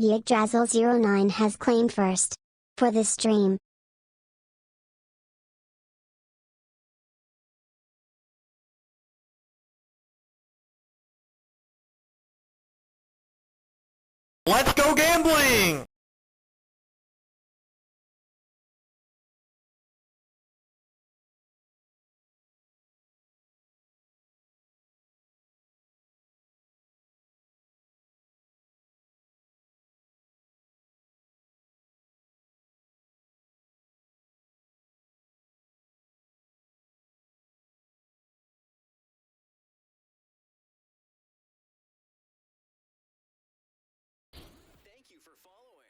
Yggdrasil09 has claimed first. For this stream. Let's go gambling! Thank you for following.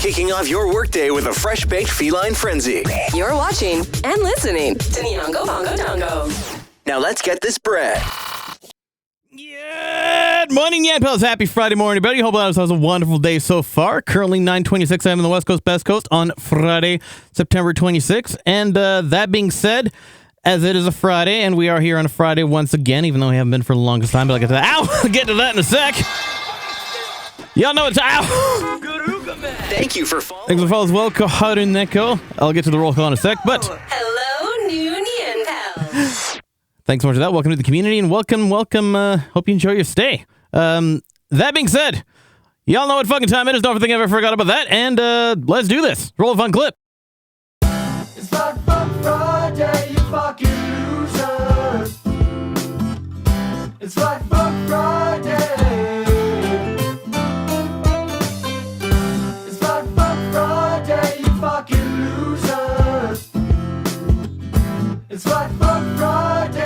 Kicking off your workday with a fresh-baked feline frenzy. You're watching and listening to Nyongo Bongo Dongo. Now let's get this bread. Good morning, Yan Pals. Happy Friday morning, everybody. Hope that was a wonderful day so far. Currently 9:26 a.m. on the West Coast, Best Coast on Friday, September 26th. And that being said, as it is a Friday, and we are here on a Friday once again, even though we haven't been for the longest time, but I'll get to that. Ow! I'll get to that in a sec. Y'all know it's ow! Thank you for following. Thanks for following as well, Koharu Neko. I'll get to the roll call in a sec, but Hello, new Nyan Pals. thanks so much for that. Welcome to the community, and welcome. Hope you enjoy your stay. That being said, y'all know what fucking time it is. Don't think I ever forgot about that. And let's do this. Roll a fun clip. It's like Fun Friday, you fucking losers. It's like Fun Friday. It's like Fun Friday, you fucking losers. It's like Fun Friday.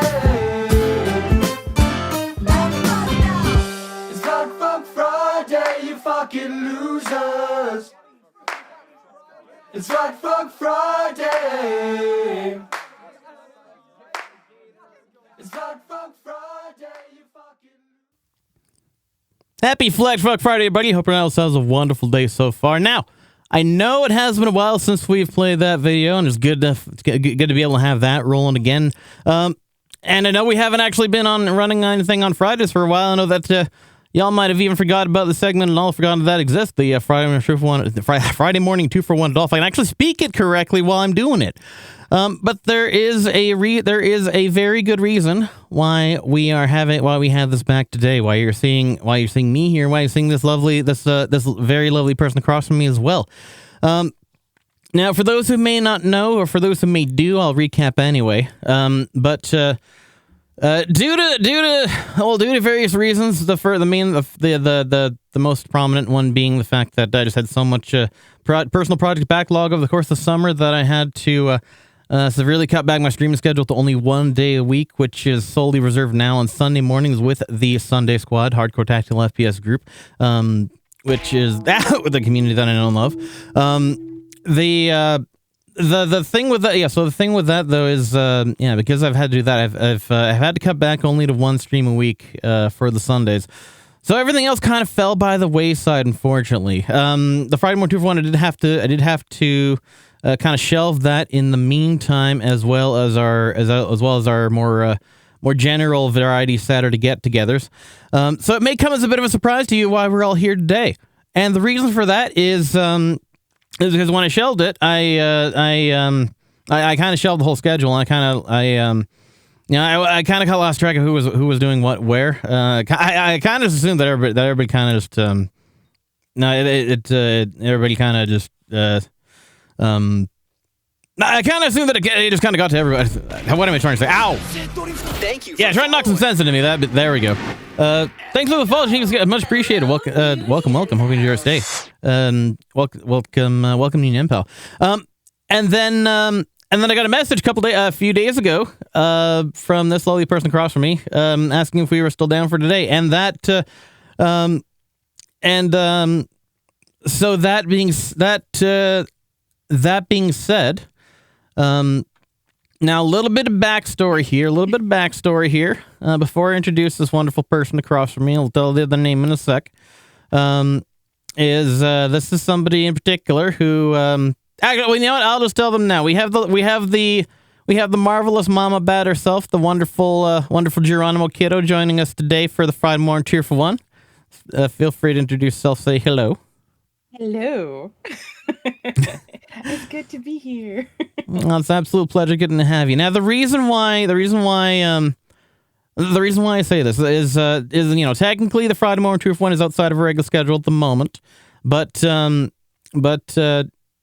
It's like Fun Friday, you fucking losers. It's like Fun Friday. It's like Fun Friday, you fucking. Happy Flag Fuck Friday, everybody. Hope everyone else has a wonderful day so far. Now, I know it has been a while since we've played that video, and it's good to be able to have that rolling again. And I know we haven't actually been running anything on Fridays for a while. I know that y'all might have even forgot about the segment and all forgotten that exists. The Friday morning 2-for-1 Dolph. I can actually speak it correctly while I'm doing it. But there is a very good reason why we have this back today. Why you're seeing me here. Why you're seeing this very lovely person across from me as well. Now, for those who may not know, or for those who may do, I'll recap anyway. Due to various reasons, the most prominent one being the fact that I just had so much personal project backlog over the course of the summer that I had to severely cut back my streaming schedule to only 1 day a week, which is solely reserved now on Sunday mornings with the Sunday Squad Hardcore Tactical FPS group, which is with the community that I know and love. The thing with that, so the thing with that though is, because I've had to do that, I've had to cut back only to one stream a week for the Sundays. So everything else kind of fell by the wayside, unfortunately. The Friday morning 2-for-1, I did have to kind of shelve that in the meantime, as well as our more general variety Saturday get-togethers. So it may come as a bit of a surprise to you why we're all here today, and the reason for that is because when I shelved it, I kind of shelved the whole schedule, and I kind of got lost track of who was doing what where. I kind of assumed that everybody kind of just everybody kind of just I kind of assumed that it just kind of got to everybody. What am I trying to say? Ow! Thank you. Yeah, try to knock some sense into me. There we go. Thanks for the follow, James. Much appreciated. Welcome. Hope you enjoy your stay. Welcome, Nyan Pal. And then I got a message a few days ago, from this lovely person across from me, asking if we were still down for today, and so that being said, now, a little bit of backstory here. Before I introduce this wonderful person across from me, I'll tell the other name in a sec. This is somebody in particular who, actually, you know what? I'll just tell them now. We have the marvelous Mama Bat herself, the wonderful Geronimo Kiddo, joining us today for the Friday morning 2-for-1. Feel free to introduce yourself. Say hello. Hello. It's good to be here. Well, it's an absolute pleasure getting to have you. Now, the reason why I say this is technically the Friday morning 2-for-1 is outside of a regular schedule at the moment, but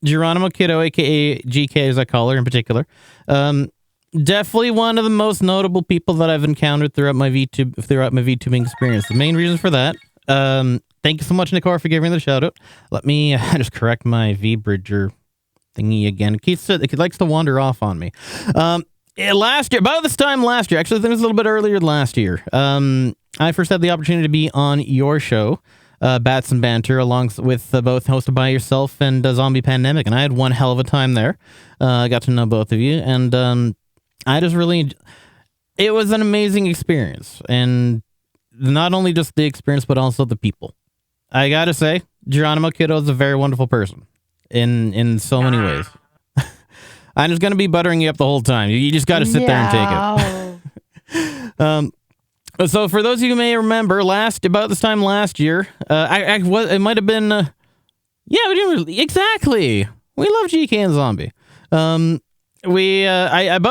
Geronimo Kiddo, aka GK as I call her in particular, definitely one of the most notable people that I've encountered throughout my VTubing experience. The main reason for that, thank you so much, Nicor, for giving me the shout out. Let me just correct my V-Bridger thingy again. It likes to wander off on me. Last year, about this time last year, actually I think it was a little bit earlier last year, I first had the opportunity to be on your show, Bats and Banter, along with both hosted by yourself and Zombie Pandemic, and I had one hell of a time there. I got to know both of you, and I just really, it was an amazing experience, and not only just the experience, but also the people. I gotta say, Geronimo Kiddo is a very wonderful person in so many ways. I'm just gonna be buttering you up the whole time. You just gotta sit there and take it. So for those of you who may remember, about this time last year, it might have been, exactly. We love GK and Zombie. About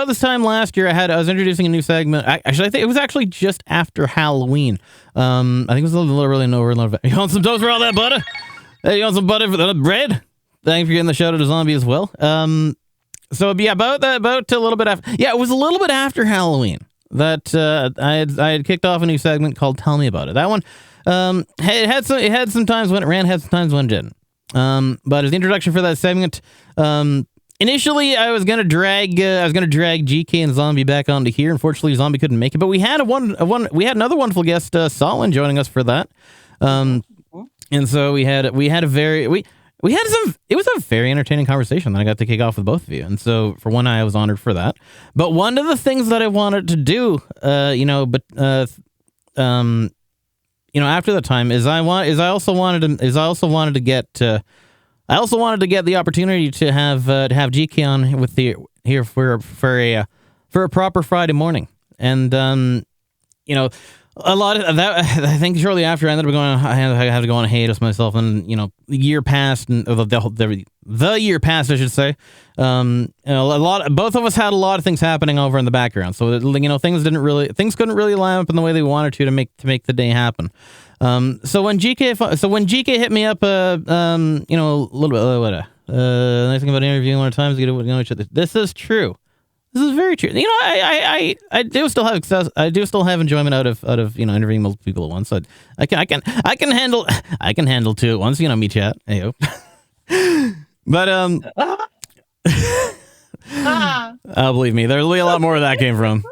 this time last year, I was introducing a new segment. I think it was actually just after Halloween. I think it was a little early. You want some toast for all that butter? Hey, you want some butter for the bread? Thanks for getting the shout out to Zombie as well. So about a little bit after. Yeah, it was a little bit after Halloween that I had kicked off a new segment called "Tell Me About It." That one, it had some times when it ran, had some times when it didn't. But as the introduction for that segment, initially I was gonna drag GK and Zombie back onto here. Unfortunately, Zombie couldn't make it, but we had another wonderful guest, Solon, joining us for that. And so it was a very entertaining conversation that I got to kick off with both of you. And so for one, I was honored for that. But one of the things that I wanted to do, after the time is I also wanted to get the opportunity to have GK on with here for a proper Friday morning. And, a lot of that, I think shortly after I ended up I had to go on a hiatus myself, and the year passed, and the year passed, I should say. Both of us had a lot of things happening over in the background, so things couldn't really line up in the way they wanted to make the day happen. So when GK hit me up, a little bit, nice thing about interviewing one at times, you know each other. This is true. This is very true. I do still have success. I do still have enjoyment out of interviewing multiple people at once. So I can handle two at once. Me chat. Hey, but believe me, there's really a lot more of that came from.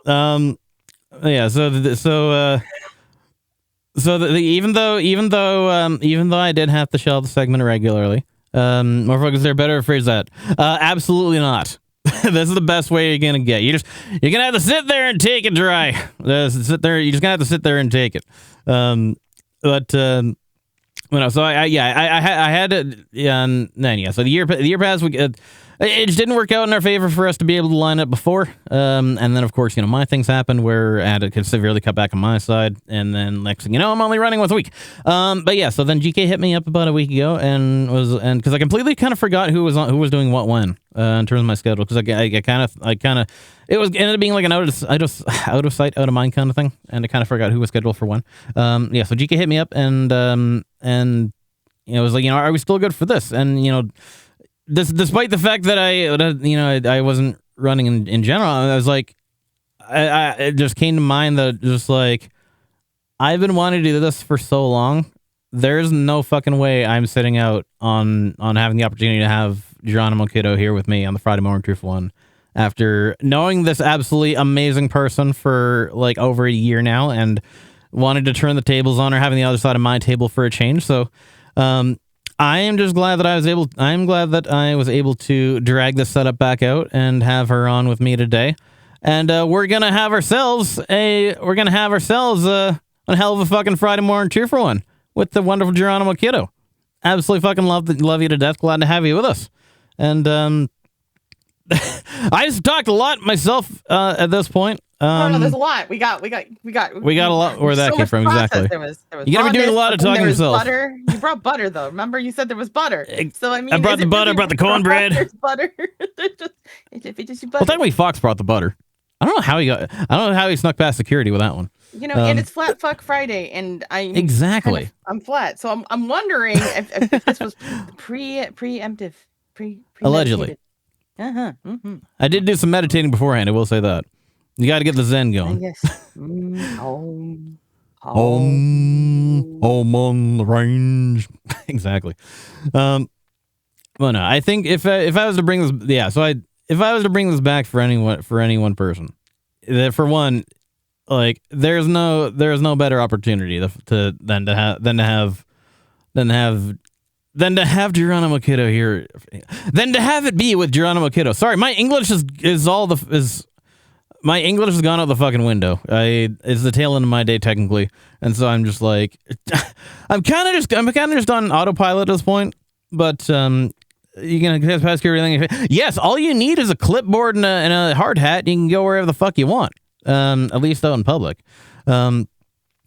Yeah. Even though I did have to shell the segment regularly, more focus there. Better phrase that. Absolutely not. This is the best way you're gonna get. You're gonna have to sit there and take it dry. You're just gonna have to sit there and take it. So I had to. So the year passed. It just didn't work out in our favor for us to be able to line up before. And then of course, my things happened where I had to severely cut back on my side. And then next thing you know, I'm only running once a week. But yeah, so then GK hit me up about a week ago and because I completely kind of forgot who was doing what when in terms of my schedule, because it ended up being like an out of sight, out of mind kind of thing, and I kind of forgot who was scheduled for when. So GK hit me up and it was like, are we still good for this? And despite the fact that I wasn't running in general, I was like, it just came to mind that just like, I've been wanting to do this for so long. There's no fucking way I'm sitting out on having the opportunity to have Geronimo Kiddo here with me on the Friday Morning Truth One after knowing this absolutely amazing person for like over a year now and wanted to turn the tables on her, having the other side of my table for a change. So, I am just glad that I was able to drag this setup back out and have her on with me today. And we're gonna have ourselves a hell of a fucking Friday Morning Cheer for One with the wonderful Geronimo Kiddo. Absolutely fucking love you to death. Glad to have you with us. And I just talked a lot myself at this point. No, there's a lot. We got a lot where that came from. Exactly. There was you gotta be doing a lot of talking yourself. Butter. You brought butter though. Remember, you said there was butter. So I mean, I brought the butter. Brought the cornbread. There's butter. It's butter. Well, technically, Fox brought the butter. I don't know how he snuck past security with that one. And it's Flat Fuck Friday, and exactly. I'm flat, so I'm wondering if this was preemptive. Allegedly. Mm-hmm. I did do some meditating beforehand. I will say that. You got to get the Zen going. Yes. Home on the range. Exactly. Well, no, I think if I was to bring this, if I was to bring this back for any one person, for one, Like there's no better opportunity than to have Geronimo Kiddo here, than to have it be with Geronimo Kiddo. Sorry, my English my English has gone out the fucking window. It's the tail end of my day technically, and so I'm just like, I'm kind of just on autopilot at this point. But you can pass everything. Yes, all you need is a clipboard and a hard hat. You can go wherever the fuck you want. At least out in public. And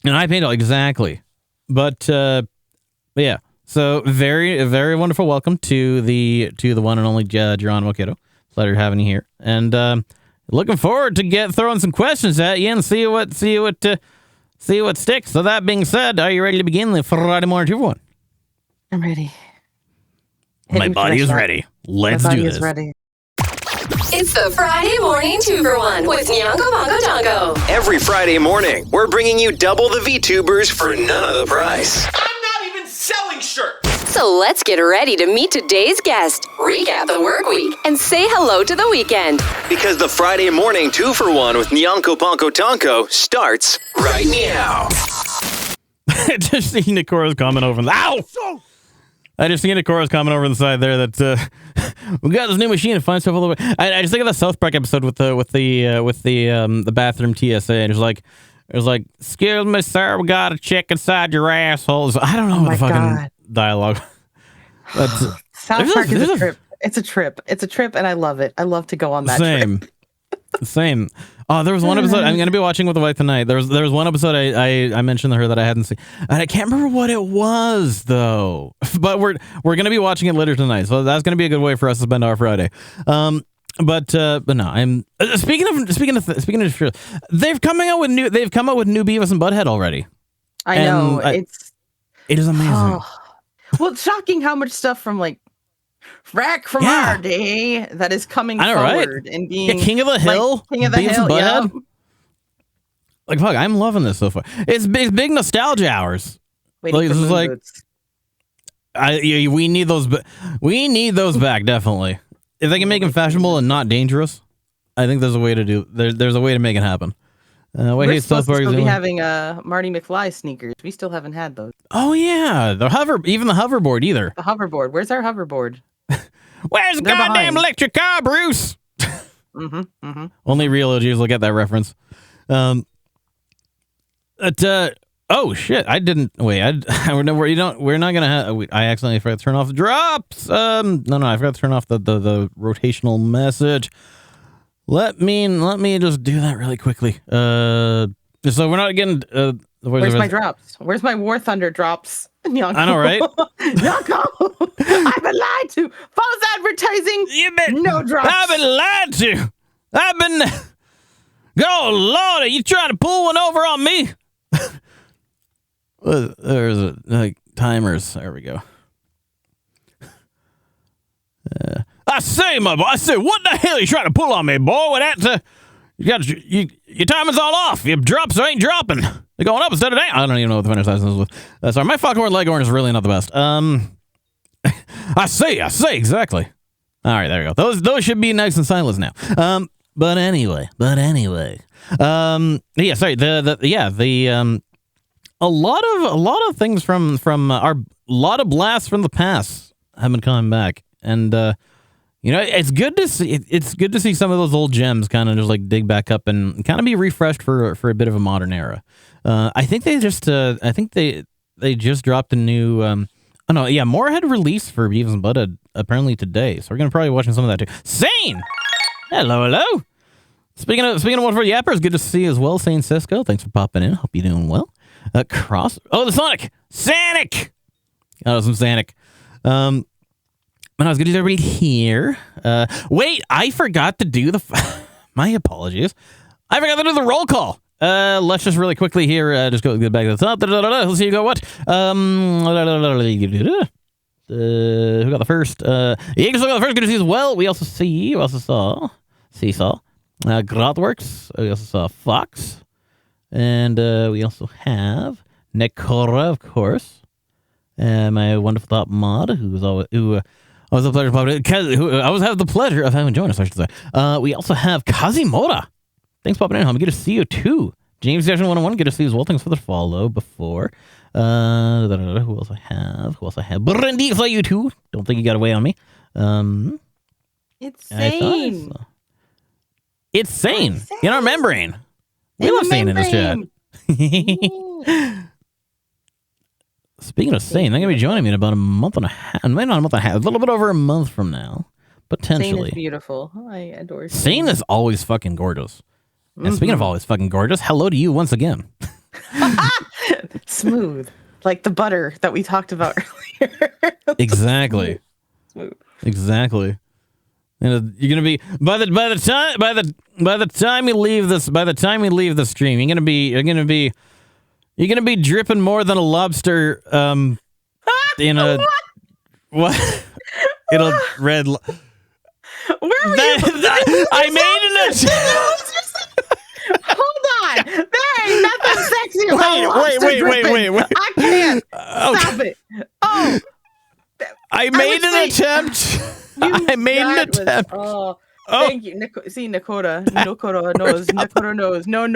I paint it exactly. But yeah. So very, very wonderful welcome to the one and only Geronimo Kiddo. Pleasure having you here, and looking forward to throwing some questions at you and see what sticks. So that being said, are you ready to begin the Friday morning 2 for 1? I'm ready. My body is ready. Let's do this. Ready. It's the Friday morning 2 for 1 with Nyongo Bongo Dongo. Every Friday morning, we're bringing you double the VTubers for none of the price. I'm not even selling shirts! So let's get ready to meet today's guest, recap the work week, and say hello to the weekend. Because the Friday morning 2 for 1 with Nyonko Ponko Tonko starts right now. Just seeing Nikора's comment over ow! I just seen Nikора's comment over on the side there that we got this new machine to find stuff all the way. I just think of that South Park episode with the bathroom TSA, and it was like, excuse me, sir, we got to check inside your assholes. I don't know what the fucking dialogue. But, South Park is a trip. It's a trip. It's a trip, and I love it. I love to go on that trip. Same. Oh, there was one episode I'm going to be watching with the wife tonight. There was one episode I mentioned to her that I hadn't seen, and I can't remember what it was though. But we're going to be watching it later tonight, so that's going to be a good way for us to spend our Friday. But no, I'm speaking of they've come out with new Beavis and Butthead already. I know it is amazing. Well, it's shocking how much stuff from like Rack from our day that is coming forward and being King of the Hill, King of the Hill, yeah. Like fuck, I'm loving this so far. It's big nostalgia hours. Waiting for Moon Boots. We need those. We need those back definitely. If they can make them fashionable and not dangerous, I think there's a way to do. There's a way to make it happen. We're supposed to still be having Marty McFly sneakers. We still haven't had those. Oh yeah, even the hoverboard either. The hoverboard. Where's our hoverboard? Where's the goddamn electric car, Bruce? Only real OGs will get that reference. Oh shit! I didn't wait. We're not gonna have. I accidentally forgot to turn off the drops. No, I forgot to turn off the rotational message. Let me just do that really quickly. Just so we're not getting. Where's my drops? Where's my War Thunder drops? Nyonko. I know, right? Nyonko, I've been lied to. False advertising. No drops. I've been lied to. Oh Lord, are you trying to pull one over on me? There's timers. There we go. I say, my boy. I say, what the hell are you trying to pull on me, boy? With that, your timing's all off. Your drops ain't dropping. They're going up instead of down. I don't even know what the finish license is with. Sorry, my fucking word Leghorn is really not the best. I say, exactly. All right, there we go. Those should be nice and silent now. But anyway. Yeah, sorry. A lot of things from our lot of blasts from the past have been coming back, and it's good to see. It's good to see some of those old gems kind of just like dig back up and kind of be refreshed for a bit of a modern era. I think they just dropped a new. Moorhead release for Beavis and Butthead apparently today, so we're gonna probably be watching some of that too. Sane, hello. Speaking of one for the Yappers, good to see you as well, Sane Cisco. Thanks for popping in. Hope you're doing well. The Sonic. Oh, some Sonic. And I was good to see everybody here. Wait, I forgot to do my apologies. I forgot to do the roll call. Let's just really quickly here, just go back to the top. Let's see you go what. Who got the first? Eagles got the first. Good to see you as well. We also saw Seesaw. Grotworks. We also saw Fox. And we also have Nekora, of course. My wonderful top mod, I always have the pleasure of having joined us, I should say. We also have Kazimora. Thanks for popping in. I'm good to see you too, James Jackson 101, good to see you as well. Thanks for the follow before. Who else I have? Brandy, I saw you too. Don't think you got away on me. It's I thought I sane. saw- It's sane. In our membrane. We love sane in this chat. Speaking of sane, they're going to be joining me in about a month and a half. Maybe not a month and a half. A little bit over a month from now. Sane Potentially. is beautiful. I adore Sane is always fucking gorgeous. And speaking of always fucking gorgeous, hello to you once again. Smooth. Like the butter that we talked about earlier. Exactly. Smooth. Exactly. And you're gonna be by the time you leave the stream, you're gonna be dripping more than a lobster in a what in a red. Where were you? I made an attempt. Hold on. There ain't nothing sexy about lobster Wait. dripping. I can't. Stop it. Oh. I made an attempt. I made an attempt. Oh, thank you. Nakota knows. Nakota knows. No.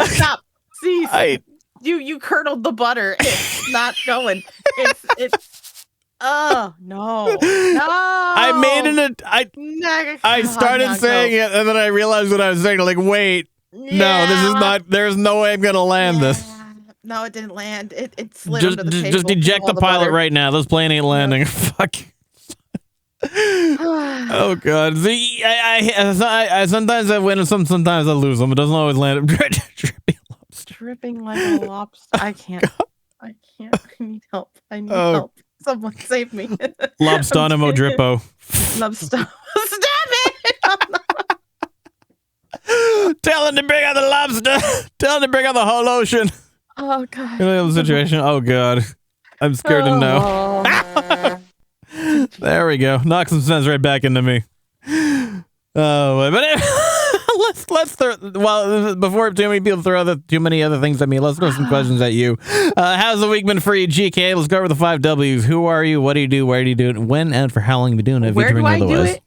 Stop. See, you curdled the butter. It's not going. It's. Oh no. I made an. I started saying it, and then I realized what I was saying. Like, wait, no, this is not. There's no way I'm gonna land this. No, it didn't land. It slid under the table. Just eject the pilot right now. This plane ain't landing. Fuck. Oh god. See, I sometimes I win and sometimes I lose them. It doesn't always land. Dripping like a lobster. I can't. I need help. I need help. Someone save me. Lobstonimo Drippo. Lobster. Stop it! Tell him to bring out the lobster. Tell him to bring out the whole ocean. Oh god. You know the situation. Oh god. I'm scared to know. Oh. There we go. Knock some sense right back into me. Oh, but let's throw. Well, before too many people throw too many other things at me, let's throw some questions at you. How's the week been for you, GK? Let's go over the 5 W's. Who are you? What do you do? Where do you do it? When and for how long you been doing it? Where do I do it?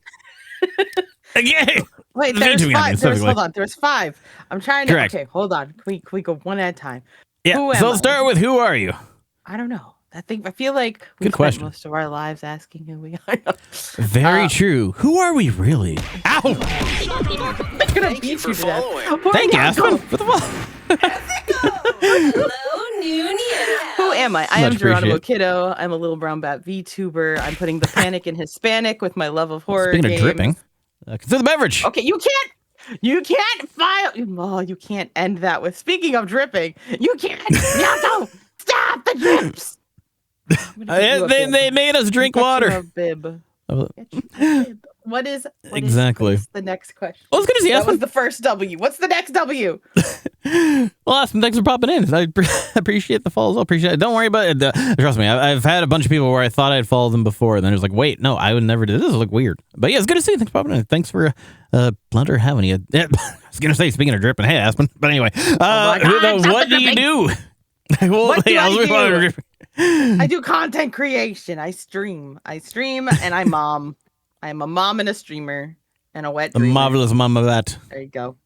Again. Wait, there's 5. Hold on. There's 5. I'm trying to. Correct. Okay, hold on. Can we go one at a time? Yeah. So let's start with who are you? I don't know. I feel like we Good spent question. most of our lives asking who we are. Very true. Who are we really? Ow! I'm gonna beat you to death. Thank you, Aspen. What the fuck? Who am I? I am Much Geronimo appreciated. Kiddo. I'm a little brown bat VTuber. I'm putting the panic in Hispanic with my love of horror. Speaking games. of dripping, consider the beverage. Okay, you can't file. Oh, you can't end that with. Speaking of dripping, you can't. No, stop the drips. They made us drink water. Bib. Oh. What is Exactly. What's the next question? Well, it's good to see That Aspen. was the first W. What's the next W? Well, Aspen, thanks for popping in. I appreciate the follows. I appreciate it. Don't worry about it. Trust me, I've had a bunch of people where I thought I'd followed them before, and then it's like, wait, no, I would never do this. This look weird. But yeah, it's good to see you. Thanks for popping in. Thanks for Plunder having you. I was gonna say, speaking of dripping, hey Aspen. But anyway, what do you do? What do I do? I do content creation. I stream, and I mom. I am a mom and a streamer and a wet A dreamer. marvelous mom of that. There you go.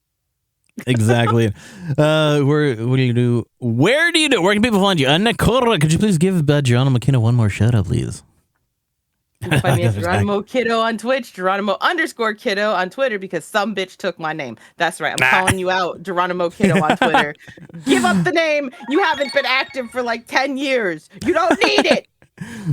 Exactly. What do you do? Where do you do? Where can people find you? Nakora, could you please give Geronimo Kiddo one more shout out, please? You can find me at Geronimo Kiddo on Twitch, Geronimo_Kiddo on Twitter, because some bitch took my name. That's right. I'm calling you out, Geronimo Kiddo on Twitter. Give up the name. You haven't been active for like 10 years. You don't need it.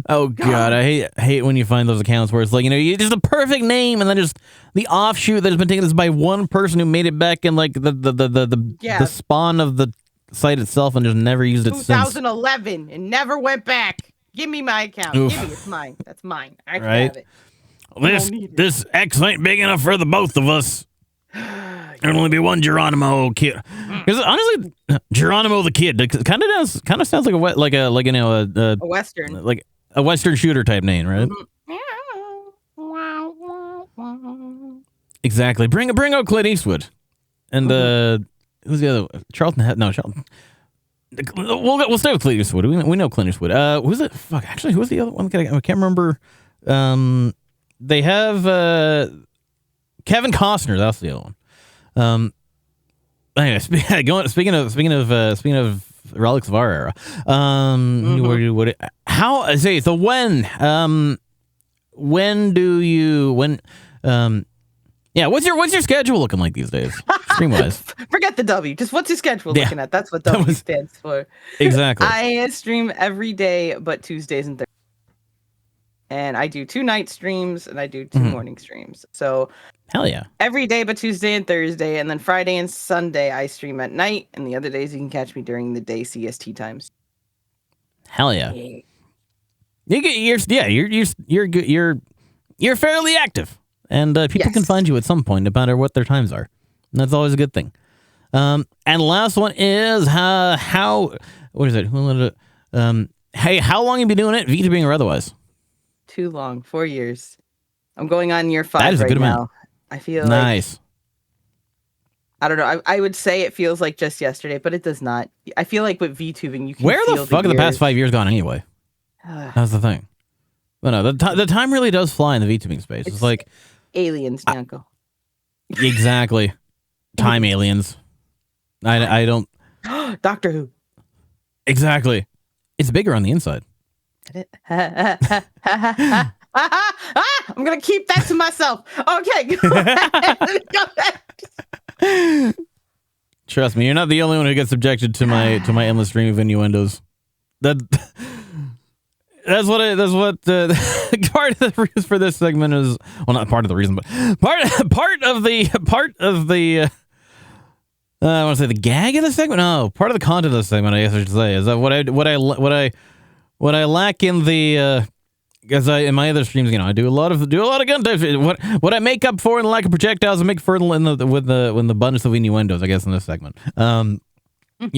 Oh god, I hate when you find those accounts where it's like, you just the perfect name and then just the offshoot that has been taken by one person who made it back in like the spawn of the site itself and just never used it 2011 since. And never went back. Give me my account. Oof. Give me, it's mine. That's mine. I can Right. have it. This X ain't big enough for the both of us. There'll only be one Geronimo kid. Because honestly, Geronimo the Kid kind of sounds like a Western. like a Western shooter type name, right? Exactly. Bring out Clint Eastwood, and who's the other? Charlton? No, Charlton. We'll stay with Clint Eastwood. We know Clint Eastwood. Who's it? Fuck. Actually, who's the other one? I can't remember. They have Kevin Costner. That's the other one. anyway, speaking of relics of our era, how say so when do you yeah, what's your schedule looking like these days, stream wise? Forget the W. Just what's your schedule Yeah. looking at? That's what W stands for. Exactly. I stream every day but Tuesdays and Thursdays. And I do 2 night streams and I do 2 morning streams. So Hell yeah. every day but Tuesday and Thursday, and then Friday and Sunday I stream at night, and the other days you can catch me during the day CST times. Hell yeah. You're fairly active. And people can find you at some point, no matter what their times are. And that's always a good thing. And last one is what is it? Hey, how long have you been doing it, VTubing or otherwise? Too long, 4 years. I'm going on year 5 That is a right good now. amount. I feel Nice. like, I don't know. I would say it feels like just yesterday, but it does not. I feel like with VTubing, you can Where feel the fuck have the past 5 years gone anyway? That's the thing. But no, the time really does fly in the VTubing space. It's like aliens, Nyanko. exactly time aliens. I don't Doctor Who. exactly. It's bigger on the inside. I'm gonna keep that to myself. Okay. Go ahead. Trust me, you're not the only one who gets subjected to my endless stream of innuendos. That's what part of the reason for this segment is. Well, not part of the reason, but part of the I want to say the gag of the segment. No, part of the content of the segment, I guess I should say, is that what I lack in the because in my other streams, I do a lot of gun types. What I make up for in the lack of projectiles, I make fertile in the abundance of innuendos. I guess in this segment, you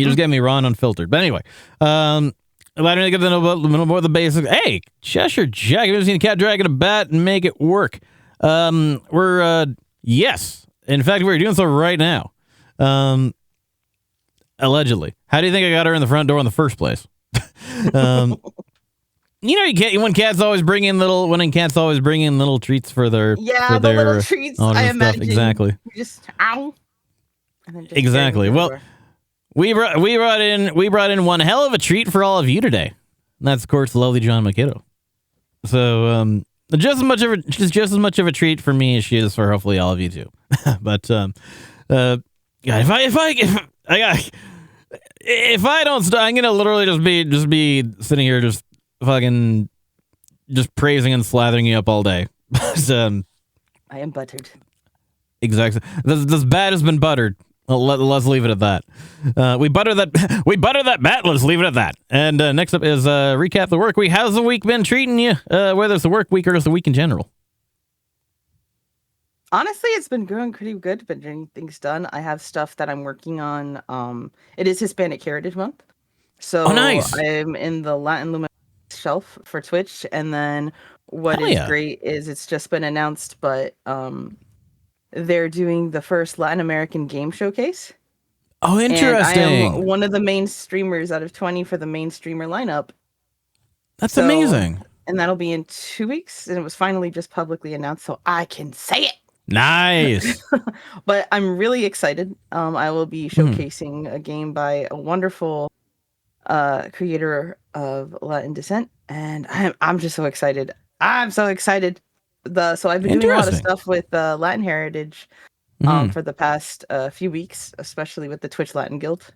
just get me raw and unfiltered. But anyway, I don't get to know a little more of the basics. Hey, Cheshire Jack, have you ever seen a cat dragging a bat and make it work? Yes. In fact, we're doing so right now. Allegedly. How do you think I got her in the front door in the first place? You can't. When cats always bring in little treats for their the little treats. I imagine exactly. Just ow. And then just Exactly. Well, we brought in one hell of a treat for all of you today. And that's of course the lovely John McKiddo. So just as much of a treat for me as she is for hopefully all of you too. But God, if I don't stop, I'm gonna literally just be sitting here just fucking just praising and slathering you up all day. I am buttered. Exactly. This bat has been buttered. Let's leave it at that. We butter that bat. Let's leave it at that. And next up is recap the work week. How's the week been treating you? Whether it's the work week or just the week in general. Honestly, it's been going pretty good. Been getting things done. I have stuff that I'm working on. It is Hispanic Heritage Month, so nice. I'm in the Latin Lumen shelf for Twitch. And then what is great is it's just been announced, but they're doing the first Latin American game showcase. Oh, interesting. And I am one of the main streamers out of 20 for the main streamer lineup. That's amazing. And that'll be in 2 weeks. And it was finally just publicly announced, so I can say it. Nice. But I'm really excited. I will be showcasing a game by a wonderful creator of Latin descent. And I'm just so excited. I'm so excited. So I've been doing a lot of stuff with Latin Heritage for the past few weeks, especially with the Twitch Latin Guild.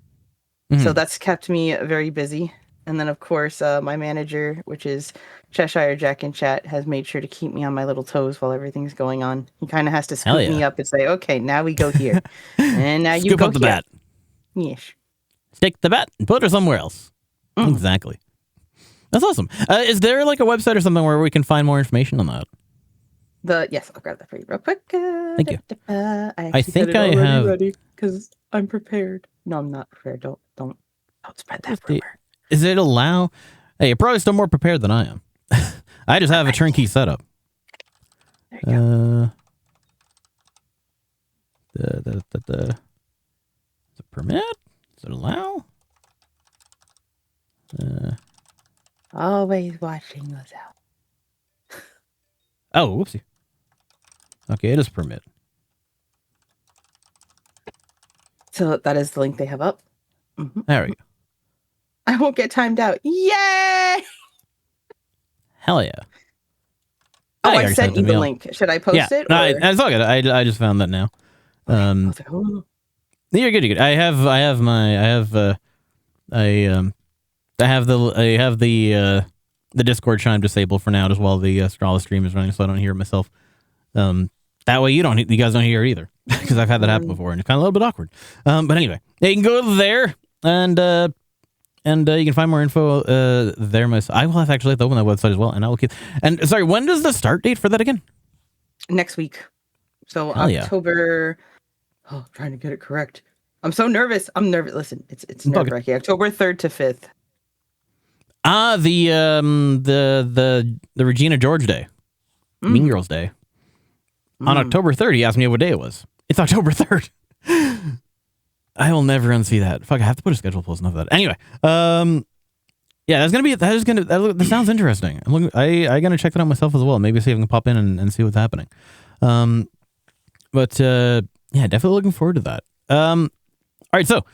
So that's kept me very busy. And then, of course, my manager, which is Cheshire Jack in chat, has made sure to keep me on my little toes while everything's going on. He kind of has to scoop me up and say, okay, now we go here. And now you scoop go up the here. bat. Yes. Take the bat and put her somewhere else. Exactly. That's awesome. Is there like a website or something where we can find more information on that? Yes, I'll grab that for you real quick. Thank you. I think I have ready because I'm prepared. No, I'm not prepared. Don't spread that rumor. Is it allow? Hey, you're probably still more prepared than I am. I just have a turnkey setup. There you go. Is it permit? Does it allow? Always watching those out. Oh, whoopsie. Okay, it is permit. So that is the link they have up. There we go. I won't get timed out. Yay! Hell yeah. Oh, I already sent you it to the me. link. Should I post it? No, or- it's all good. I just found that now. I was like, oh. You're good. You're good. I have the Discord chime disabled for now, as well. The Strala stream is running, so I don't hear it myself. That way you guys don't hear it either, because I've had that happen before, and it's kind of a little bit awkward. But anyway, yeah, you can go there and you can find more info there. I will have actually open that website as well, and I will keep. And sorry, when does the start date for that again? Next week. So Hell yeah. October. Oh, I'm trying to get it correct. I'm so nervous. I'm nervous. Listen, it's nerve wracking. October 3rd to 5th. The Regina George Day, Mean Girls Day. On October 3rd, he asked me what day it was. It's October 3rd. I will never unsee that. Fuck, I have to put a schedule close enough of that. Anyway, yeah, that sounds interesting. I gotta check that out myself as well. Maybe see if I can pop in and see what's happening. But yeah, definitely looking forward to that. All right, so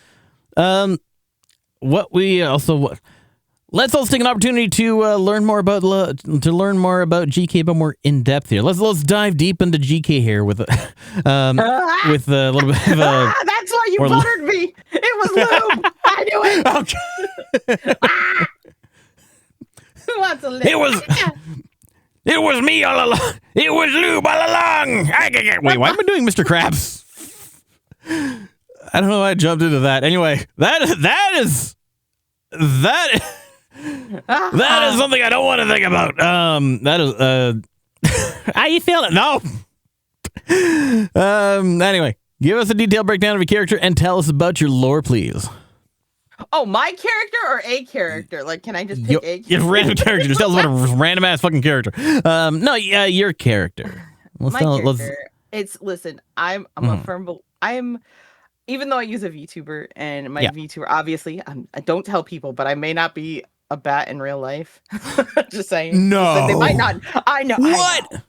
let's also take an opportunity to learn more about GK, but more in depth here. Let's dive deep into GK here with a little bit of a. That's why you buttered me. It was lube. I knew it. Okay. Who wants a lube? It was me all along. It was lube all along. Wait, why am I doing Mr. Krabs? I don't know why I jumped into that. Anyway, that is something I don't want to think about. That is how you feeling? No. Anyway, give us a detailed breakdown of your character and tell us about your lore, please. Oh, my character or a character? Like, can I just pick a character? Your random character. Just tell us about a random ass fucking character. No, yeah, your character. Listen, I'm a firm. Even though I use a VTuber and my VTuber, obviously, I don't tell people, but I may not be a bat in real life. Just saying. No. They might not. I know. What?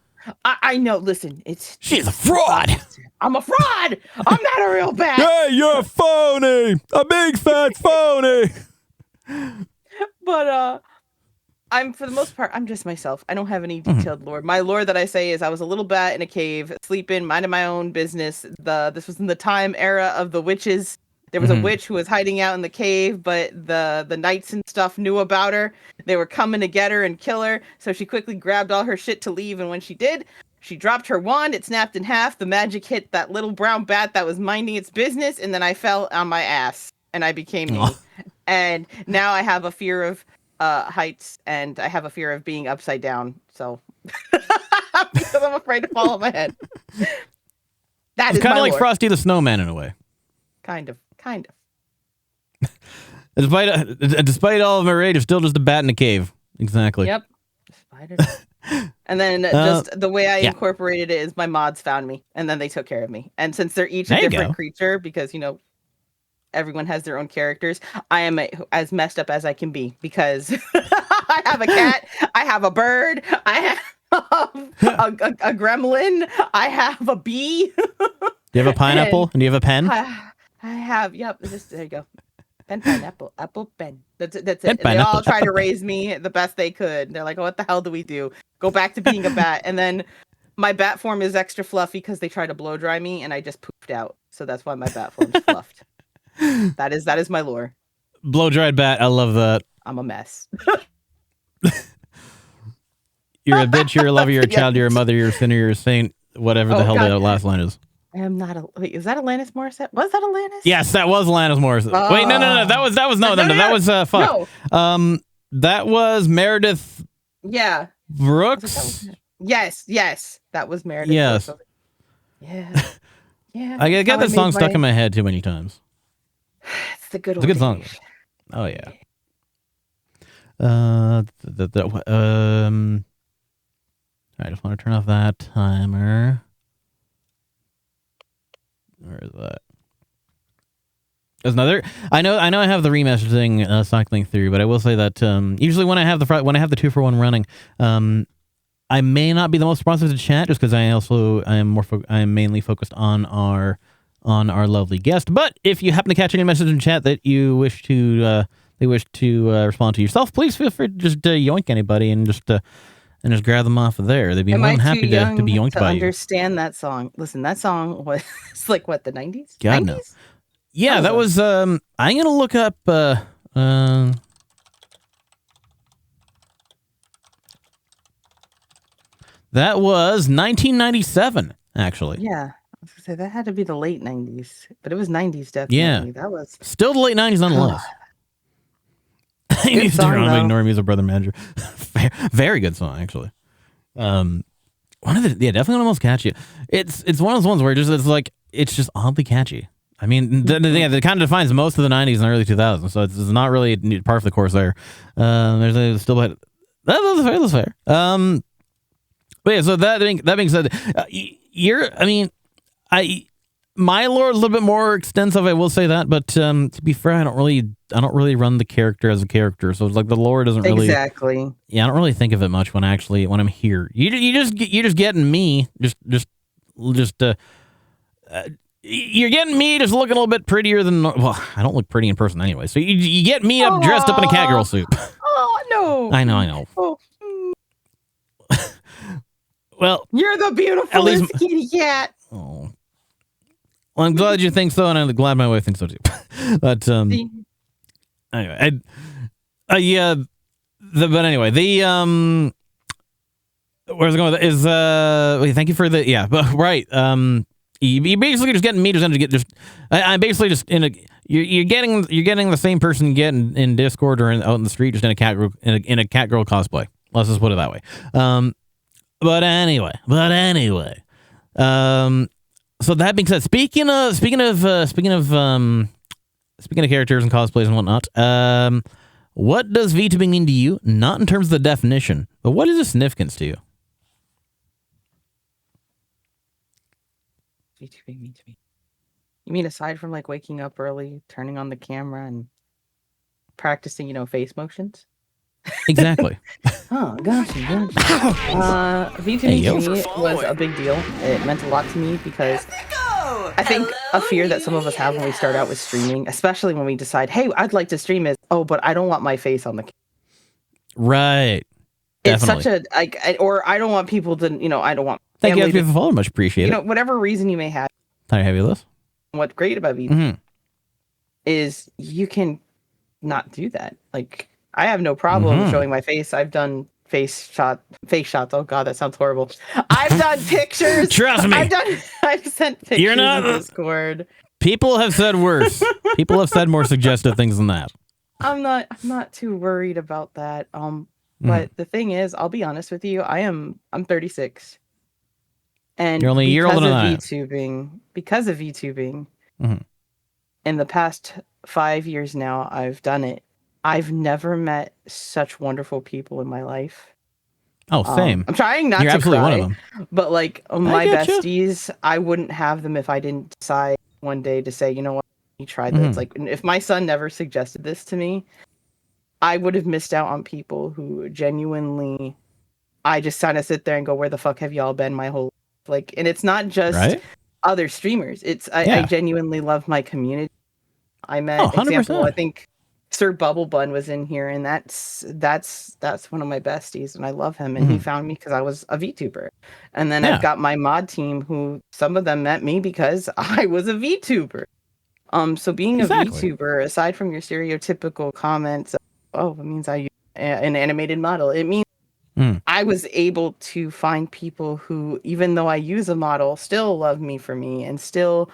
I know. Listen, she's a fraud. I'm a fraud. I'm not a real bat. Hey, you're a phony. A big fat phony. But for the most part, I'm just myself. I don't have any detailed lore. My lore that I say is I was a little bat in a cave, sleeping, minding my own business. This was in the time era of the witches. There was a witch who was hiding out in the cave, but the knights and stuff knew about her. They were coming to get her and kill her. So she quickly grabbed all her shit to leave. And when she did, she dropped her wand. It snapped in half. The magic hit that little brown bat that was minding its business. And then I fell on my ass and I became me. And now I have a fear of heights, and I have a fear of being upside down. So because I'm afraid to fall on my head. That is kind of like Frosty the Snowman in a way. Kind of. Despite all of my rage, I'm still just a bat in a cave. Exactly. Yep. And then just the way I incorporated it is my mods found me, and then they took care of me. And since they're each a different creature, because everyone has their own characters, I am as messed up as I can be, because I have a cat, I have a bird, I have a gremlin, I have a bee. Do you have a pineapple? And do you have a pen? I have, there you go. Pen, pineapple, apple, pen. That's it. Pen, They all try to raise me the best they could. They're like, oh, what the hell do we do? Go back to being a bat. And then my bat form is extra fluffy because they tried to blow dry me and I just poofed out. So that's why my bat form's fluffed. That is my lore. Blow dried bat. I love that. I'm a mess. You're a bitch, you're a lover, you're a child, you're a mother, you're a sinner, you're a saint, whatever the hell that last line is. I am not a. Wait, is that Alanis Morissette? Was that Alanis? Yes, that was Alanis Morissette. Wait, no. That was fuck. No. That was Meredith. Yeah. Brooks. Yes, that was Meredith. Yes. Brooks. Yeah. I get that song stuck in my head too many times. It's the good. It's a good song. Oh yeah. I just want to turn off that timer. Where is that? There's another. I know. I have the remaster thing cycling through, but I will say that usually when I have the 2-for-1 running, I may not be the most responsive to chat just because I am mainly focused on our on our lovely guest. But if you happen to catch any message in chat that you wish to respond to yourself, please feel free to just yoink anybody and just grab them off of there. They'd be more than happy to be yoinked by you. Understand that song? Listen, that song was like what, the 90s? God 90s? no. Yeah, that was. I'm gonna look up. That was 1997, actually. Yeah. I was gonna say that had to be the late 90s, but it was 90s definitely. Yeah. That was Still the late 90s, nonetheless. He needs to ignore me as a brother manager. Very good song, actually. Definitely one of the most catchy. It's one of those ones where it's just oddly catchy. I mean, that kind of defines most of the 90s and early 2000s, so it's not really par for the course there. That's fair. But yeah, so that being said, my lore is a little bit more extensive. I will say that, but to be fair, I don't really run the character as a character. So it's like the lore doesn't really exactly. Yeah, I don't really think of it much when I'm here. You're just getting me, you're getting me just looking a little bit prettier than I don't look pretty in person anyway. So you get me up dressed up in a catgirl suit. Oh no! I know. Oh. Well, You're the beautiful kitty cat. Oh. Well, I'm glad you think so, and I'm glad my wife thinks so too. But anyway, where's it going with it? Is thank you for the but right. You basically just getting me to get I'm basically just you're getting the same person you get in Discord or out in the street, just in a catgirl cosplay. Let's just put it that way. But anyway. So that being said, speaking of characters and cosplays and whatnot, what does VTubing mean to you? Not in terms of the definition, but what is the significance to you? VTubing mean to me? You mean aside from like waking up early, turning on the camera, and practicing, face motions? Exactly. Oh, gotcha. VTubing to me was a big deal. It meant a lot to me because I think a fear that some of us have when we start out with streaming, especially when we decide, hey, I'd like to stream, is, but I don't want my face on the camera. Right. Definitely. It's such or I don't want people to, I don't want. Thank you for the follow. Much appreciated. Whatever reason you may have. Can I have you this? What's great about VTubing is you can not do that. Like, I have no problem showing my face. I've done face shots. Oh God, that sounds horrible. I've done pictures. Trust me. I've sent pictures. You're not in Discord. People have said worse. People have said more suggestive things than that. I'm not too worried about that. But the thing is, I'll be honest with you. I'm 36. And you're only a year older than I am. Because of VTubing, in the past 5 years now, I've done it. I've never met such wonderful people in my life. Oh, same. I'm trying not You're to absolutely cry, one of them. But like my besties, I wouldn't have them if I didn't decide one day to say, you know what, you try this. Like, if my son never suggested this to me, I would have missed out on people who genuinely, I just kind of sit there and go, where the fuck have y'all been my whole life? Like, and it's not just other streamers. It's I genuinely love my community. I met example, I think Sir Bubble Bun was in here, and that's one of my besties, and I love him. And he found me because I was a VTuber. And then I've got my mod team, who some of them met me because I was a VTuber. So being a VTuber, aside from your stereotypical comments, it means I use an animated model. It means I was able to find people who, even though I use a model, still love me for me and still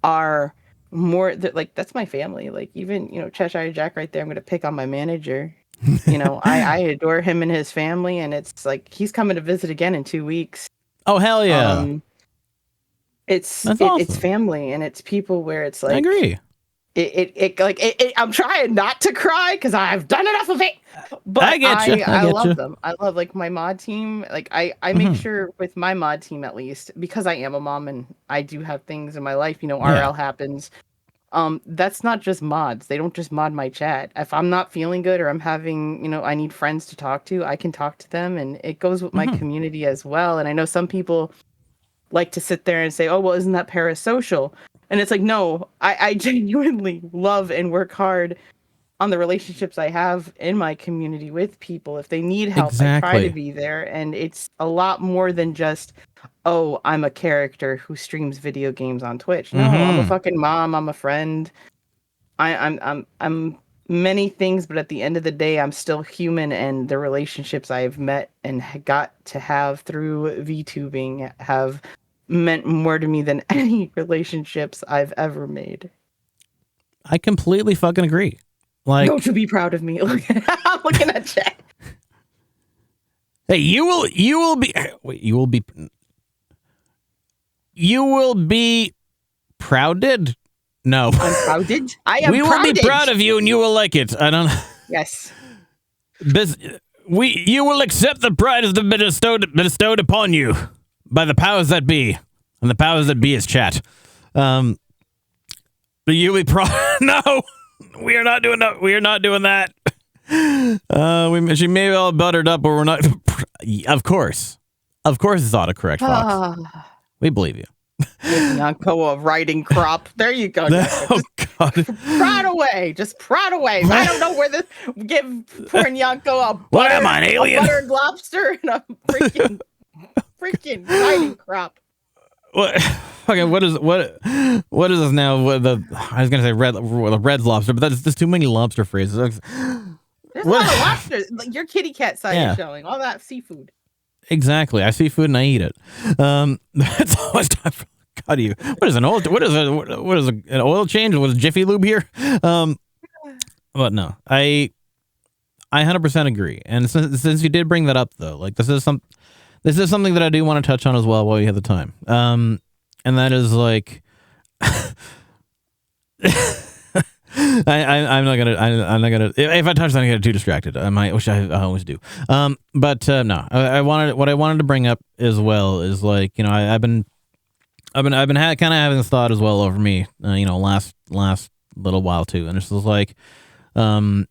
are more like, that's my family. Like, even Cheshire Jack right there, I'm gonna pick on my manager. I adore him and his family, and it's like he's coming to visit again in 2 weeks. Oh, hell yeah. It's awesome. It's family, and it's people where it's like, I agree. I'm trying not to cry because I've done enough of it. But I get you. I love them. I love like my mod team. Like I make sure with my mod team, at least, because I am a mom and I do have things in my life, RL happens. That's not just mods. They don't just mod my chat. If I'm not feeling good or I'm having, I need friends to talk to, I can talk to them, and it goes with my community as well. And I know some people like to sit there and say, oh, well, isn't that parasocial? And it's like, no, I genuinely love and work hard on the relationships I have in my community with people. If they need help, I try Exactly. to be there. And it's a lot more than just, oh, I'm a character who streams video games on Twitch. No, I'm a fucking mom. I'm a friend. I'm many things, but at the end of the day, I'm still human. And the relationships I've met and got to have through VTubing have meant more to me than any relationships I've ever made. I completely fucking agree. Like, Don't you be proud of me? I'm looking at chat. hey, you will be prouded. No, I'm prouded. I am. we will be prouded. proud of you, and you will like it. I don't. Yes. You will accept the pride that's been bestowed upon you by the powers that be, and the powers that be is chat. But you'll be proud. No. We are not doing that. We are not doing that. She may well have buttered up, but we're not. Of course, it's autocorrect, Fox. We believe you. Yanko of writing crop. There you go. Oh God! Prod away. Just prod away. I don't know where this. Give poor Yanko a butter, What am I, an alien? A buttered lobster and a freaking writing crop. What? Okay, what is this now? I was gonna say red lobster, but there's too many lobster phrases. There's a lot of lobsters. Like your kitty cat side is showing. All that seafood. Exactly. I see food and I eat it. That's always time for. God, you. What is an oil? What is an oil change? Was Jiffy Lube here? But no, I 100% agree. And since you did bring that up, though, like this is something that I do want to touch on as well while we have the time. And that is like, I'm not gonna. If I touch that, I get too distracted. I might, which I always do. But no, what I wanted to bring up as well is like, you know, I've been kind of having this thought as well over me, you know, last little while too, and it's just like, and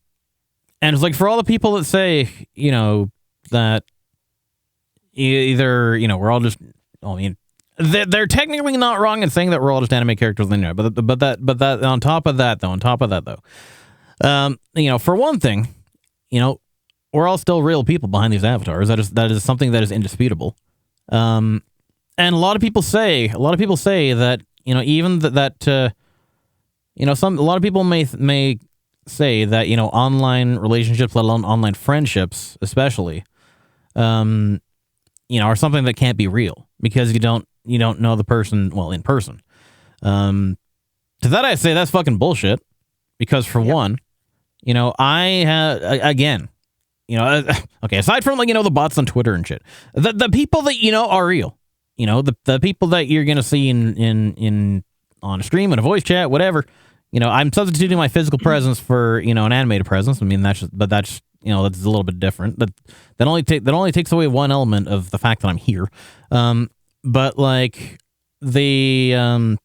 it's like for all the people that say, you know, that either, you know, we're all just, I mean, they're technically not wrong in saying that we're all just anime characters anyway, but that on top of that though, you know, for one thing, you know, we're all still real people behind these avatars. That is something that is indisputable. And a lot of people say that, you know, even that you know, a lot of people may say that, you know, online relationships, let alone online friendships, especially, you know, are something that can't be real because you don't know the person well in person. To that I say that's fucking bullshit, because for one, you know, I have again, you know, okay, aside from, like, you know, the bots on Twitter and shit, the people that, you know, are real, you know, the people that you're gonna see in on a stream, in a voice chat, whatever, you know, I'm substituting my physical presence for, you know, an animated presence. I mean, that's you know, that's a little bit different. That only takes away one element of the fact that I'm here. But like like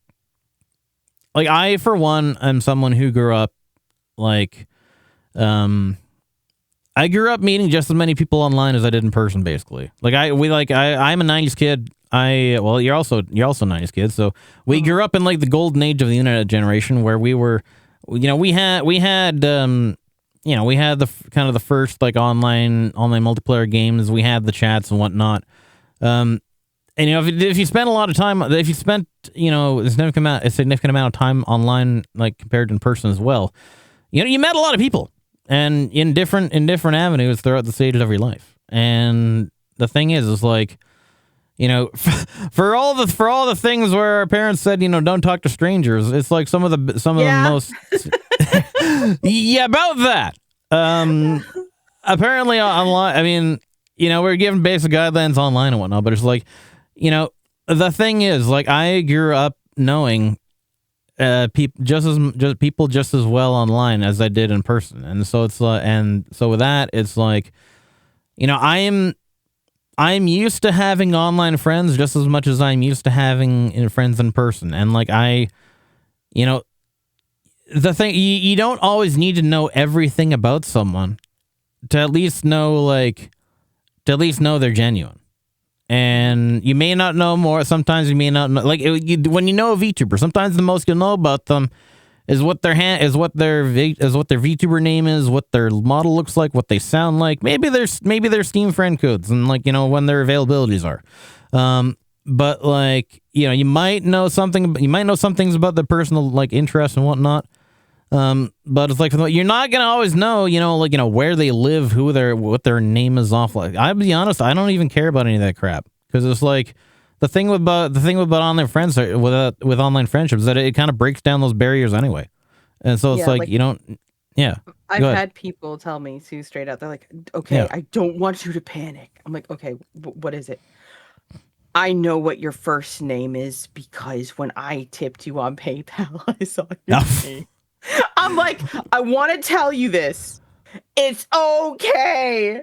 I, for one, am someone who grew up like, I grew up meeting just as many people online as I did in person, basically. Like I'm a 90s kid. Well, you're also a 90s kid. So we grew up in like the golden age of the internet generation, where we were, you know, we had you know, we had the kind of the first like online multiplayer games. We had the chats and whatnot. And you know, if you spent a lot of time, if you spent, you know, a significant amount of time online, like compared to in person as well, you know, you met a lot of people, and in different avenues throughout the stages of your life. And the thing is like, you know, for all the things where our parents said, you know, don't talk to strangers, it's like some of the most yeah, about that. Apparently online, I mean, you know, we're given basic guidelines online and whatnot, but it's like, you know, the thing is, like, I grew up knowing people just as well online as I did in person, and so it's and so with that, it's like, you know, I'm used to having online friends just as much as I'm used to having friends in person, and like you know, the thing, you don't always need to know everything about someone to at least know they're genuine. and you may not know more. Sometimes you may not know. Like when you know a VTuber, sometimes the most you'll know about them is what their VTuber name is, what their model looks like, what they sound like. Maybe their Steam friend codes, and like when their availabilities are. But like you might know something. You might know some things about their personal like interests and whatnot. But it's like you're not gonna always know, where they live, what their name is off. Like, I'll be honest, I don't even care about any of that crap because it's like the thing with online friends with online friendships is that it kind of breaks down those barriers anyway, and so it's like you don't. Yeah, I've had people tell me too straight out. They're like, "Okay, I don't want you to panic." I'm like, "Okay, what is it?" I know what your first name is because when I tipped you on PayPal, I saw your name. I'm like, I want to tell you this. It's okay.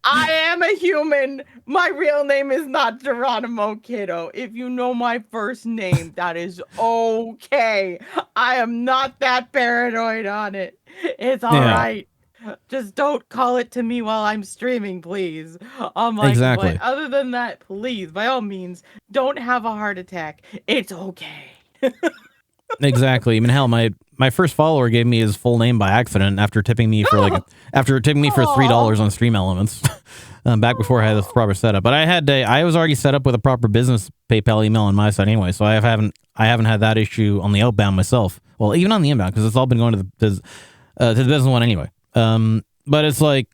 I am a human. My real name is not Geronimo Kiddo. If you know my first name, that is okay. I am not that paranoid on it. It's all right. Just don't call it to me while I'm streaming, please. I'm like, exactly. But other than that, please, by all means, don't have a heart attack. It's okay. Exactly. I mean, hell, my first follower gave me his full name by accident after tipping me for $3 on Stream Elements, back before I had this proper setup. But I was already set up with a proper business PayPal email on my side anyway, so I haven't had that issue on the outbound myself. Well, even on the inbound because it's all been going to the business one anyway. But it's like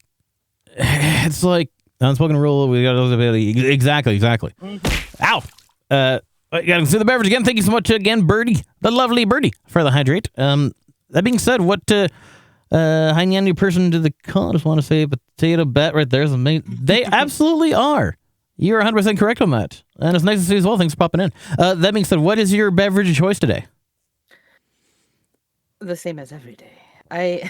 unspoken rule. We got exactly. Mm-hmm. Ow. I got to consume the beverage again. Thank you so much again, Birdie, the lovely Birdie, for the hydrate. That being said, what hi new person to the call? I just want to say potato bat right there is amazing. They absolutely are. You're 100% correct on that, and it's nice to see you as well. Thanks for popping in. That being said, what is your beverage of choice today? The same as every day. I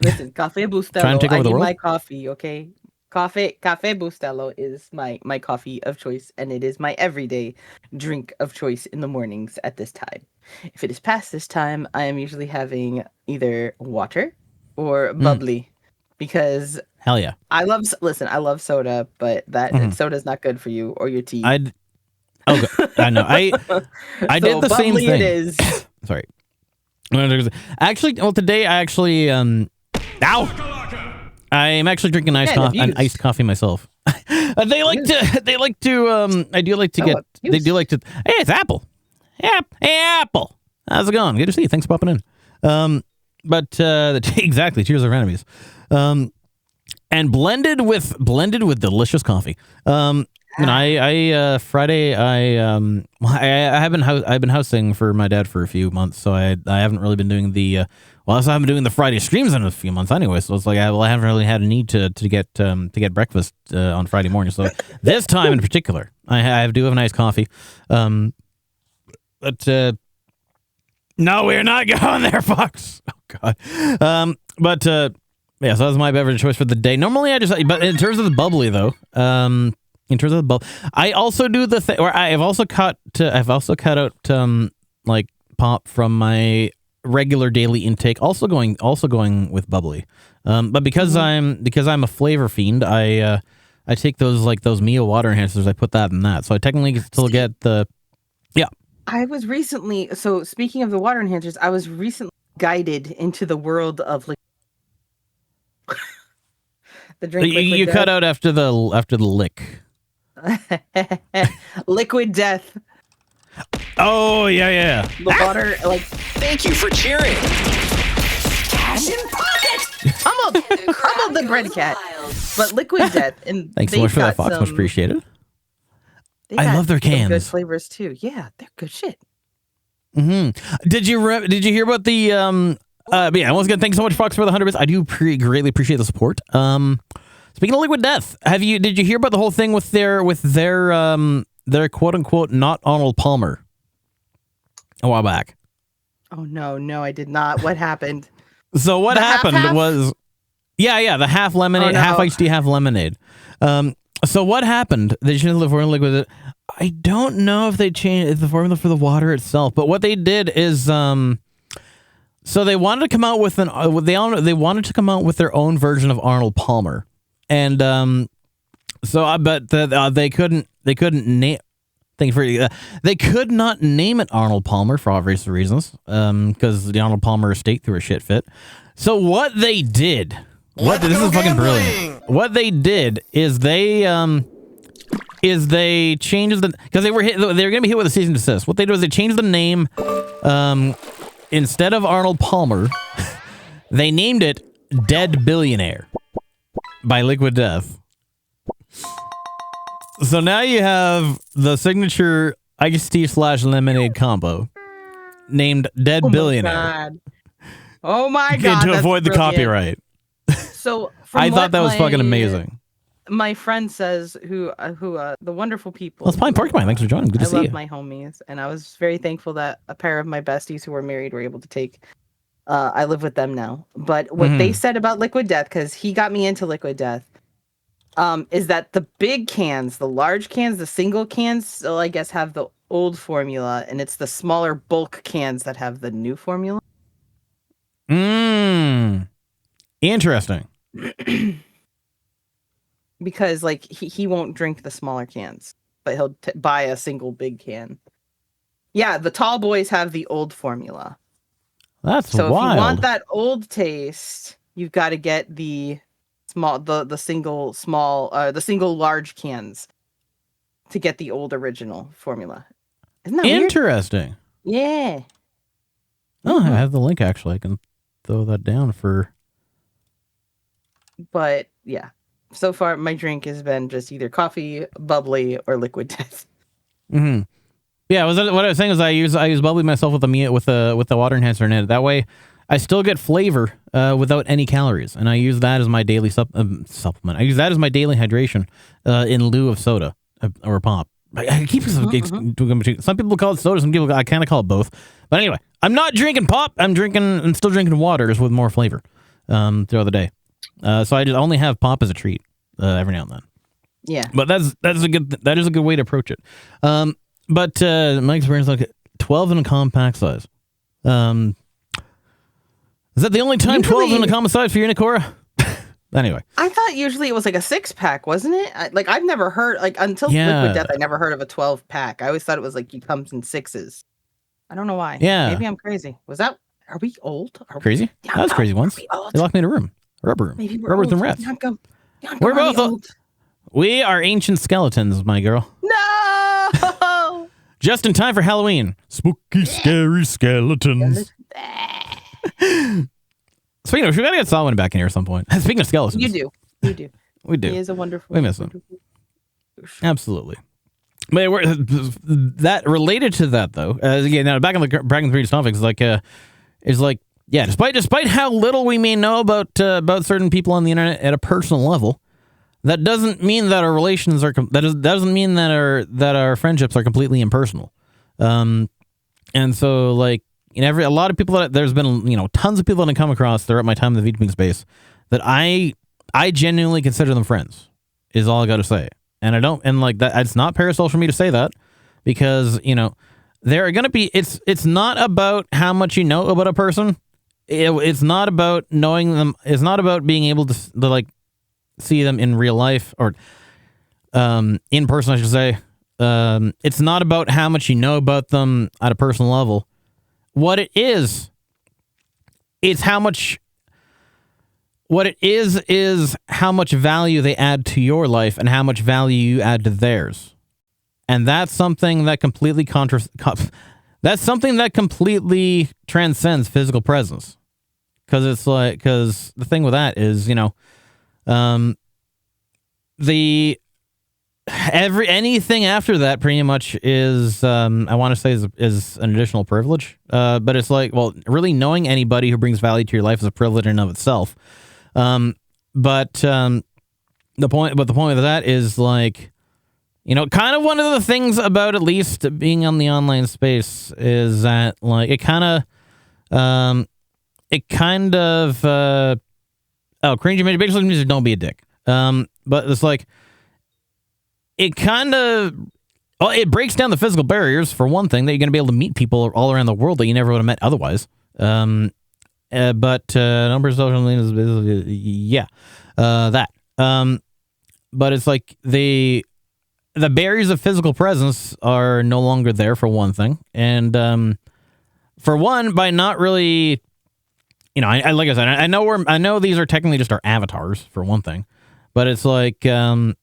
listen. Cafe Bustelo. Trying to take over the I need world? my coffee. Okay. Cafe Bustelo is my coffee of choice, and it is my everyday drink of choice in the mornings at this time. If it is past this time, I am usually having either water or bubbly, because Hell yeah. I love soda, but soda's not good for you or your teeth. I know. I did the same thing. It is. Sorry. Actually, today I actually I'm actually drinking iced coffee myself. They like to. Hey, it's Apple. Hey, Apple. How's it going? Good to see you. Thanks for popping in. Exactly. Cheers to enemies. And blended with delicious coffee. Friday I've been housing for my dad for a few months, so I haven't really been doing the I haven't been doing the Friday streams in a few months anyway, so it's like I haven't really had a need to get breakfast on Friday morning. So this time in particular, I do have a nice coffee. No, we're not going there, Fox. Oh God. Yeah, so that's my beverage choice for the day. Normally but in terms of the bubbly though, I also do the thing where I've also cut out like pop from my regular daily intake, also going with bubbly. But because I'm a flavor fiend, I take those Mio water enhancers. I put that in that, so I technically still get the I was recently, so speaking of the water enhancers, I was recently guided into the world of like the drink. You cut out after the lick. Liquid Death. Oh yeah. The water, like. Thank you for cheering. Cash in pocket. I'm a the bread cat, but Liquid Death, and thanks so much for that, Fox. Much appreciated. I love their cans. Good flavors too. Yeah, they're good shit. Mm-hmm. Did you hear about the once again, thanks so much, Fox, for the 100 bits. I do greatly appreciate the support. Speaking of Liquid Death, did you hear about the whole thing with their quote unquote not Arnold Palmer a while back? Oh no, I did not. What happened? So what happened was the half lemonade, half iced tea, half lemonade. So what happened? They changed the formula with it. I don't know if they changed the formula for the water itself, but what they did is so they wanted to come out with they wanted to come out with their own version of Arnold Palmer. And So I bet that they couldn't name. Thank you for they could not name it Arnold Palmer for obvious reasons, because the Arnold Palmer estate threw a shit fit. So what they did, this is fucking brilliant. What they did is they changed because they were gonna be hit with a cease and desist. What they did was they changed the name, instead of Arnold Palmer, they named it Dead Billionaire by Liquid Death. So now you have the signature iced tea / lemonade combo named Dead Billionaire. Oh my god! To avoid the copyright. So I thought that was fucking amazing. My friend says, who the wonderful people. Let's play Porcupine. Thanks for joining. Good to see you. I love my homies, and I was very thankful that a pair of my besties who were married were able to take. I live with them now. But what they said about Liquid Death, because he got me into Liquid Death, is that the big cans, the large cans, the single cans, still I guess have the old formula, and it's the smaller bulk cans that have the new formula. Interesting. Because like he won't drink the smaller cans, but he'll buy a single big can. Yeah, the tall boys have the old formula. That's so wild. If you want that old taste, you've got to get the small, the single large cans to get the old original formula. Isn't that interesting? Weird? Yeah. Oh, I have the link actually. I can throw that down for. But yeah, so far my drink has been just either coffee, bubbly, or Liquid Death. Mm-hmm. Yeah, what I was saying is I use bubbly myself with the water enhancer in it. That way, I still get flavor without any calories, and I use that as my daily supplement. I use that as my daily hydration in lieu of soda or pop. I keep some people call it soda, some people I kind of call it both. But anyway, I'm not drinking pop. I'm still drinking water just with more flavor throughout the day. So I only have pop as a treat every now and then. Yeah, but that is a good way to approach it. But my experience, like 12 in a compact size. Is that the only time 12 in a compact size for you, Nikora? Anyway, I thought usually it was like a 6-pack, wasn't it? I've never heard until Liquid Death. I never heard of a 12-pack. I always thought it was like it comes in 6s. I don't know why. Yeah, maybe I'm crazy. Are we old? Crazy? That was crazy once. They locked me in a room, rubber room, maybe rubbers and rats. We're both old. We are ancient skeletons, my girl. No. Just in time for Halloween. Spooky, scary skeletons. Speaking of, we gotta get Solomon back in here at some point. Speaking of skeletons. You do. We do. He is a wonderful. We miss him. Absolutely. But that related to that though. Again, now back in the 3D topics, despite how little we may know about certain people on the internet at a personal level, that doesn't mean that our relations are. Doesn't mean that our friendships are completely impersonal. And so like a lot of people that there's been tons of people that I come across throughout my time in the VTubing space that I genuinely consider them friends. Is all I got to say. And I don't, and like that, it's not parasocial for me to say that because, there are going to be, it's not about how much you know about a person. It's not about knowing them. It's not about being able to like see them in real life or, in person, I should say. It's not about how much you know about them at a personal level. What it is how much, what it is how much value they add to your life and how much value you add to theirs. And that's something that completely transcends physical presence. Because the thing with that is, anything after that pretty much is, I want to say is an additional privilege. But it's like, well, really knowing anybody who brings value to your life is a privilege in and of itself. The point of that is like, kind of one of the things about at least being on the online space is that like it kind of cringy basically means don't be a dick. But it's like it breaks down the physical barriers for one thing that you're going to be able to meet people all around the world that you never would have met otherwise. But number of social media is that. but it's like the barriers of physical presence are no longer there for one thing, and for one, by not really, I like I said, I know these are technically just our avatars for one thing, but it's like you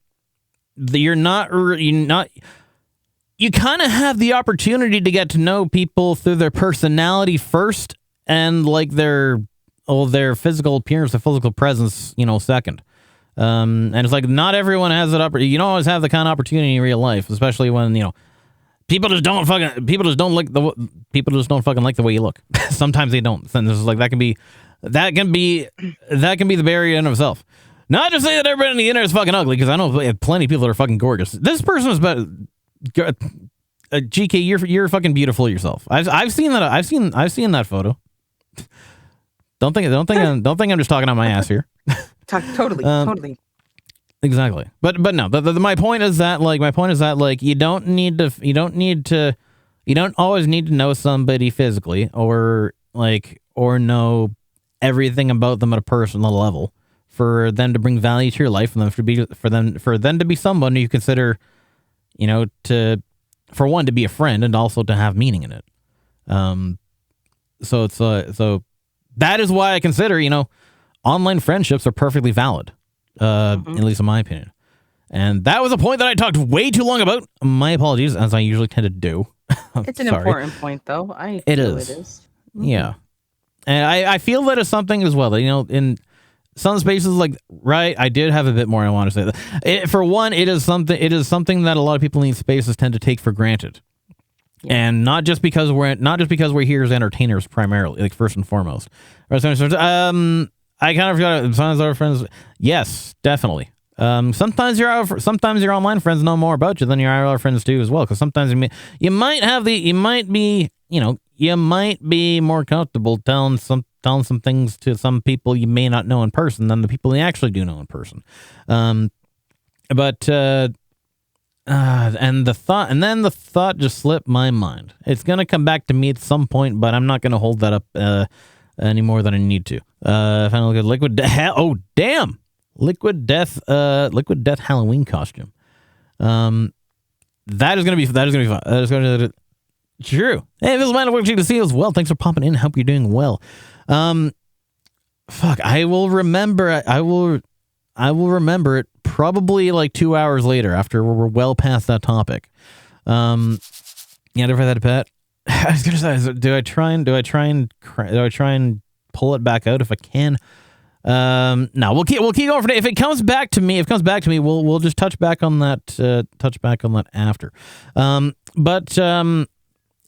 kind of have the opportunity to get to know people through their personality first, and like their physical appearance, their physical presence, second. And it's like not everyone has that you don't always have the kind of opportunity in real life, especially when people just don't fucking like the way you look. Sometimes they don't. And this is like that can be the barrier in itself. Not to say that everybody on the internet is fucking ugly, because I know plenty of people that are fucking gorgeous. This person is better. GK, you're fucking beautiful yourself. I've seen that. I've seen that photo. Don't think I'm just talking on my ass here. Totally. Exactly. But no, my point is that you don't always need to know somebody physically or know everything about them at a personal level for them to bring value to your life, and for them to be someone you consider, to be a friend and also to have meaning in it. So that is why I consider, online friendships are perfectly valid. At least in my opinion. And that was a point that I talked way too long about. My apologies, as I usually tend to do. It's an important point, though. It is. Yeah. And I feel that is something as well, that, in some spaces, I did have a bit more I want to say. For one, it is something that a lot of people in these spaces tend to take for granted. Yeah. And not just because we're here as entertainers primarily, first and foremost. I kind of forgot. Sometimes our friends, yes, definitely. Sometimes your online friends know more about you than your IRL friends do as well. Because sometimes you might be more comfortable telling some things to some people you may not know in person than the people you actually do know in person. And the thought just slipped my mind. It's gonna come back to me at some point, but I'm not gonna hold that up any more than I need to. If I look at Liquid Death, Liquid Death Halloween costume. That is gonna be fun. That is gonna be true. Hey, this is man working to see you as well. Thanks for popping in. Hope you're doing well. I will remember it. I will remember it probably 2 hours later after we're well past that topic. Never had a pet. I was gonna say, do I try and pull it back out if I can? No, we'll keep going for today. If it comes back to me, we'll just touch back on that after. Yeah.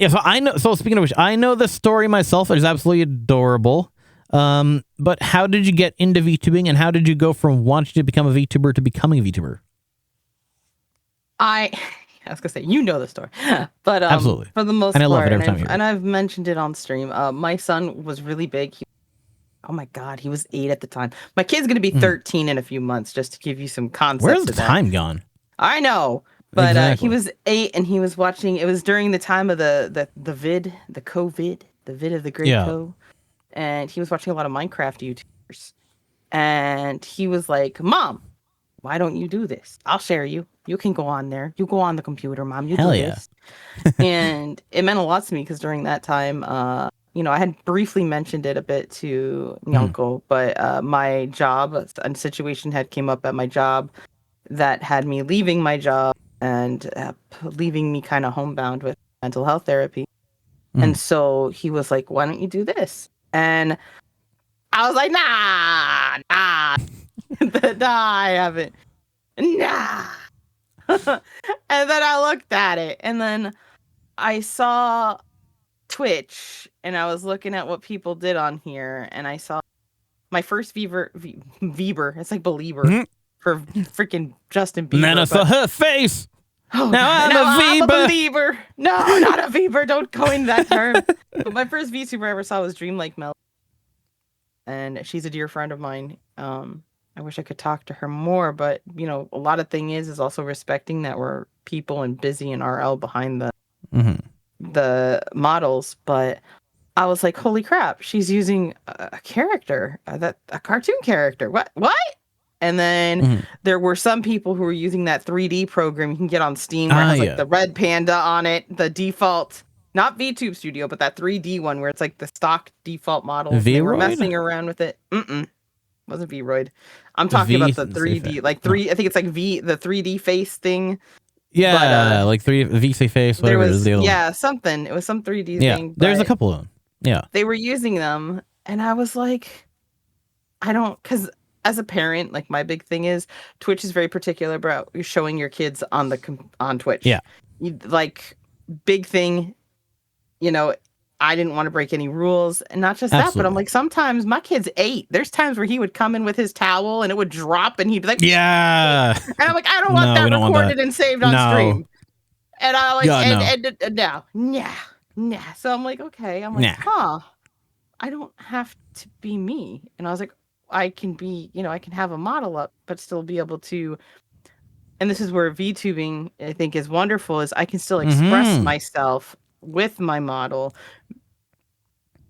So I know. So speaking of which, I know the story myself. It is absolutely adorable. But how did you get into VTubing, and how did you go from wanting to become a VTuber to becoming a VTuber? I was gonna say, the story, but absolutely, for the most and I part, love it every time and I've mentioned it on stream. My son was really big. Oh my God, he was 8 at the time. My kid's gonna be 13 in a few months, just to give you some concept. Where's the time gone? I know, but exactly. He was 8 and he was watching. It was during the time of the COVID, the vid of the Great Co. And he was watching a lot of Minecraft YouTubers, and he was like, "Mom, why don't you do this? I'll share you. You can go on there. You go on the computer, Mom. You do this." And it meant a lot to me because during that time, I had briefly mentioned it a bit to Nyonko, but my job, a situation had came up at my job that had me leaving my job and leaving me kind of homebound with mental health therapy. And so he was like, "Why don't you do this?" And I was like, nah, I haven't. Nah. And then I looked at it, and then I saw Twitch, and I was looking at what people did on here, and I saw my first Bieber. It's like Belieber for freaking Justin Bieber. And then I saw her face. Oh, now I'm a Belieber. No, not a Bieber. Don't coin that term. But my first VTuber I ever saw was Dreamlike Mel, and she's a dear friend of mine. I wish I could talk to her more, but a lot of thing is also respecting that we're people and busy in RL behind the models. But I was like, holy crap, she's using a character, a cartoon character. What? And then there were some people who were using that 3D program you can get on Steam where it has like the red panda on it, the default, not VTube Studio, but that 3D one where it's like the stock default model. They were messing around with it. Wasn't Vroid. I'm talking about the 3D, like I think it's like the 3D face thing. Yeah, but, like VC face, whatever it is. Something. It was some 3D thing. There's a couple of them. Yeah. They were using them, and I was like, because as a parent, like my big thing is Twitch is very particular about showing your kids on Twitch. Yeah. Like, big thing, I didn't want to break any rules, and not just that, but I'm like, sometimes my kid's 8. There's times where he would come in with his towel and it would drop and he'd be like, yeah. And I'm like, I don't want that recorded and saved on stream. And I like, So I'm like, okay. I'm like, I don't have to be me. And I was like, I can be, I can have a model up, but still be able to. And this is where VTubing, I think, is wonderful, is I can still express myself with my model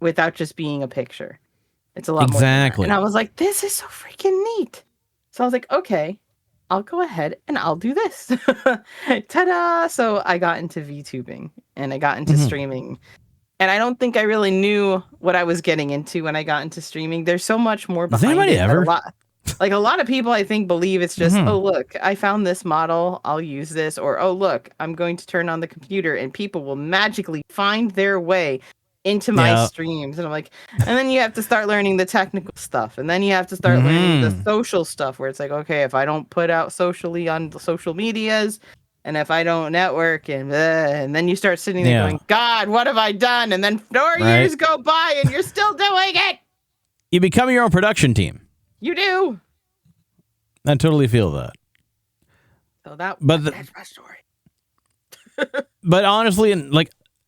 without just being a picture. It's a lot more. And I was like, this is so freaking neat. So I was like, okay, I'll go ahead and I'll do this. Ta-da! So I got into VTubing and I got into streaming. And I don't think I really knew what I was getting into when I got into streaming. There's so much more behind it. A lot of people, I think, believe it's just, oh, look, I found this model, I'll use this. Or, oh, look, I'm going to turn on the computer and people will magically find their way into my streams. And I'm like, and then you have to start learning the technical stuff. And then you have to start learning the social stuff where it's like, okay, if I don't put out socially on the social medias, and if I don't network, and then you start sitting there going, God, what have I done? And then 4 years go by and you're still doing it. You become your own production team. You do. I totally feel that. So that's my story. But honestly,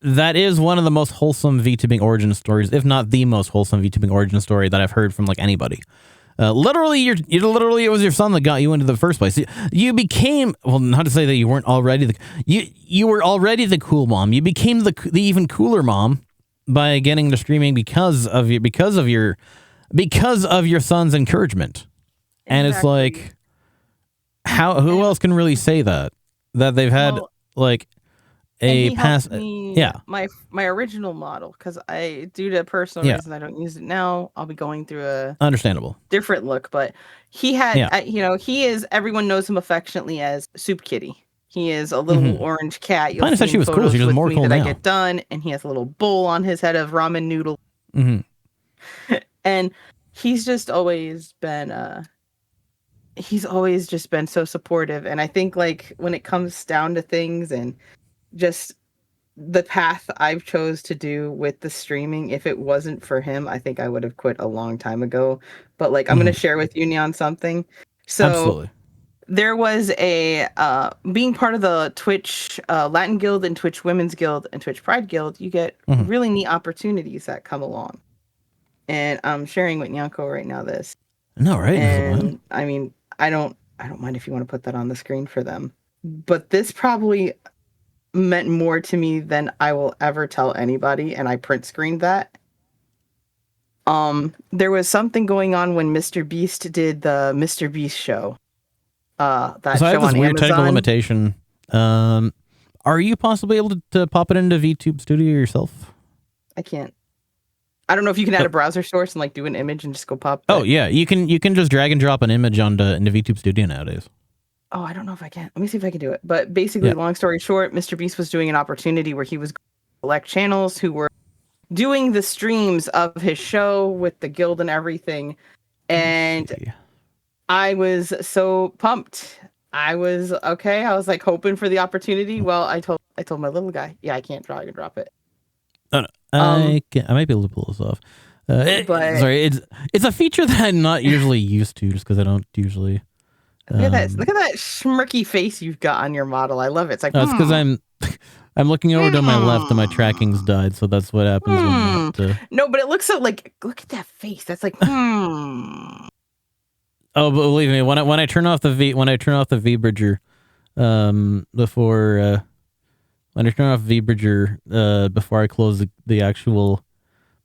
that is one of the most wholesome VTubing origin stories, if not the most wholesome VTubing origin story that I've heard from anybody. Literally, it was your son that got you into the first place. You became, well, not to say that you weren't already you were already the cool mom. You became the even cooler mom by getting to streaming because of your son's encouragement. And it's like, who else can really say that they've had a past? My original model, because due to personal reason I don't use it now. I'll be going through a understandable different look, but he had he is, everyone knows him affectionately as Soup Kitty. He is a little orange cat. I said she was cool. She's just more cool now. I get done, and he has a little bowl on his head of ramen noodle. And he's just always been so supportive. And I think when it comes down to things and just the path I've chose to do with the streaming, if it wasn't for him, I think I would have quit a long time ago. But I'm going to share with you, Neon, something. So absolutely. There was a being part of the Twitch Latin Guild and Twitch Women's Guild and Twitch Pride Guild, you get really neat opportunities that come along. And I'm sharing with Nyanko right now this. No, right? And I mean, I don't mind if you want to put that on the screen for them. But this probably meant more to me than I will ever tell anybody, and I print screened that. There was something going on when Mr. Beast did the Mr. Beast show. That so show I have this on weird Amazon. technical limitation. Are you possibly able to pop it into VTube Studio yourself? I can't. I don't know if you can add a browser source and do an image and just go pop. Oh yeah, you can just drag and drop an image into VTube Studio nowadays. Oh, I don't know if I can. Let me see if I can do it. But basically, long story short, Mr. Beast was doing an opportunity where he was going to select channels who were doing the streams of his show with the guild and everything. And I was so pumped. I was okay. I was hoping for the opportunity. Well, I told my little guy, I can't drag and drop it. Oh, no. I might be able to pull this off. Sorry, it's a feature that I'm not usually used to, just because I don't usually. Look at that smirky face you've got on your model. I love it. It's like it's because I'm looking over to my left and my tracking's died, so that's what happens when that. No, but it looks so look at that face. That's like Oh, but believe me, when I turn off the V-Bridger, before I close the actual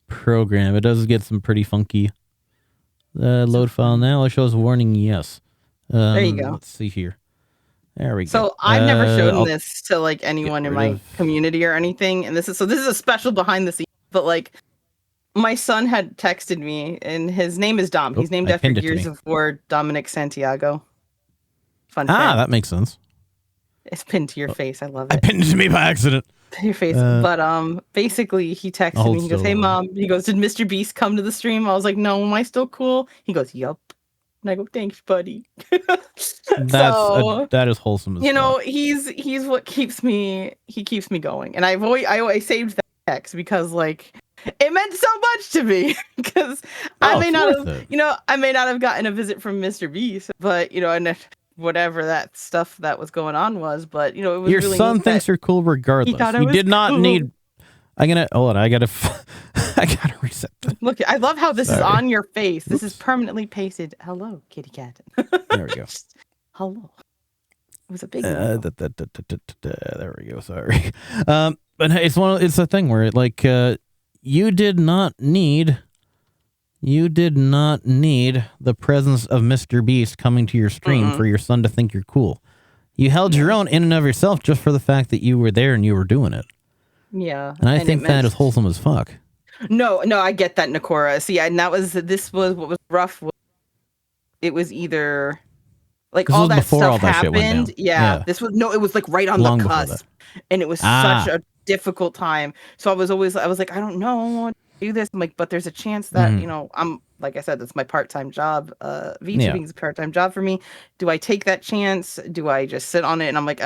program, it does get some pretty funky load file now. It shows warning yes. There you go. Let's see here. There we go. So I've never shown I'll this to like anyone in rid my of- community or anything, and this is a special behind the scenes. But like, my son had texted me, and his name is Dom. He's named I after pinned it to Gears me. of War Dominic Santiago. Fun Ah, fact. that makes sense. It's pinned to your face. I love I it. pinned it to me by accident. To your face. But basically he texted I'll me. He goes, still "Hey love mom." He goes, "Did Mr. Beast come to the stream?" I was like, "No, am I still cool?" He goes, "Yup." And I go, "Thanks, buddy." That is wholesome as You know, fuck. he's what keeps me going. And I always saved that text because like it meant so much to me because I Oh, may it's not worth have it. I may not have gotten a visit from Mr. Beast, but and if whatever that stuff that was going on was, but it was Your really son neat thinks that you're cool regardless. thought I You was did not cool. need. I gotta I gotta reset this. Look, I love how this is Sorry. on your face. This is Oops. permanently pasted. Hello, kitty cat. There we go. Hello. It was a big There we go. Sorry. But it's a thing where you did not need the presence of Mr. Beast coming to your stream for your son to think you're cool. You held your own in and of yourself just for the fact that you were there and you were doing it. Yeah. And I it think that meant- is wholesome as fuck. No, I get that, Nakora. See, and this was what was rough. It was either like This all was that before stuff all that shit went happened. down. Yeah, Yeah. this was it was like right on Long the before cusp, and it was such a difficult time. So I was like, I don't know how to do this. I'm like, but there's a chance that I'm like I said, that's my part-time job. VTubing is a part-time job for me. Do I take that chance? Do I just sit on it? And I'm like,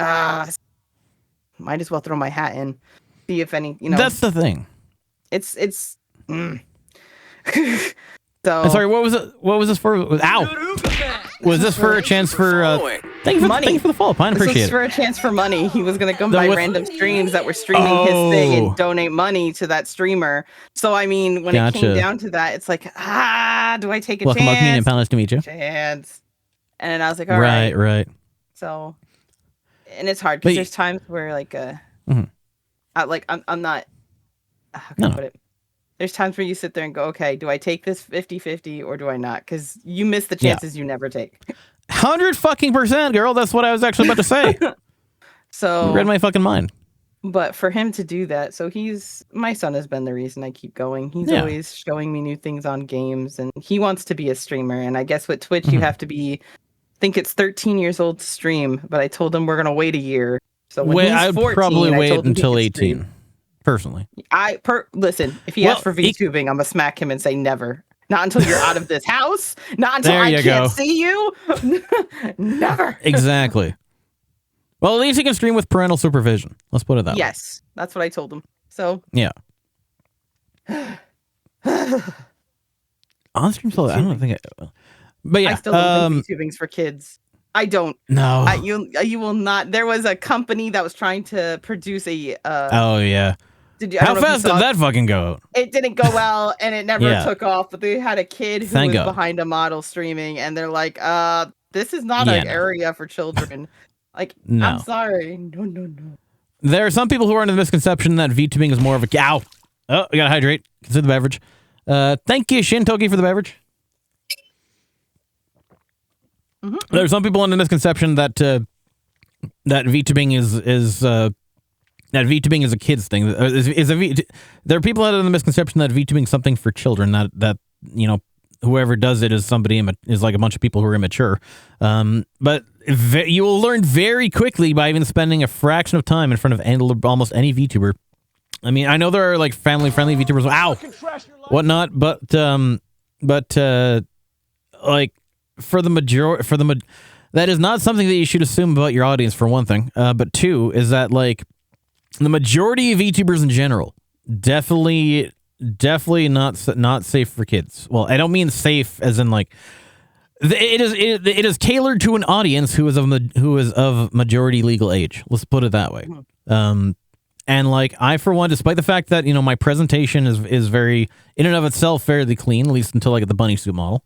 might as well throw my hat in, see if any. That's the thing. It's so I'm sorry, what was it? What was this for? Ow! Was this for a chance for thank you Money. for the follow, Pine? this was Appreciate it. for a chance for money. He was gonna come The by with- random streams that were streaming his thing Oh. and donate money to that streamer. So I mean, when it Gotcha. came down to that, it's like, do I take a Welcome, Comedian chance? Palace, to meet you. Chance. And I was like, all right. Right. So, and it's hard But because y- there's times where like, Mhm. I'm not. How can I No. put it? There's times where you sit there and go, okay, do I take this 50-50 or do I not? Because you miss the Yeah. chances you never take. 100% girl. That's what I was actually about to say. So You read my fucking mind. But for him to do that, so my son has been the reason I keep going. He's Yeah. always showing me new things on games and he wants to be a streamer. And I guess with Twitch, Mm-hmm. you have to be, I think it's 13 years old to stream, but I told him we're going to wait a year. So when he's I'd 14, probably I wait told him he until could 18. stream. Personally. Listen, if he Well, asks for VTubing, I'm going to smack him and say never. Not until you're out of this house. Not until There I you can't go. see you. Never. Exactly. Well, at least you can stream with parental supervision. Let's put it that way. Yes, that's what I told him. So Yeah. On stream solo, I don't think but yeah. I still don't think VTubing's for kids. I don't. No. You will not. There was a company that was trying to produce a. Oh yeah. I How don't know if you fast did saw it. that fucking go? It didn't go well, and it never Yeah. took off. But they had a kid who Thank was God. behind a model streaming, and they're like, this is not Yeah, an no. area for children." Like, No. I'm sorry. No. There are some people who are under the misconception that VTubing is more of a cow. Oh, we gotta hydrate. Consider the beverage. Thank you, Shintoki, for the beverage. Mm-hmm. There are some people under the misconception that that VTubing is a kids thing. There are people out of the misconception that VTubing is something for children. That whoever does it is somebody is like a bunch of people who are immature. But you will learn very quickly by even spending a fraction of time in front of almost any VTuber. I mean, I know there are like family-friendly VTubers, whatnot, but like for the that is not something that you should assume about your audience, for one thing. But two is that like the majority of VTubers in general definitely not safe for kids. Well, I don't mean safe as in like it is tailored to an audience who is of majority legal age. Let's put it that way. And like I, for one, despite the fact that my presentation is very in and of itself fairly clean, at least until like the bunny suit model,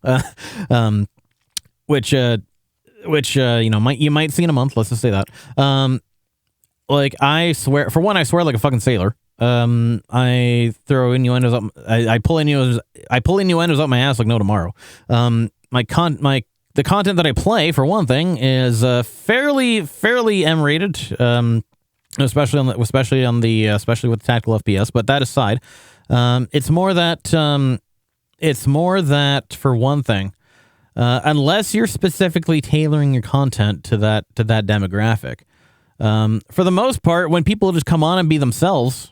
which you might see in a month. Let's just say that. Like I swear like a fucking sailor. I throw innuendos up. I pull innuendos up my ass like no tomorrow. The the content that I play, for one thing, is fairly M-rated, especially with tactical FPS. But that aside, it's more that for one thing, unless you're specifically tailoring your content to that demographic, for the most part, when people just come on and be themselves,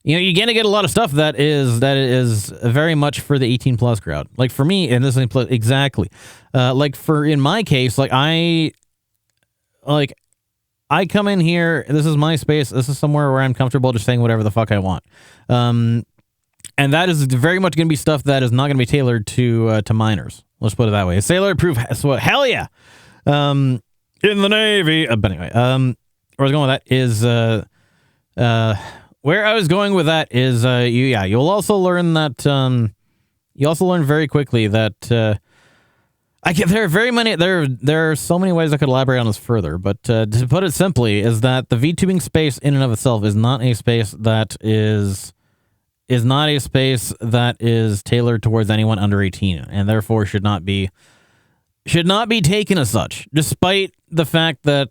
you're gonna get a lot of stuff that is very much for the 18 plus crowd. Like for me, and this is exactly, in my case, I come in here. This is my space. This is somewhere where I'm comfortable just saying whatever the fuck I want. And that is very much gonna be stuff that is not gonna be tailored to minors. Let's put it that way. Sailor approved. So hell yeah. In the Navy. But anyway, where I was going with that is where I was going with that is, you'll also learn that, you also learn very quickly that, there are so many ways I could elaborate on this further, but, to put it simply is that the VTubing space in and of itself is not a space that is tailored towards anyone under 18 and therefore should not be taken as such, despite the fact that,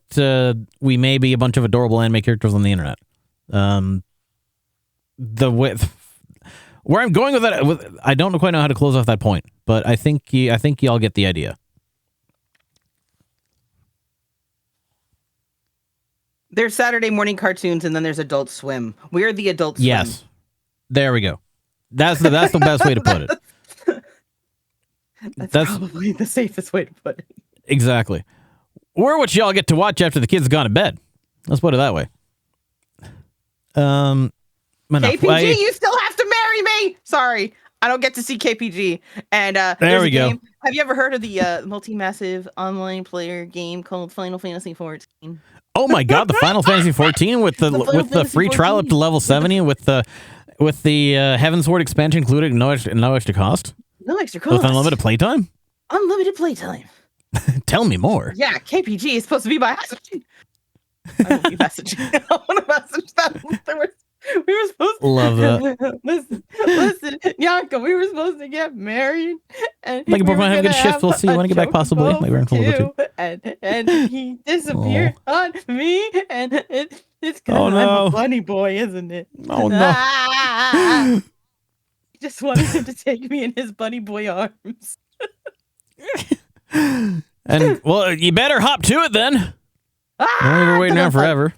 we may be a bunch of adorable anime characters on the internet. Where I'm going with that, I don't quite know how to close off that point, but I think y'all get the idea. There's Saturday morning cartoons, and then there's Adult Swim. We're the Adult Swim. Yes, there we go. That's the best way to put it. That's probably the safest way to put it. Exactly. We're what y'all get to watch after the kids have gone to bed. Let's put it that way. KPG, you still have to marry me. Sorry, I don't get to see KPG. And there we go. Have you ever heard of the multi-massive online player game called Final Fantasy 14? Oh my God, the Final Fantasy 14 with the free trial up to level 70 with the Heavensward expansion included, no extra cost. No extra cost. With unlimited playtime. Unlimited playtime. Tell me more. Yeah, KPG is supposed to be my messaging. I won't be messaging. I want to message them. We were supposed to love that. Listen, Yanko, we were supposed to get married. And like, we have a good shift. We'll see. You want to get back possibly? Like, we're in too. And he disappeared on me. And it's because I'm a bunny boy, isn't it? Oh no. He just wanted him to take me in his bunny boy arms. And well, you better hop to it then. We're waiting around forever.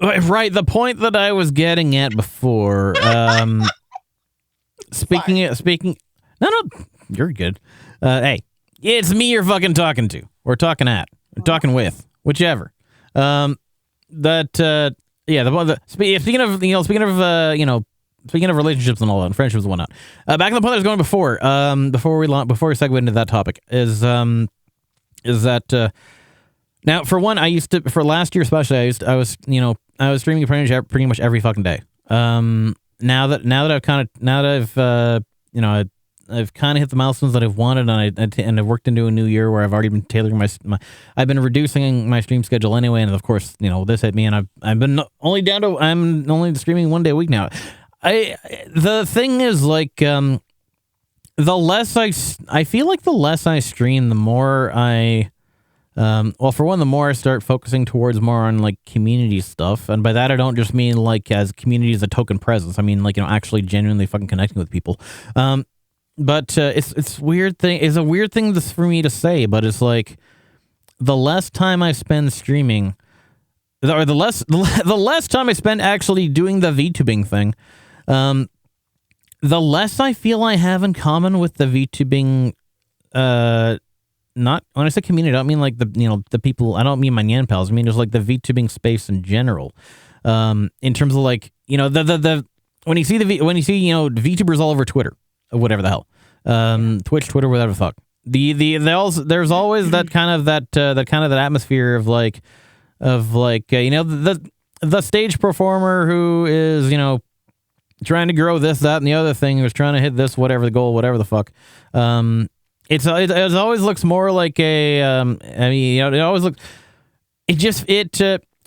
Right, the point that I was getting at before. Speaking. No, you're good. Hey, it's me you're fucking talking to, or talking at, or talking with, whichever. Speaking of relationships and all that, and friendships and whatnot. Back in the point I was going before we segue into that topic is that now for one, for last year especially, I was streaming pretty much every fucking day. Now that I've kind of hit the milestones that I've wanted, and I've worked into a new year where I've already been tailoring I've been reducing my stream schedule anyway, and of course, this hit me, and I'm only streaming 1 day a week now. The thing is, like, the less I feel like the less I stream, the more for one, the more I start focusing towards more on like community stuff, and by that I don't just mean like as community as a token presence. I mean like actually genuinely fucking connecting with people. But it's weird thing. It's a weird thing for me to say, but it's like the less time I spend streaming, or the less time I spend actually doing the VTubing thing, the less I feel I have in common with the VTubing. Not when I say community, I don't mean like the people. I don't mean my Nyan pals. I mean just like the VTubing space in general. In terms of like the when you see VTubers all over Twitter, or whatever the hell, Twitch, Twitter, whatever the fuck. There's always that kind of that atmosphere of the stage performer who is trying to grow this, that, and the other thing, who's trying to hit this, whatever the goal, whatever the fuck. It always looks more like a. It always looks.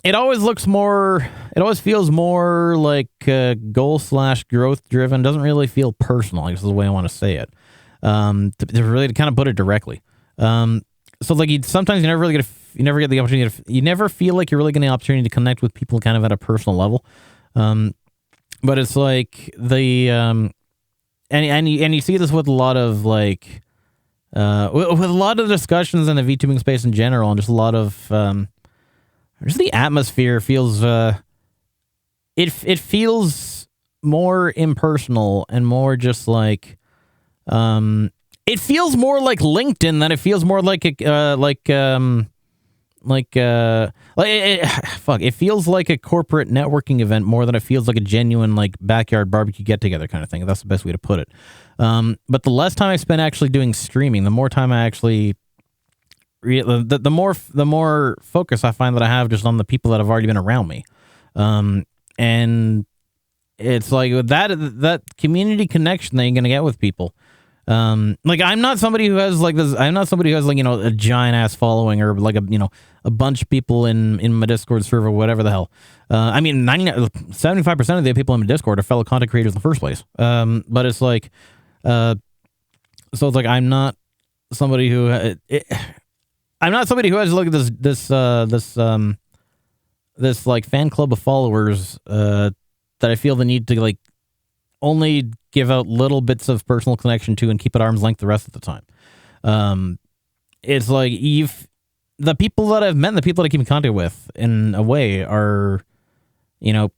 it always looks more. It always feels more like goal/growth driven. Doesn't really feel personal. I guess is the way I want to say it. To kind of put it directly. So like sometimes you never really you never get the opportunity. You never feel like you're really getting the opportunity to connect with people kind of at a personal level. But it's like the and you see this with a lot of like with a lot of discussions in the VTubing space in general, and just a lot of just the atmosphere feels it feels more impersonal and more just like it feels more like LinkedIn than it feels more like it feels like a corporate networking event more than it feels like a genuine like backyard barbecue get together kind of thing. That's the best way to put it. But the less time I spend actually doing streaming, the more time I actually the more focus I find that I have just on the people that have already been around me. And it's like that community connection that you're gonna get with people. Like I'm not somebody who has like this. I'm not somebody who has like, you know, a giant ass following or like a bunch of people in my Discord server, whatever the hell. I mean, 75% of the people in my Discord are fellow content creators in the first place. But it's like, so it's like I'm not somebody who I'm not somebody who has like this like fan club of followers that I feel the need to like only give out little bits of personal connection to and keep at arm's length the rest of the time. It's like the people that I've met, and the people that I keep in contact with in a way are, you know,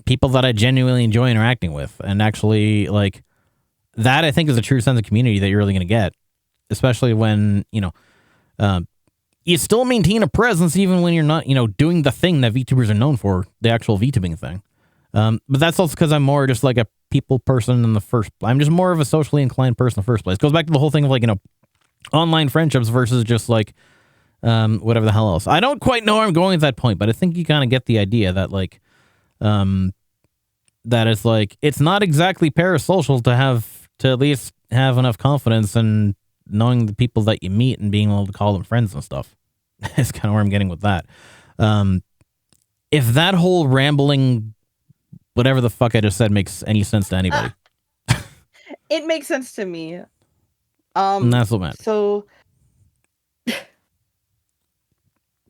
people that I genuinely enjoy interacting with. And actually like that I think is a true sense of community that you're really going to get, especially when, you know, you still maintain a presence even when you're not, you know, doing the thing that VTubers are known for, the actual VTubing thing. But that's also because I'm more just like a people person in the first. I'm just more of a socially inclined person in the first place. It goes back to the whole thing of like, you know, online friendships versus just like whatever the hell else. I don't quite know where I'm going at that point, but I think you kind of get the idea that like that it's like it's not exactly parasocial to at least have enough confidence in knowing the people that you meet and being able to call them friends and stuff. That's kind of where I'm getting with that. If that whole rambling whatever the fuck I just said makes any sense to anybody. It makes sense to me. And that's what matters. So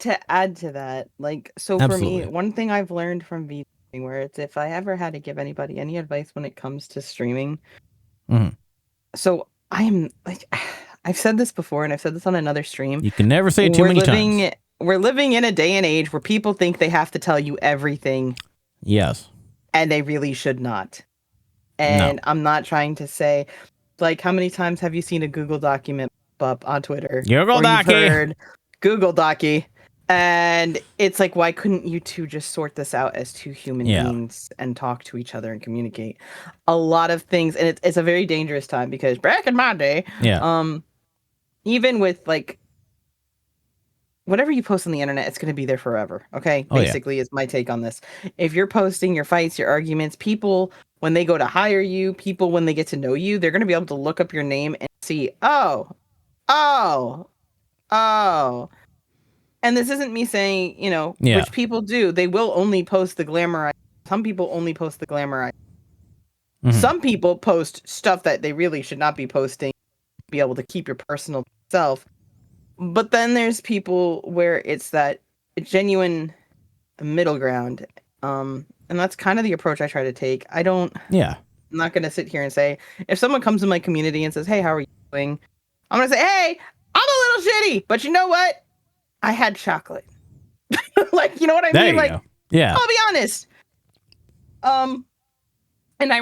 to add to that, like, so Absolutely. for me, one thing I've learned from VTubing, where it's if I ever had to give anybody any advice when it comes to streaming, so I am like, I've said this before, and I've said this on another stream. You can never say it too many times. We're living in a day and age where people think they have to tell you everything. Yes. And they really should not. And No. I'm not trying to say, like, how many times have you seen a Google document pop up on Twitter? Google Docky. Google Docky. And it's like, why couldn't you two just sort this out as two human beings and talk to each other and communicate? A lot of things, and it's a very dangerous time because back in my day, even with like whatever you post on the internet, it's going to be there forever. Okay. Basically is my take on this. If you're posting your fights, your arguments, people, when they go to hire you, people, when they get to know you, they're going to be able to look up your name and see, oh. And this isn't me saying, you know, which people do. They will only post the glamour. Some people only post the glamour. Some people post stuff that they really should not be posting, be able to keep your personal self. But then there's people where it's that genuine middle ground. And that's kind of the approach I try to take. I'm not going to sit here and say, if someone comes in my community and says, hey, how are you doing? I'm going to say, hey, I'm a little shitty, but you know what? I had chocolate. Like, you know what I mean? Like, yeah. I'll be honest. And I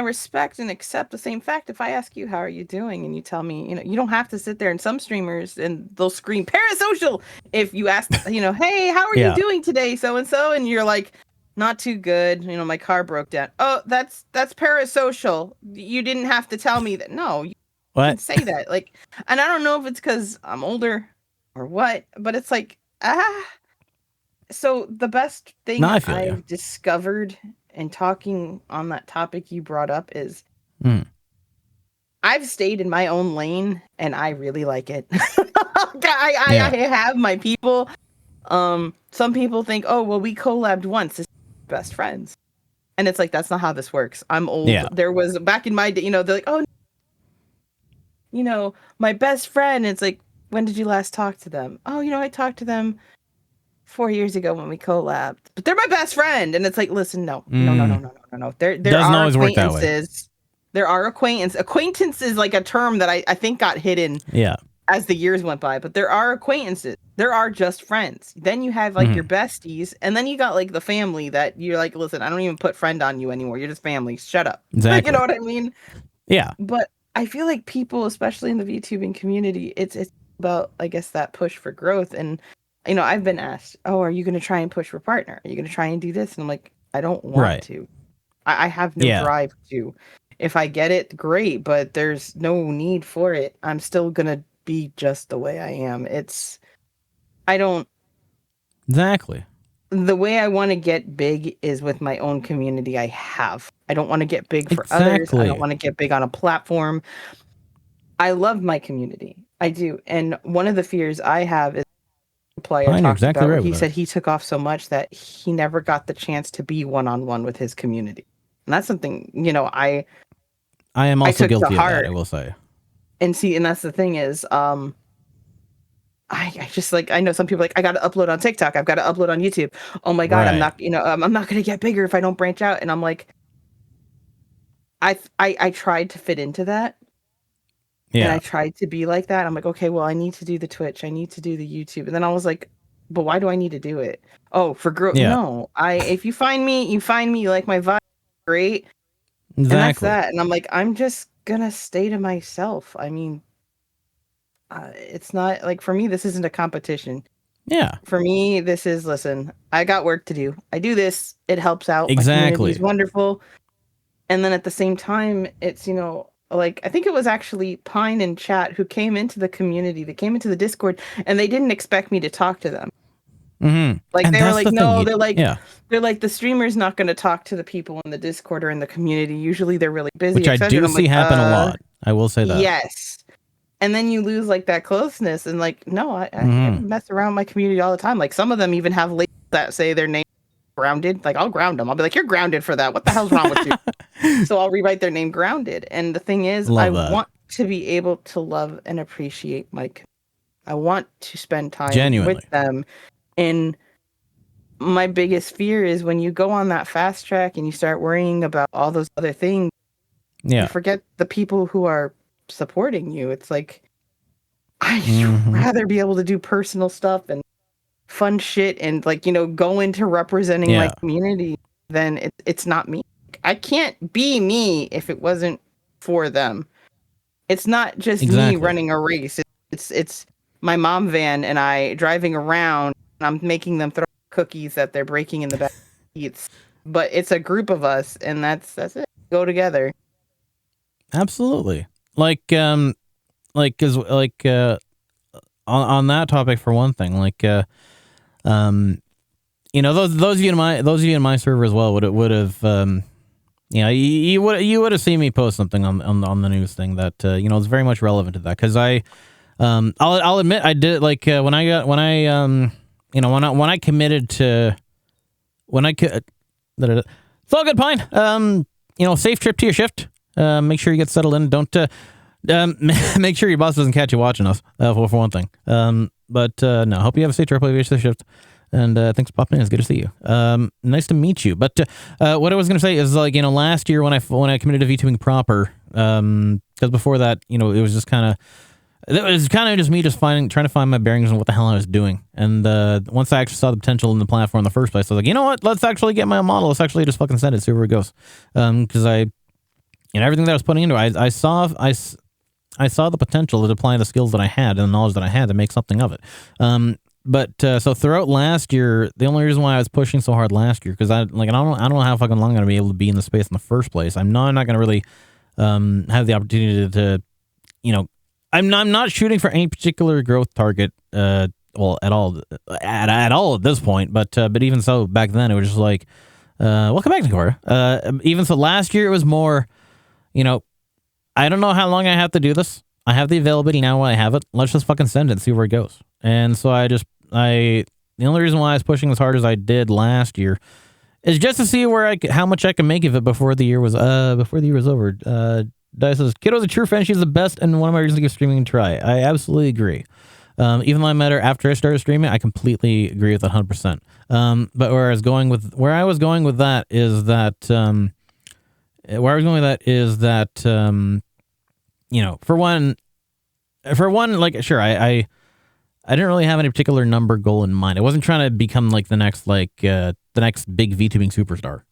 respect and accept the same fact. If I ask you, how are you doing? And you tell me, you know, you don't have to sit there. And some streamers, and they'll scream parasocial. If you ask, you know, hey, how are you doing today? So-and-so. And you're like, not too good. You know, my car broke down. Oh, that's parasocial. You didn't have to tell me that. No, you can say that. Like, and I don't know if it's because I'm older or what, but it's like, so the best thing I've discovered and talking on that topic you brought up is I've stayed in my own lane and I really like it. I have my people. some people think, oh, well, we collabed once as best friends. And it's like, that's not how this works. I'm old. Yeah. There was back in my day, they're like, oh, my best friend. It's like, when did you last talk to them? Oh, I talked to them 4 years ago when we collabed, but they're my best friend. And it's like, listen, no. There Doesn't are always work that way. acquaintances. There are acquaintances. Acquaintance is like a term that I think got hidden Yeah. as the years went by, but there are acquaintances. There are just friends. Then you have like your besties, and then you got like the family that you're like, listen, I don't even put friend on you anymore. You're just family. Shut up. Exactly. You know what I mean? Yeah. But I feel like people, especially in the VTubing community, it's about, I guess, that push for growth. And I've been asked, oh, are you going to try and push for partner? Are you going to try and do this? And I'm like, I don't want to. I have no drive to. If I get it, great, but there's no need for it. I'm still going to be just the way I am. Exactly. The way I want to get big is with my own community I have. I don't want to get big for others. I don't want to get big on a platform. I love my community. I do. And one of the fears I have is he said he took off so much that he never got the chance to be one-on-one with his community. And that's something, I am also took guilty to of heart. that, I will say. And that's the thing is, I just like, I know some people like, I got to upload on TikTok. I've got to upload on YouTube. Oh my God, I'm not, I'm not going to get bigger if I don't branch out. And I'm like, I tried to fit into that. Yeah. And I tried to be like that. I'm like, okay, well, I need to do the Twitch. I need to do the YouTube. And then I was like, but why do I need to do it? Oh, for growth. Yeah. No, if you find me, you like my vibe, great. Exactly. And that's that. And I'm like, I'm just going to stay to myself. I mean, it's not like, for me, this isn't a competition. Yeah. For me, this is, listen, I got work to do. I do this. It helps out. Exactly. My community is wonderful. And then at the same time, it's, like, I think it was actually Pine and Chat who came into the community. They came into the Discord and they didn't expect me to talk to them. Mm-hmm. Like, and they were like, no, they're like, the streamer's not going to talk to the people in the Discord or in the community. Usually they're really busy. Which I do see happen a lot. I will say that. Yes. And then you lose like that closeness and like, no, I mess around my community all the time. Like some of them even have labels that say their name grounded. Like I'll ground them. I'll be like, you're grounded for that. What the hell's wrong with you? So I'll rewrite their name grounded. And the thing is, I want to be able to love and appreciate I want to spend time with them. And my biggest fear is when you go on that fast track and you start worrying about all those other things, you forget the people who are supporting you. It's like, I'd rather be able to do personal stuff and fun shit and like, go into representing my community than it's not me. I can't be me if it wasn't for them. It's not just me running a race. It's my mom van and I driving around and I'm making them throw cookies that they're breaking in the back seats. But it's a group of us and that's it. Go together. Absolutely. On that topic for one thing, those of you in my server as well would have you would have seen me post something on the news thing that is very much relevant to that because I'll admit I did when I committed to it's all good, Pine. Safe trip to your shift. Make sure you get settled in. Don't make sure your boss doesn't catch you watching us. For one thing. No, hope you have a safe trip of your shift. And thanks for popping in. It's good to see you. Nice to meet you. But what I was gonna say is last year when I committed to VTubing proper, because before that, it was just kind of just me trying to find my bearings on what the hell I was doing. And once I actually saw the potential in the platform in the first place, I was like, you know what? Let's actually get my model. Let's actually just fucking send it, see where it goes. Because everything that I was putting into it, I saw the potential to apply the skills that I had and the knowledge that I had to make something of it. So throughout last year, the only reason why I was pushing so hard last year, because I don't know how fucking long I'm gonna be able to be in the space in the first place. I'm not gonna really have the opportunity to I'm not shooting for any particular growth target at all at this point. But even so, back then it was just like welcome back, Nakora. Even so, last year it was more. I don't know how long I have to do this. I have the availability now. I have it. Let's just fucking send it and see where it goes. And so I the only reason why I was pushing as hard as I did last year is just to see how much I can make of it before the year was over. Dice says, Kiddo's a true fan. She's the best, and one of my reasons to give streaming a try. I absolutely agree. Even though I met her after I started streaming, I completely agree with that 100%. But where I was going with that is that, you know, for one, like, sure, I didn't really have any particular number goal in mind. I wasn't trying to become like the next big VTubing superstar.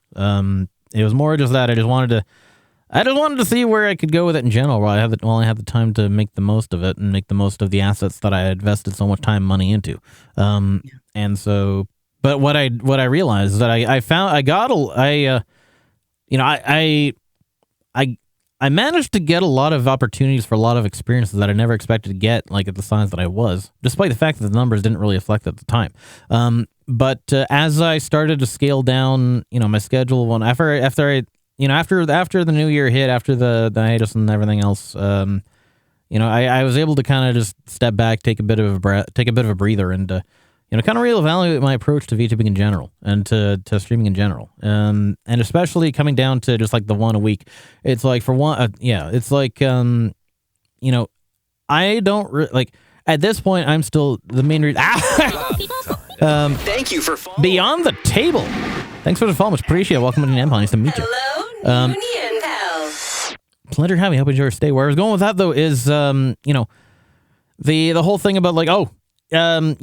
It was more just that I just wanted to see where I could go with it in general while I had the time to make the most of it and make the most of the assets that I had invested so much time and money into. And so, but what I realized is that I managed to get a lot of opportunities for a lot of experiences that I never expected to get, like at the size that I was, despite the fact that the numbers didn't really reflect at the time. But as I started to scale down, you know, my schedule after the new year hit, after the hiatus and everything else, you know, I was able to kind of just step back, take a bit of a breather, and you know, kind of reevaluate my approach to VTubing in general and to streaming in general, and especially coming down to just like the one a week. It's like for one, it's like you know, I don't like at this point. I'm still the main reason. Thank you for following. Beyond the Table. Thanks for the follow, much appreciated. Welcome to the Empire. Nice to meet you. Hello, Union pals. Pleasure having you. Hope you enjoy your stay. Where I was going with that though is you know, the whole thing about like, you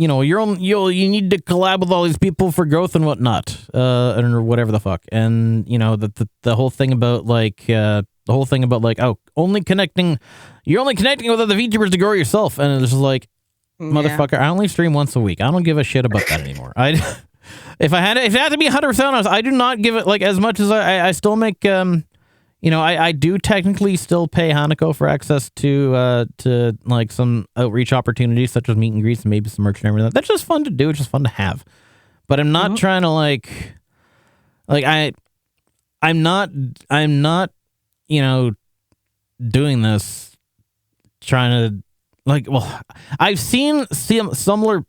know, you need to collab with all these people for growth and whatnot, or whatever the fuck. And you know, the whole thing about like only connecting with other VTubers to grow yourself. And it's just like, motherfucker, I only stream once a week. I don't give a shit about that anymore. If it had to be 100% honest, I do not give it like as much as I still make, you know, I do technically still pay Hanako for access to like some outreach opportunities such as meet and greets and maybe some merch and everything. That's just fun to do. It's just fun to have. But I'm not trying to I'm not, you know, doing this trying to like, well, I've seen similar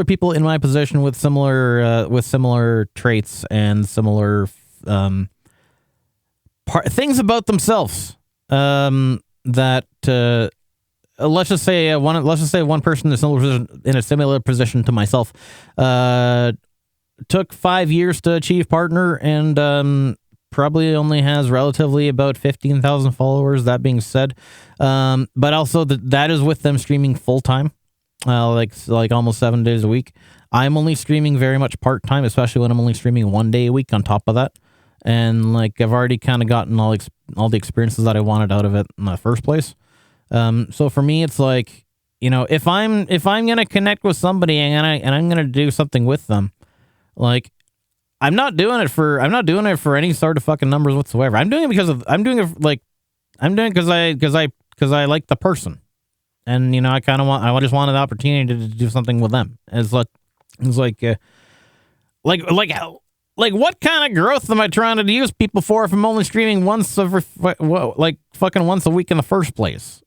people in my position with similar traits and similar things about themselves that let's just say one person in a similar position to myself took 5 years to achieve partner and probably only has relatively about 15,000 followers. That being said, but also that is with them streaming full time, like almost 7 days a week. I'm only streaming very much part time, especially when I'm only streaming 1 day a week on top of that. And like I've already kind of gotten all the experiences that I wanted out of it in the first place. So for me, it's like, you know, if I'm gonna connect with somebody and I'm gonna do something with them, like I'm not doing it for any sort of fucking numbers whatsoever. I'm doing it because I like the person, and you know I just wanted the opportunity to do something with them. It's like what kind of growth am I trying to use people for if I'm only streaming once a week in the first place?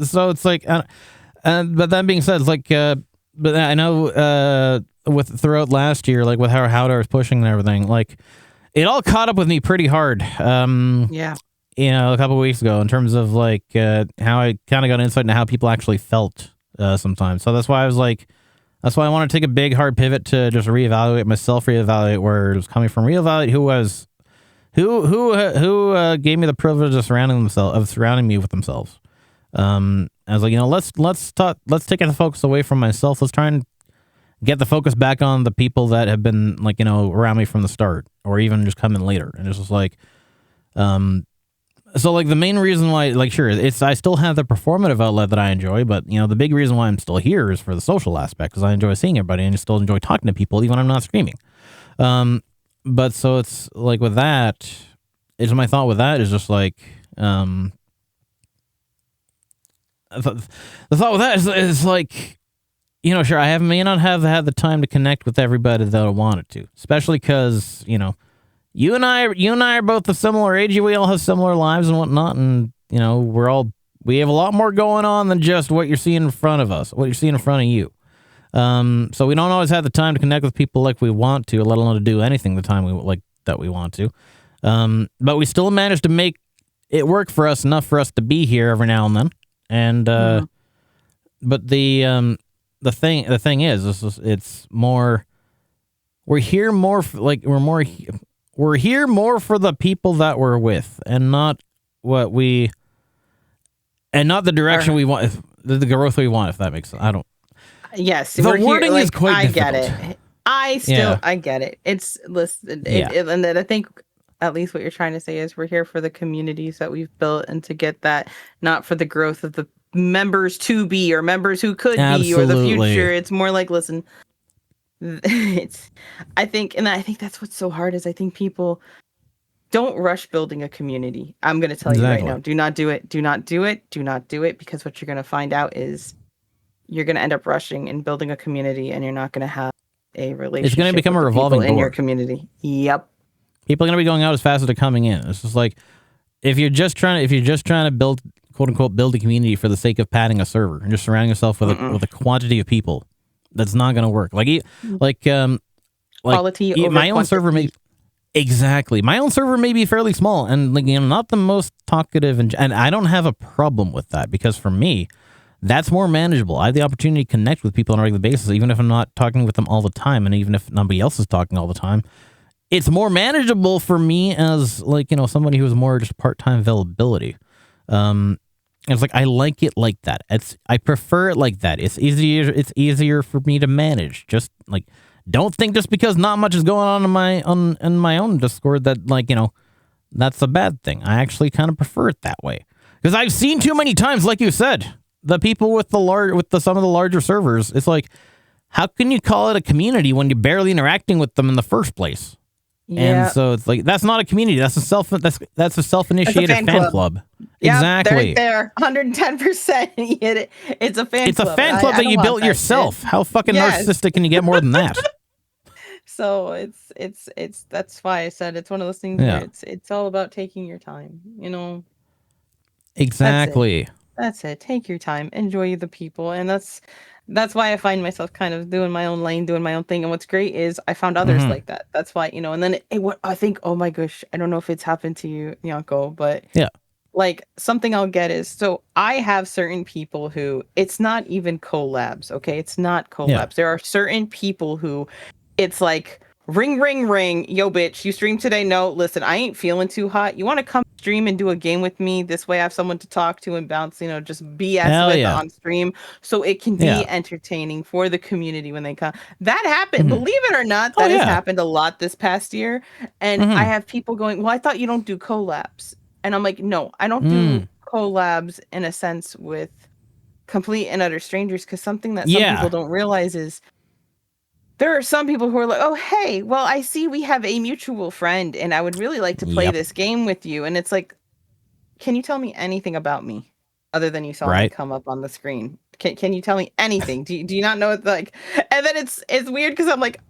So it's like, but that being said, it's like, but I know throughout last year, like with how I was pushing and everything, like it all caught up with me pretty hard. Yeah. You know, a couple of weeks ago in terms of like how I kind of got insight into how people actually felt sometimes. So that's why I want to take a big hard pivot to just reevaluate myself, reevaluate where it was coming from, reevaluate who gave me the privilege of surrounding me with themselves. I was like, you know, let's take the focus away from myself. Let's try and get the focus back on the people that have been like, you know, around me from the start or even just come in later. And it's just like, so like the main reason why, like, sure, I still have the performative outlet that I enjoy, but you know, the big reason why I'm still here is for the social aspect, because I enjoy seeing everybody and I still enjoy talking to people even when I'm not streaming. But so it's like with that, my thought with that is just like, the thought with that is like, you know, sure, I may not have had the time to connect with everybody that I wanted to, especially because, you know, you and I are both of similar age. We all have similar lives and whatnot, and you know, we have a lot more going on than just what you're seeing in front of us, what you're seeing in front of you. So we don't always have the time to connect with people like we want to, let alone to do anything the time we want to. But we still manage to make it work for us enough for us to be here every now and then. And but the thing is, it's more. We're here more we're here more for the people that we're with, and not what we, and not the direction we want, the growth we want. If that makes sense, I don't. Yes, The wording is quite difficult. I get it. I get it. It's listen, and then I think at least what you're trying to say is we're here for the communities that we've built, and to get that, not for the growth of the members to be or members who could be or the future. It's more like, listen, I think that's what's so hard is I think people don't rush building a community. I'm going to tell you right now, do not do it. Do not do it. Do not do it, because what you're going to find out is you're going to end up rushing and building a community, and you're not going to have a relationship. It's going to become a revolving door in your community. Yep. People are going to be going out as fast as they're coming in. It's just like if you're just trying to build, quote unquote, build a community for the sake of padding a server and just surrounding yourself with a quantity of people, that's not going to work. Quality over my own quantity. server my own server may be fairly small and not the most talkative, and I don't have a problem with that, because for me, that's more manageable. I have the opportunity to connect with people on a regular basis, even if I'm not talking with them all the time, and even if nobody else is talking all the time. It's more manageable for me as somebody who is more just part-time availability. It's like I like it like that. I prefer it like that. It's easier for me to manage. Just don't think just because not much is going on in my own Discord that that's a bad thing. I actually kind of prefer it that way, because I've seen too many times, like you said, the people with some of the larger servers. It's like, how can you call it a community when you're barely interacting with them in the first place? Yeah. And so it's like, that's not a community. That's a self-initiated fan club. Yep, Exactly. There, 110%. You hit it. It's a fan club. It's a fan club that you built yourself. How fucking narcissistic can you get more than that? So it's that's why I said it's one of those things where it's all about taking your time. Exactly. That's it. Take your time. Enjoy the people, and that's why I find myself kind of doing my own lane, doing my own thing. And what's great is I found others like that. That's why, and then what I think, oh my gosh, I don't know if it's happened to you, Nyonko, but something I'll get is, so I have certain people who, it's not even collabs. Okay. It's not collabs. Yeah. There are certain people who it's like, ring, ring, ring. Yo, bitch, you stream today? No, listen, I ain't feeling too hot. You want to come stream and do a game with me? This way I have someone to talk to and bounce, just BS on stream. So it can be entertaining for the community when they come. That happened. Believe it or not, that has happened a lot this past year. And I have people going, well, I thought you don't do collabs. And I'm like, no, I don't do collabs in a sense with complete and utter strangers, because something that some people don't realize is there are some people who are like, oh, hey, well, I see we have a mutual friend and I would really like to play this game with you. And it's like, can you tell me anything about me other than you saw me come up on the screen? Can you tell me anything? Do you not know? And then it's weird because I'm like,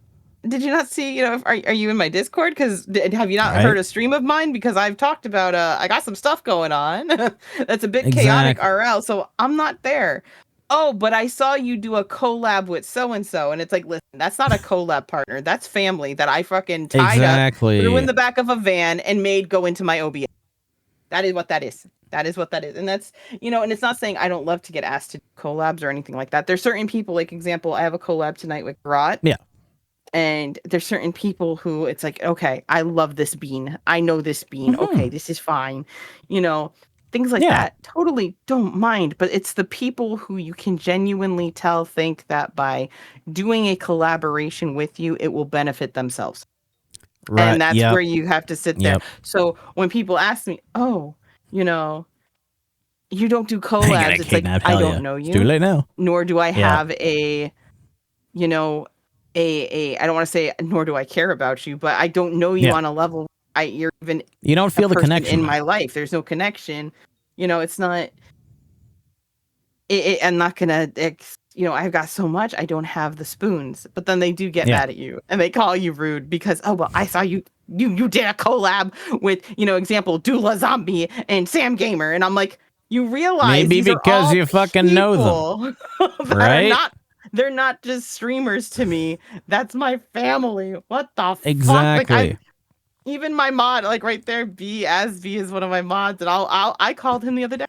did you not see, are you in my Discord? Because have you not heard a stream of mine? Because I've talked about, I got some stuff going on that's a bit chaotic RL. So I'm not there. Oh, but I saw you do a collab with so-and-so. And it's like, listen, that's not a collab partner. That's family that I fucking tied up, threw in the back of a van and made go into my OBS. That is what that is. That is what that is. And that's, and it's not saying I don't love to get asked to do collabs or anything like that. There's certain people, like example, I have a collab tonight with Grot. Yeah. And there's certain people who it's like, okay, I love this bean. I know this bean. Okay, this is fine. Things like that, totally don't mind. But it's the people who you can genuinely think that by doing a collaboration with you, it will benefit themselves. Right. And that's where you have to sit there. So when people ask me, oh, you don't do collabs, it's like, I don't know you. It's too late now. Nor do I have a I don't want to say, nor do I care about you, but I don't know you on a level. You don't feel the connection in my life. There's no connection. It's not. I'm not gonna. I've got so much. I don't have the spoons. But then they do get mad at you and they call you rude because I saw you. You did a collab with example Dula Zombie and Sam Gamer, and I'm like, you realize maybe because you fucking know them, right? They're not just streamers to me. That's my family. What the fuck? Exactly. Like, even my mod, like right there, B is one of my mods, and I called him the other day.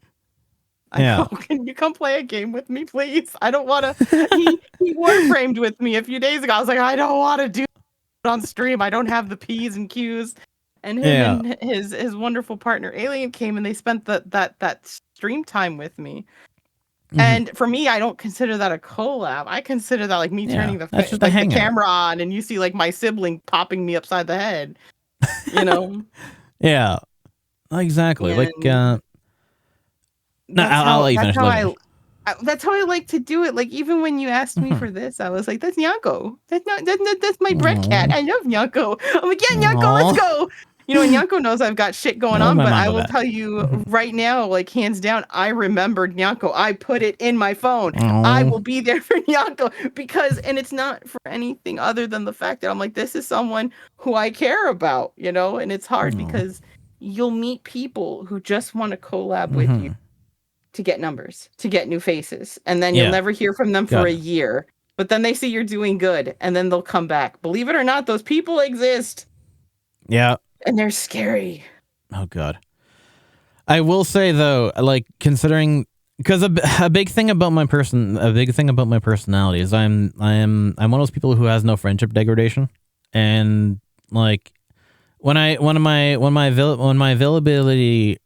Yeah. Can you come play a game with me, please? I don't want to. He warframed with me a few days ago. I was like, I don't want to do it on stream. I don't have the P's and Q's. And him and his wonderful partner Alien came and they spent that stream time with me. And for me, I don't consider that a collab. I consider that like me turning the camera on, and you see like my sibling popping me upside the head. You know? Yeah. Exactly. And I'll let you finish. That's how I like to do it. Like even when you asked me for this, I was like, "That's Nyanko. That's my bread cat. I love Nyanko." I'm like, "Yeah, Nyanko, let's go." You know, and Nyanko knows I've got shit going on, but I will tell you right now, like hands down, I remembered Nyanko. I put it in my phone. I will be there for Nyanko because, and it's not for anything other than the fact that I'm like, this is someone who I care about, you know, and it's hard because you'll meet people who just want to collab with you to get numbers, to get new faces, and then you'll never hear from them for a year. But then they see you're doing good, and then they'll come back. Believe it or not, those people exist. Yeah. And they're scary. Oh God. I will say though, like considering, because a big thing about my personality is I'm one of those people who has no friendship degradation, and like when my availability,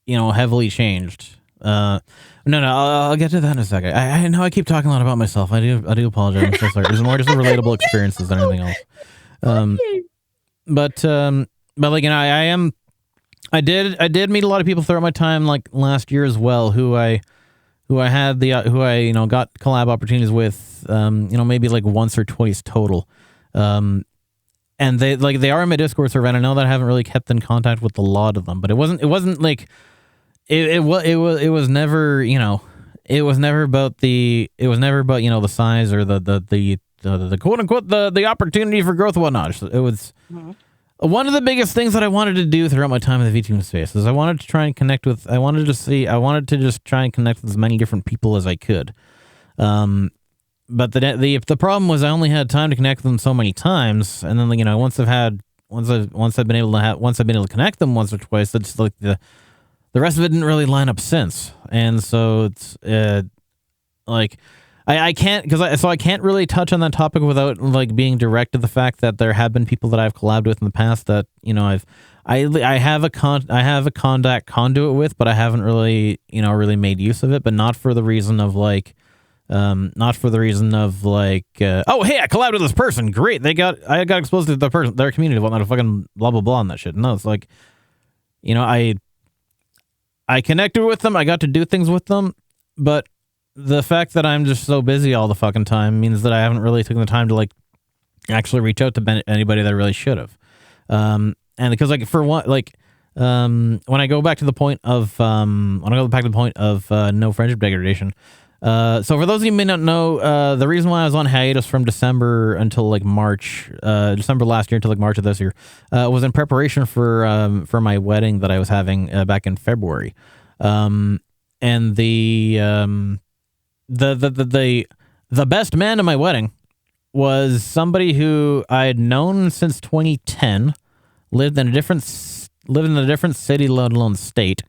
you know, heavily changed. I'll get to that in a second. I know I keep talking a lot about myself. I do apologize. I'm so sorry. There's more just a relatable experiences than anything else. But like, you know, I did meet a lot of people throughout my time, like last year as well, who I got collab opportunities with, you know, maybe like once or twice total. And they are in my Discord server, and I know that I haven't really kept in contact with a lot of them, but it wasn't like it was never, you know, it was never about, you know, the size or the quote unquote the opportunity for growth and whatnot. It was one of the biggest things that I wanted to do throughout my time in the VTuber space is I wanted to just try and connect with as many different people as I could. But the problem was I only had time to connect with them so many times, and then, you know, once I've been able to connect them once or twice, it's like the rest of it didn't really line up since. And so it's like I can't really touch on that topic without like being direct to the fact that there have been people that I've collabed with in the past that, you know, I have a conduit with, but I haven't really, you know, really made use of it, but not for the reason of like, oh hey, I collabed with this person, great, I got exposed to their community, whatnot, fucking blah blah blah and that shit. No, it's like, you know, I connected with them, I got to do things with them, but the fact that I'm just so busy all the fucking time means that I haven't really taken the time to like actually reach out to anybody that I really should have. And because like for one, like when I go back to the point of no friendship degradation. So for those of you who may not know, the reason why I was on hiatus from December until like March, December last year until like March of this year, was in preparation for my wedding that I was having back in February. And the best man at my wedding was somebody who I had known since 2010, lived in a different city, let alone state.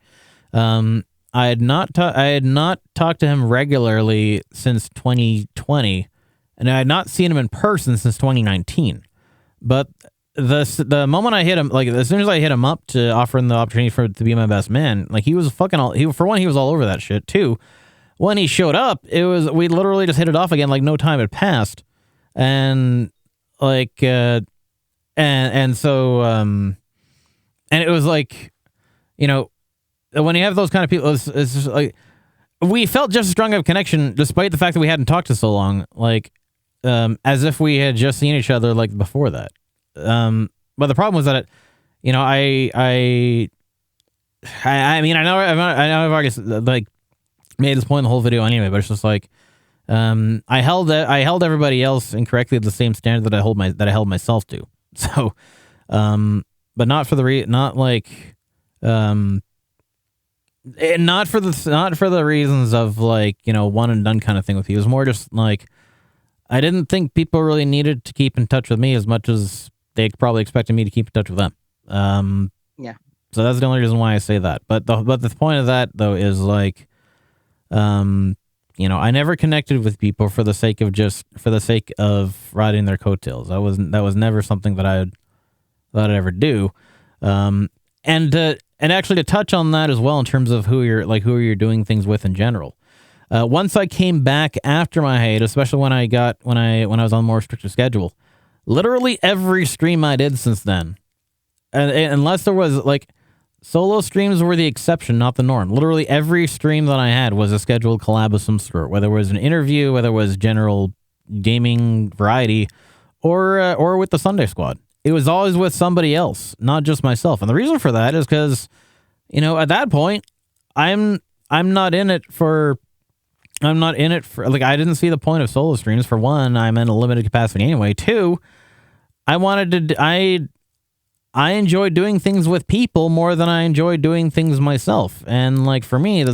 I had not talked to him regularly since 2020, and I had not seen him in person since 2019. But the moment I hit him, like as soon as I hit him up to offer him the opportunity to be my best man, like he was he was all over that shit too. When he showed up, we literally just hit it off again, like no time had passed, and like and it was like, you know, when you have those kind of people, it's just like we felt just as strong of a connection, despite the fact that we hadn't talked to so long, like as if we had just seen each other like before that. But the problem was that you know, I mean, I know I've already like made this point in the whole video anyway, but it's just like I held everybody else incorrectly at the same standard that I held myself to. So, but not for the reasons of like, you know, one and done kind of thing with you. It was more just like I didn't think people really needed to keep in touch with me as much as they probably expected me to keep in touch with them. Yeah. So that's the only reason why I say that. But the point of that though is like, you know, I never connected with people for the sake of riding their coattails. That was never something that I'd ever do. And actually to touch on that as well in terms of who you're doing things with in general. Once I came back after my hiatus, especially when I was on a more restricted schedule, literally every stream I did since then, and unless there was like solo streams were the exception, not the norm. Literally every stream that I had was a scheduled collab of some sort, whether it was an interview, whether it was general gaming variety, or with the Sunday Squad. It was always with somebody else, not just myself. And the reason for that is because, you know, at that point, I'm not in it for like, I didn't see the point of solo streams. For one, I'm in a limited capacity anyway. Two, I enjoy doing things with people more than I enjoy doing things myself. And like for me,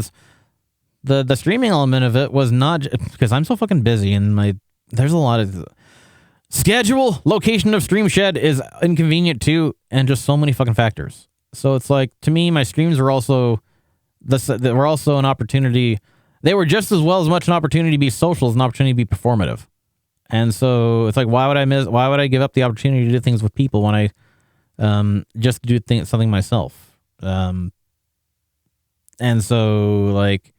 the streaming element of it was not because I'm so fucking busy and there's a lot of schedule, location of Stream Shed is inconvenient too, and just so many fucking factors. So it's like, to me, my streams were also an opportunity. They were just as much an opportunity to be social as an opportunity to be performative. And so it's like, why would I give up the opportunity to do things with people when I just do something myself? And so like,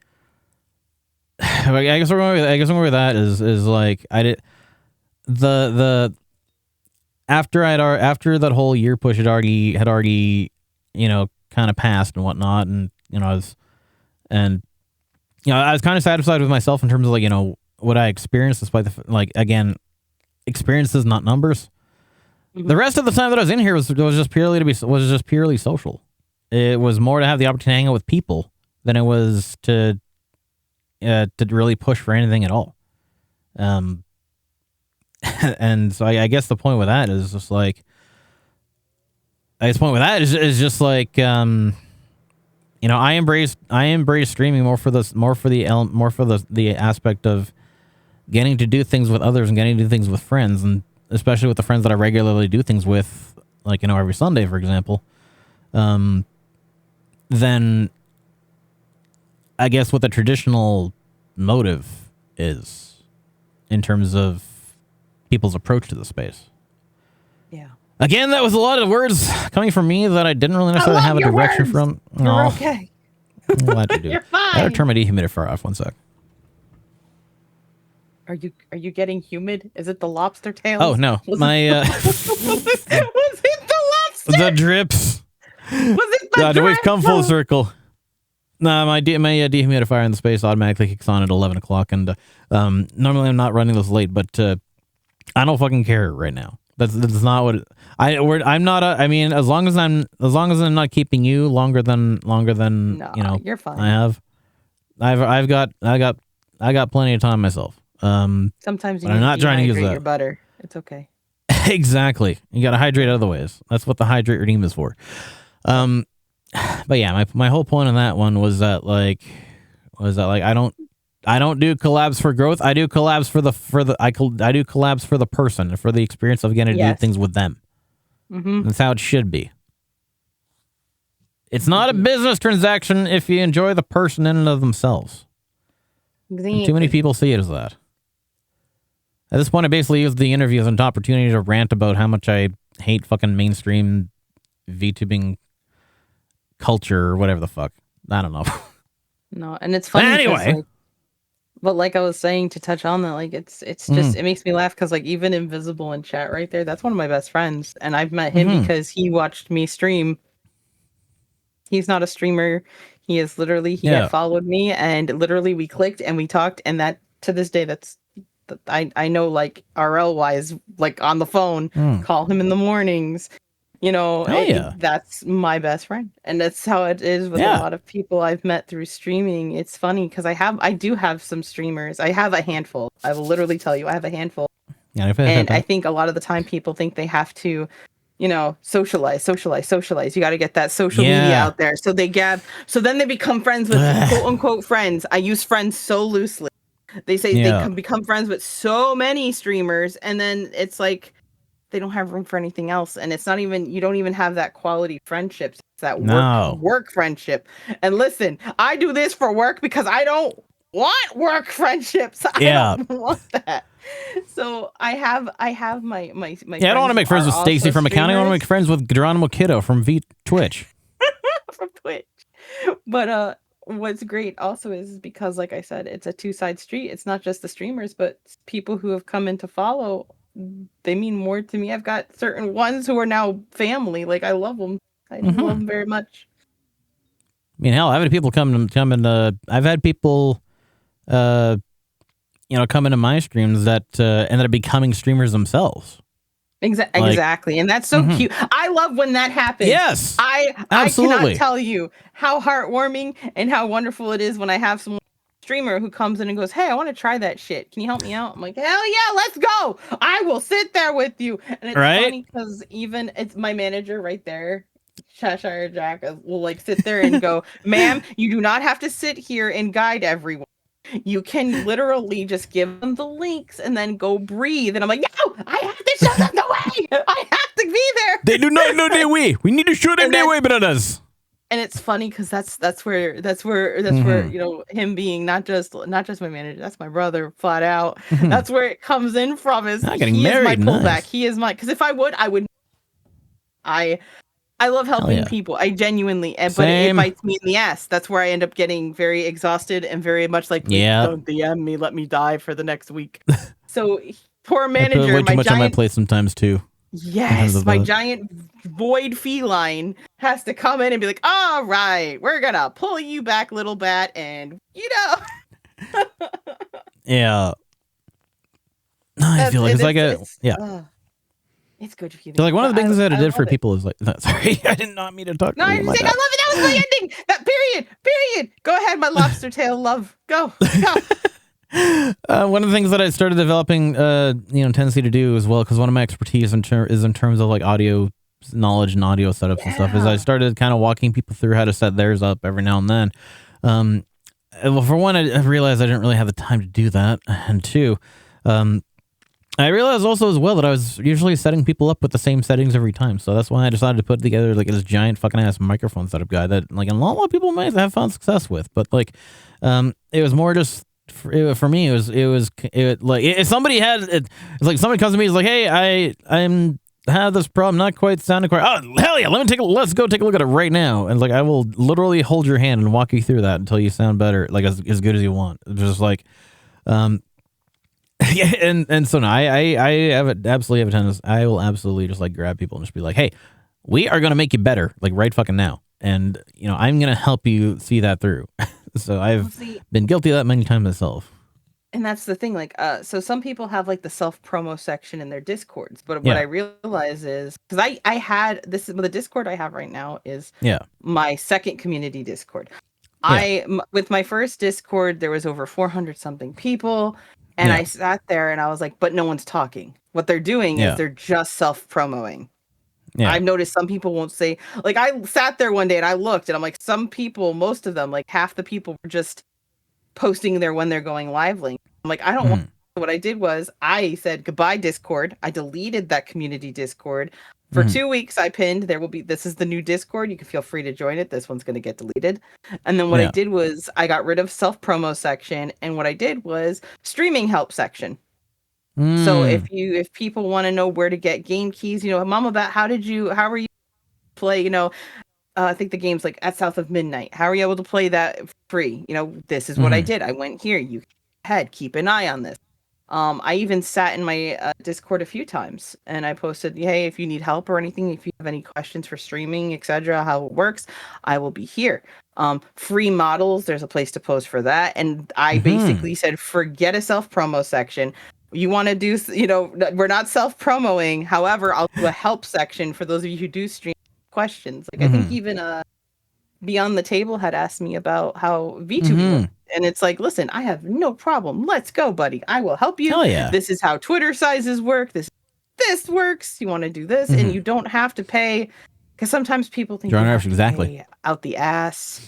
I guess we're going with that is like, I did after that whole year push had already, you know, kind of passed and whatnot. And, you know, I was kind of satisfied with myself in terms of like, you know, what I experienced, despite again, experiences, not numbers. Mm-hmm. The rest of the time that I was in here was just purely social. It was more to have the opportunity to hang out with people than it was to really push for anything at all. And so I guess the point with that is just like, you know, I embrace streaming more for the aspect of getting to do things with others and getting to do things with friends, and especially with the friends that I regularly do things with, like, you know, every Sunday, for example. Then I guess what the traditional motive is in terms of people's approach to the space. Yeah. Again, that was a lot of words coming from me that I didn't really necessarily have a direction words. from. You're okay. I'm glad you do. You're fine. I gotta turn my dehumidifier off 1 sec. Are you getting humid? Is it the lobster tails? Oh no, my was it the lobster? the drips. Was it the God, we've drip? come full circle. Nah, my dehumidifier in the space automatically kicks on at 11 o'clock, and normally I'm not running this late, but I don't fucking care right now. That's not what I'm not. I mean, as long as I'm not keeping you longer than No, you know, you're fine. I've got plenty of time myself. Sometimes you I'm not trying to use dehydrate that. your butter. It's okay. Exactly. You got to hydrate other ways. That's what the hydrate redeem is for. But yeah, my whole point on that one was that like I don't do collabs for growth. I do collabs I do collabs for the person, for the experience of getting to do things with them. Mm-hmm. That's how it should be. It's not a business transaction if you enjoy the person in and of themselves. And too many people see it as that. At this point, I basically used the interview as an opportunity to rant about how much I hate fucking mainstream VTubing culture or whatever the fuck. I don't know. No, and it's funny. Anyway. But like I was saying, to touch on that, like it's just it makes me laugh because like even Invisible in chat right there, that's one of my best friends, and I've met him because he watched me stream. He's not a streamer. He is literally had followed me, and literally we clicked and we talked, and that to this day I know, like RL wise, like on the phone, call him in the mornings. You know, that's my best friend, and that's how it is with a lot of people I've met through streaming. It's funny because I do have some streamers. I have a handful. I will literally tell you, I have a handful. And I think a lot of the time people think they have to, you know, socialize. You got to get that social media out there. So then they become friends with quote unquote friends. I use friends so loosely. They say Yeah. they can become friends with so many streamers, and then it's like they don't have room for anything else. And it's not even, you don't even have that quality friendships. It's that No. work friendship. And listen, I do this for work because I don't want work friendships. I don't want that. So I have my Yeah, I don't want to make friends with Stacy from accounting. I want to make friends with Geronimo Kiddo from Twitch. from Twitch. But what's great also is because, like I said, it's a two-side street. It's not just the streamers, but people who have come in to follow. They mean more to me. I've got certain ones who are now family. Like, I love them. I love them very much. I mean, hell, I've had people come and I've had people, come into my streams that ended up becoming streamers themselves. Exactly. And that's so cute. I love when that happens. Yes. I cannot tell you how heartwarming and how wonderful it is when I have someone streamer who comes in and goes, "Hey, I want to try that shit. Can you help me out?" I'm like, "Hell yeah, let's go. I will sit there with you." And it's funny because even it's my manager right there, Cheshire Jack, will like sit there and go, "Ma'am, you do not have to sit here and guide everyone. You can literally just give them the links and then go breathe." And I'm like, "No, I have to show them the way. I have to be there." They do not know their way. We need to show them their way, brothers. And it's funny because that's where him being not just my manager, that's my brother flat out. That's where it comes in from. Is getting he married? Is my pullback? Nice. He is my, because if I would. I love helping people. I genuinely, but Same. it bites me in the ass. That's where I end up getting very exhausted and very much like, don't DM me, let me die for the next week. So poor manager, I put way too much on my plate sometimes too. Yes, my giant void feline has to come in and be like, "All right, we're gonna pull you back, little bat," and Yeah. No, I feel like it's like it's good for you. So like one of the big things that I did for it. people is like, no, sorry, I did not mean to talk. No, to I'm you just saying, I love it. That was my ending. That period. Go ahead, my lobster tail love. Go. One of the things that I started developing, tendency to do as well, because one of my expertise is in terms of like audio knowledge and audio setups and stuff, is I started kind of walking people through how to set theirs up every now and then. Well, for one, I realized I didn't really have the time to do that, and two, I realized also as well that I was usually setting people up with the same settings every time. So that's why I decided to put together like this giant fucking ass microphone setup guide that like a lot of people might have found success with, but like, it was more just. For me, if somebody had it's like somebody comes to me, is like, "Hey, I'm have this problem, not quite sounding quite." Oh hell yeah, let's go take a look at it right now. And like, I will literally hold your hand and walk you through that until you sound better, like as good as you want. It's just like, yeah, and so no, I absolutely have a tendency. I will absolutely just like grab people and just be like, "Hey, we are gonna make you better, like right fucking now." And I'm gonna help you see that through. So I've been guilty of that many times myself. And that's the thing, like, so some people have like the self-promo section in their Discords, but what I realize is, because I had this is the Discord I have right now is my second community Discord. With my first Discord, there was over 400 something people, and I sat there and I was like, but no one's talking. What they're doing is they're just self-promoing. Yeah. I've noticed some people won't say, like, I sat there one day and I looked and I'm like, some people, most of them, like half the people were just posting there when they're going live link. I'm like, I don't want. What I did was I said goodbye Discord. I deleted that community Discord for 2 weeks. I pinned this is the new Discord. You can feel free to join it. This one's going to get deleted. And then what I did was I got rid of self promo section. And what I did was streaming help section. So if people want to know where to get game keys, Mama Bat, how were you play, I think the game's like At South of Midnight. How are you able to play that free? This is what I did. I went here. You head, keep an eye on this. I even sat in my Discord a few times and I posted, "Hey, if you need help or anything, if you have any questions for streaming, etc., how it works, I will be here." Free models, there's a place to post for that. And I basically said, forget a self promo section. You want to do, we're not self-promoing. However, I'll do a help section for those of you who do stream questions. Like I think even Beyond the Table had asked me about how VTuber works. And it's like, listen, I have no problem. Let's go, buddy. I will help you. Hell yeah. This is how Twitter sizes work. This works. You want to do this, and you don't have to pay, because sometimes people think you have to pay out the ass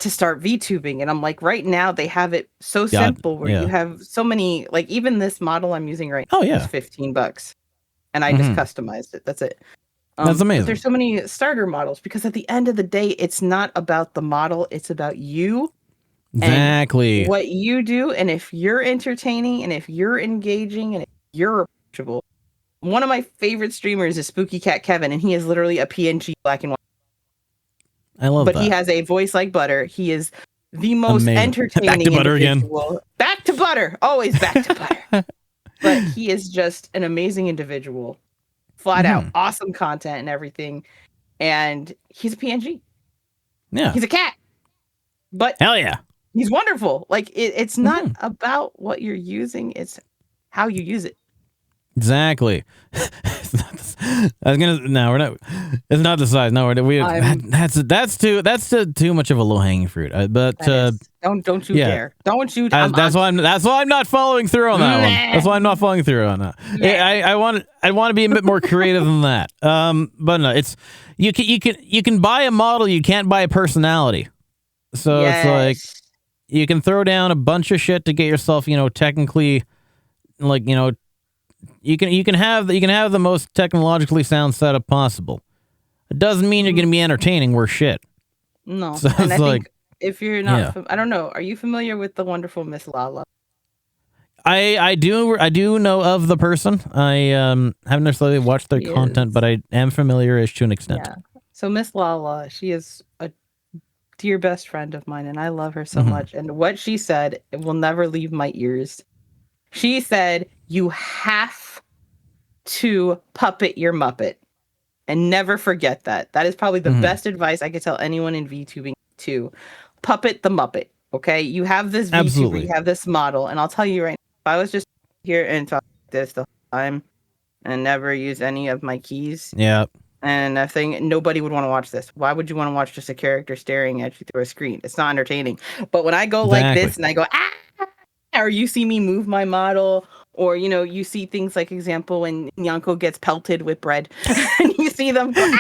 to start VTubing. And I'm like, right now they have it so God, simple where yeah. you have so many, like even this model I'm using right Oh, now yeah. is $15. And I just customized it. That's it. That's but amazing. There's so many starter models because at the end of the day, it's not about the model, it's about you. Exactly. What you do, and if you're entertaining, and if you're engaging, and if you're approachable. One of my favorite streamers is Spooky Cat Kevin, and he is literally a PNG black and white. I love But that. he has a voice like butter. He is the most Amazing. entertaining Back to butter again. individual. Back to butter. Always back to butter. But he is just an amazing individual. Flat out. Awesome content and everything. And he's a PNG. Yeah. He's a cat. But Hell yeah. he's wonderful. Like it's not about what you're using, it's how you use it. Exactly. It's not the, I was gonna. No, we're not. It's not the size. No, that's too much of a low hanging fruit. But Don't you yeah. dare. Don't you that's why I'm not following through on that one. That's why I'm not following through on that. I want to be a bit more creative than that. But no, it's you can buy a model, you can't buy a personality. So it's like you can throw down a bunch of shit to get yourself, technically, like, you can have the most technologically sound setup possible. It doesn't mean you're going to be entertaining worse shit. No. So and I it's think if you're not, yeah. I don't know, are you familiar with the wonderful Miss Lala? I do know of the person. I haven't necessarily watched their content, but I am familiar-ish to an extent. Yeah. So Miss Lala, she is a dear best friend of mine, and I love her so much. And what she said, it will never leave my ears. She said, you have to puppet your Muppet. And never forget that. That is probably the best advice I could tell anyone in VTubing to. Puppet the Muppet, okay? You have this VTuber, you have this model, and I'll tell you right now, if I was just here and talk like this the whole time and never use any of my keys, yeah, and I think nobody would want to watch this. Why would you want to watch just a character staring at you through a screen? It's not entertaining. But when I go like this and I go, or you see me move my model, or, you see things like, example, when Nyanko gets pelted with bread, and you see them go,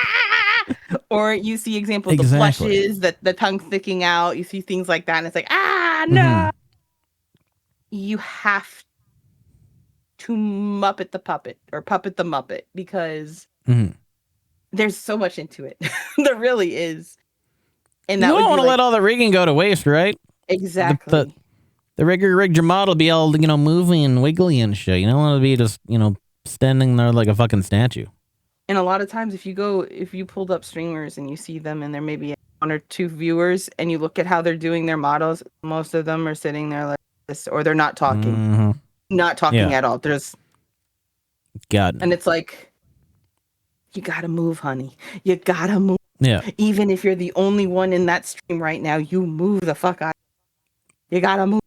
or you see, example, the blushes, the tongue sticking out, you see things like that, and it's like, no. You have to Muppet the puppet, or puppet the Muppet, because there's so much into it. There really is. And that you don't want to let all the rigging go to waste, right? Exactly. The rigger rigged your model be all, moving and wiggly and shit. You don't want to be just, standing there like a fucking statue. And a lot of times if you pulled up streamers and you see them and there may be one or two viewers and you look at how they're doing their models, most of them are sitting there like this, or they're not talking. Not talking at all. And it's like, you gotta move, honey. You gotta move. Yeah. Even if you're the only one in that stream right now, you move the fuck out. You gotta move.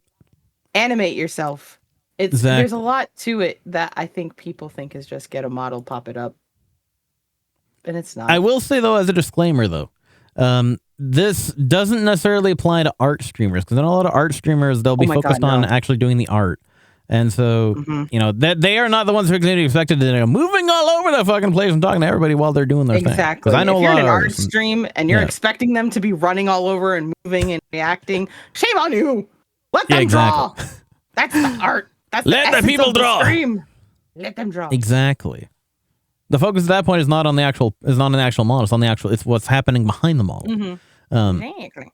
Animate yourself. There's a lot to it that I think people think is just get a model, pop it up. And it's not. I will say, though, as a disclaimer, though, this doesn't necessarily apply to art streamers, because in a lot of art streamers, they'll be focused on actually doing the art. And so, that they are not the ones who are going to be expected to go moving all over the fucking place and talking to everybody while they're doing their thing. Exactly. Because I know if you're a lot in an of art artists stream and you're expecting them to be running all over and moving and reacting, shame on you. Let them draw. That's the art. That's Let the people draw. Stream. Let them draw. Exactly. The focus at that point is not on the actual model. It's on the actual. It's what's happening behind the model. Exactly.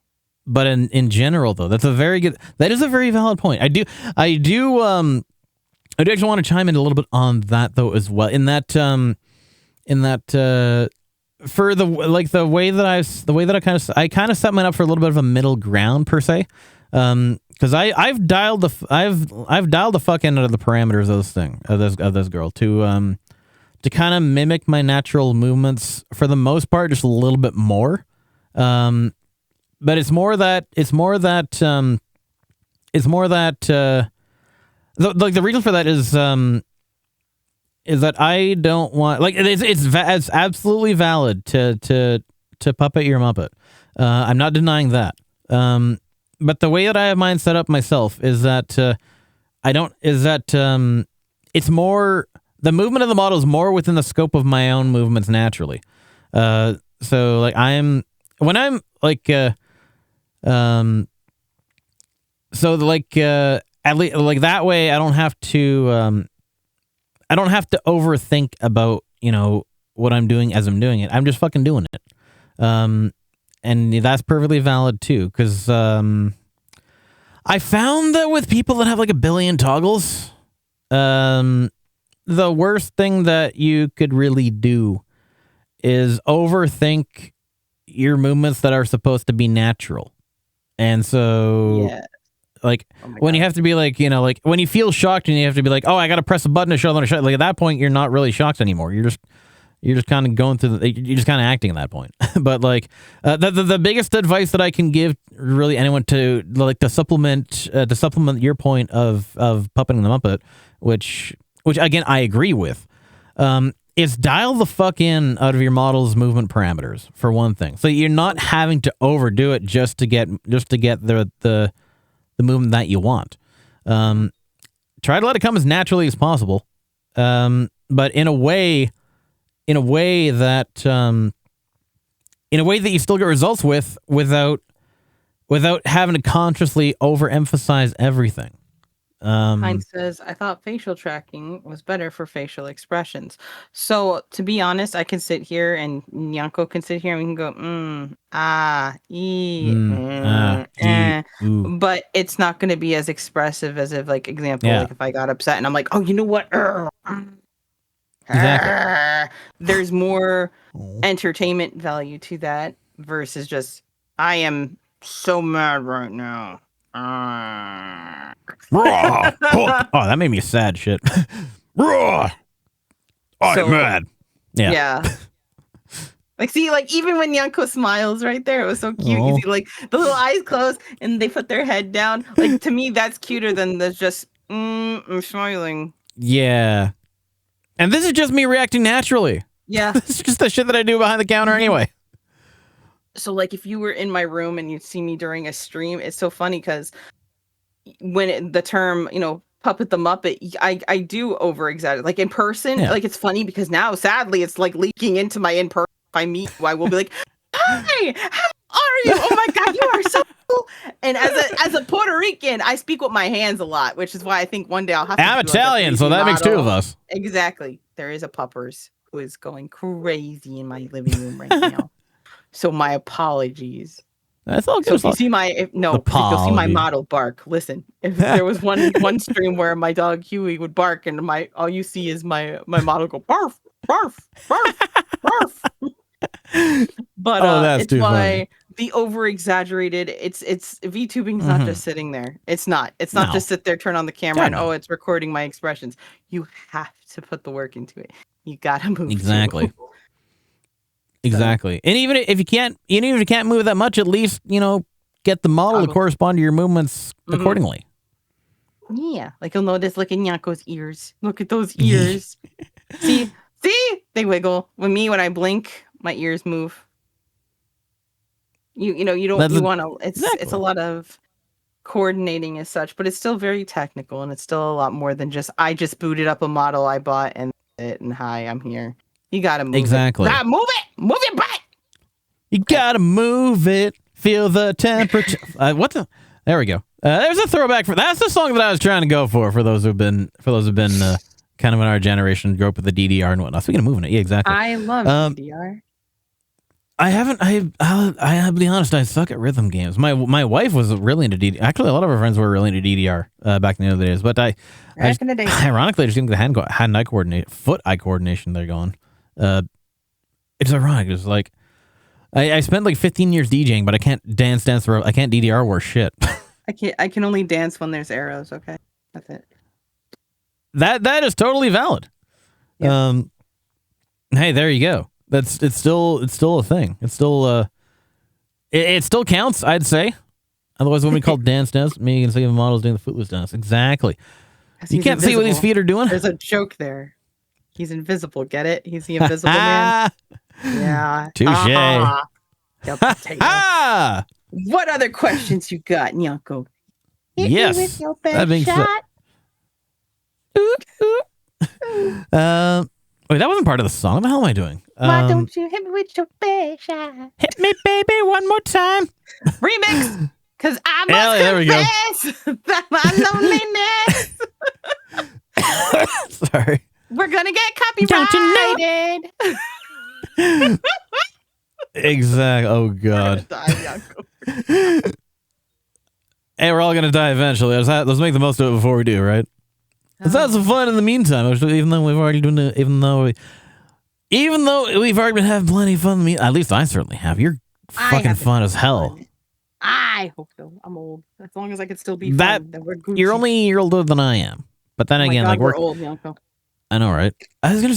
But in general, though, that is a very valid point. I do actually want to chime in a little bit on that, though, as well. For the way that I kind of set mine up for a little bit of a middle ground per se. Because I've dialed the fuck end out of the parameters of this thing, of this girl to kind of mimic my natural movements for the most part, just a little bit more. But it's more that the reason for that is that I don't want, like, it's absolutely valid to puppet your Muppet. I'm not denying that. But the way that I have mine set up myself is that it's more, the movement of the model is more within the scope of my own movements naturally. So like So like at least like that way I don't have to overthink about, what I'm doing as I'm doing it. I'm just fucking doing it. And that's perfectly valid too, because I found that with people that have like a billion toggles, the worst thing that you could really do is overthink your movements that are supposed to be natural. And so, like, when you have to be like, like when you feel shocked and you have to be like, oh, I got to press a button to show them a shot. Like at that point, you're not really shocked anymore. You're just kind of going through you're just kind of acting at that point. But like, the biggest advice that I can give really anyone to supplement your point of puppeting the Muppet, which again, I agree with, is dial the fuck in out of your model's movement parameters for one thing. So you're not having to overdo it just to get the movement that you want. Try to let it come as naturally as possible. But in a way that you still get results without having to consciously overemphasize everything. Heinz says, I thought facial tracking was better for facial expressions. So, to be honest, I can sit here and Nyanko can sit here and we can go, but it's not going to be as expressive as if, like, example, like if I got upset and I'm like, oh, you know what? Exactly. There's more entertainment value to that versus just, I am so mad right now. Oh, that made me sad shit. I'm mad. Yeah. Like, see, like, even when Nyanko smiles right there, it was so cute. You see, like, the little eyes closed and they put their head down. Like, to me, that's cuter than the just, I'm smiling. Yeah. And this is just me reacting naturally. Yeah. This is just the shit that I do behind the counter anyway. So, like, if you were in my room and you'd see me during a stream, it's so funny because when the term, puppet the Muppet, I do over-exaggerate. Like, in person, like, it's funny because now, sadly, it's, like, leaking into my in-person. If I meet you, I will be like, hi, how are you? Oh, my God, you are so cool. And as a Puerto Rican, I speak with my hands a lot, which is why I think one day I'll have to I'm Italian, so that makes two of us. Exactly. There is a puppers who is going crazy in my living room right now. So my apologies. That's all good. So if you see you'll see my model bark. Listen, if there was one stream where my dog Huey would bark and all you see is my model go barf, barf, barf, barf. But it's why funny. The over exaggerated. It's VTubing's not just sitting there. It's not just sit there, turn on the camera, and it's recording my expressions. You have to put the work into it. You gotta move exactly. Exactly. And even if you can't move that much, at least, get the model to correspond to your movements accordingly. Yeah. Like you'll notice, look at Nyanko's ears. Look at those ears. See, they wiggle. When I blink, my ears move. You want to, it's a lot of coordinating as such, but it's still very technical and it's still a lot more than just, I just booted up a model I bought and hi, I'm here. You gotta move exactly. it. Move it. Move it back. You gotta move it. Feel the temperature. There we go. There's a throwback that's the song that I was trying to go for those who've been kind of in our generation, grew up with the DDR and whatnot. Speaking of moving it, yeah, exactly. I love DDR. I'll be honest, I suck at rhythm games. My wife was really into DDR. Actually, a lot of her friends were really into DDR back in the other days. But ironically, I just think the hand-eye coordination, foot-eye coordination, they're going. It's ironic. It's like I spent like 15 years DJing, but I can't dance. I can't DDR worth shit. I can only dance when there's arrows. Okay, that's it. That is totally valid. Yeah. Hey, there you go. It's still a thing. It's still it still counts, I'd say. Otherwise, when we call dance, me you can see the models doing the footloose dance. Exactly. You can't see what these feet are doing. There's a joke there. He's invisible. Get it? He's the invisible man. Yeah. Touché. What other questions you got, Nyanko? Yes. With your best shot. Wait, that wasn't part of the song. What the hell am I doing? Why don't you hit me with your best shot? Hit me, baby, one more time. Remix. Because I Hell, there we go. must confess that my loneliness. Sorry. We're gonna get Don't you copyrighted. Exactly. Oh, God. Hey, we're all going to die eventually. Let's make the most of it before we do, right? Let's have some fun in the meantime. Even though we've already been having plenty of fun. At least I certainly have. You're fucking fun as hell. I hope so. I'm old. As long as I can still be That fun, then we're Gucci. you're only a year older than I am. But then Oh my again, God, like we're old, Yanko. I know, right? I was gonna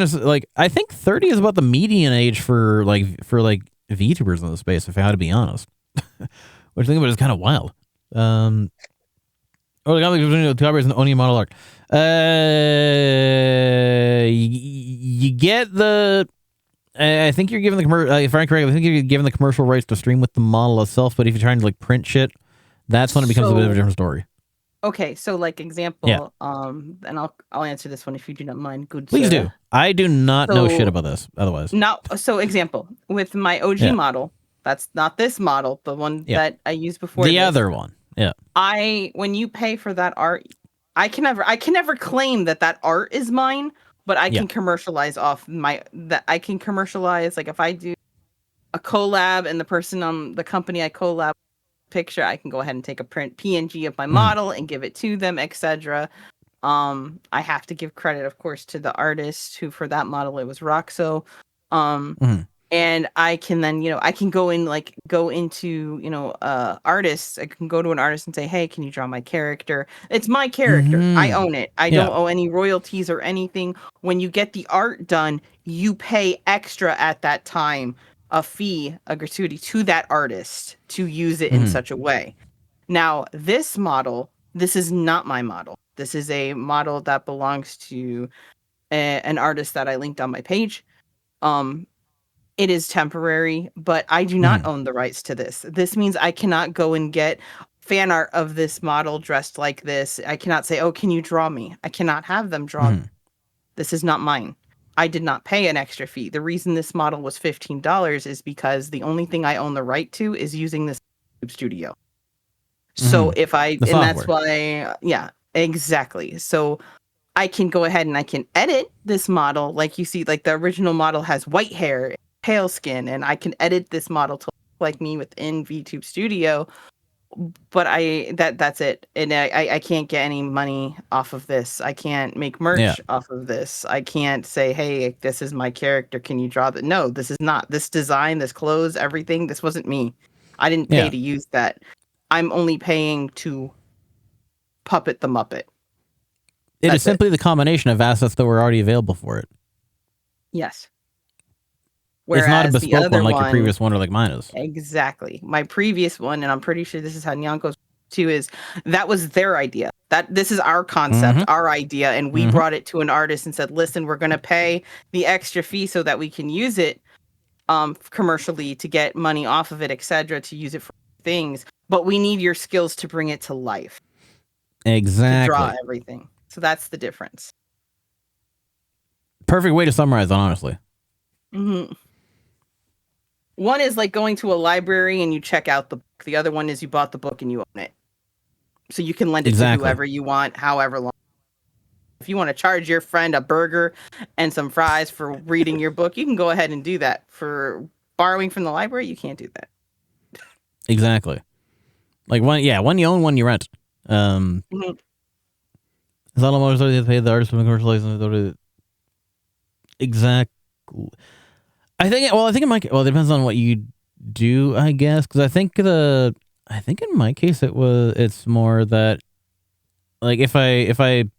say, like, I think 30 is about the median age for VTubers in the space. If I had to be honest, which I think about is kind of wild. The conflict between the Tubers and Oni model art. You get the. I think you're given the commercial. If I'm correct, I think you're given the commercial rights to stream with the model itself. But if you're trying to like print shit, that's when it becomes a bit of a different story. Okay, so like example, Yeah. and I'll answer this one if you do not mind. Good. Please sir. do. I do not know So- shit about this. Otherwise, No, so example with my OG Yeah. model. That's not this model, the one Yeah. that I used before. the this. other one. Yeah. When you pay for that art, I can never claim that art is mine, but I Yeah. can commercialize I can commercialize, like if I do a collab and the person on the company I collab picture, I can go ahead and take a print PNG of my model and give it to them, etc. I have to give credit, of course, to the artist who for that model it was Roxo. And I can then, I can go into, artists. I can go to an artist and say, hey, can you draw my character? It's my character. I own it. I don't owe any royalties or anything. When you get the art done, you pay extra at that time, a fee, a gratuity to that artist to use it in such a way. Now, this model, this is not my model. This is a model that belongs to an artist that I linked on my page. It is temporary, but I do not own the rights to this. This means I cannot go and get fan art of this model dressed like this. I cannot say, oh, can you draw me? I cannot have them draw me. This is not mine. I did not pay an extra fee. The reason this model was $15 is because the only thing I own the right to is using this studio. So if and that's why, yeah, exactly. So I can go ahead and I can edit this model. Like you see, like the original model has white hair, pale skin, and I can edit this model to look like me within VTube Studio. But that's it. And I can't get any money off of this. I can't make merch off of this. I can't say, hey, this is my character. Can you draw that? No, this is not. This design, this clothes, everything, this wasn't me. I didn't pay to use that. I'm only paying to puppet the Muppet. It is simply the combination of assets that were already available for it. Yes. It's not a Whereas the bespoke other one like your previous one or like mine is. Exactly. My previous one, and I'm pretty sure this is how Nyanko's too, is that was their idea. That this is our concept, our idea, and we brought it to an artist and said, listen, we're going to pay the extra fee so that we can use it commercially to get money off of it, etc., to use it for things. But we need your skills to bring it to life. Exactly. To draw everything. So that's the difference. Perfect way to summarize it, honestly. One is like going to a library and you check out the book. The other one is you bought the book and you own it. So you can lend it to whoever you want, however long. If you want to charge your friend a burger and some fries for reading your book, you can go ahead and do that. For borrowing from the library, you can't do that. Exactly. Like one you own, one you rent. Is that almost you have to pay the artist for the commercial license? Exactly. I think it might. Well, it depends on what you do, I guess. Because I think in my case it's more that like if I think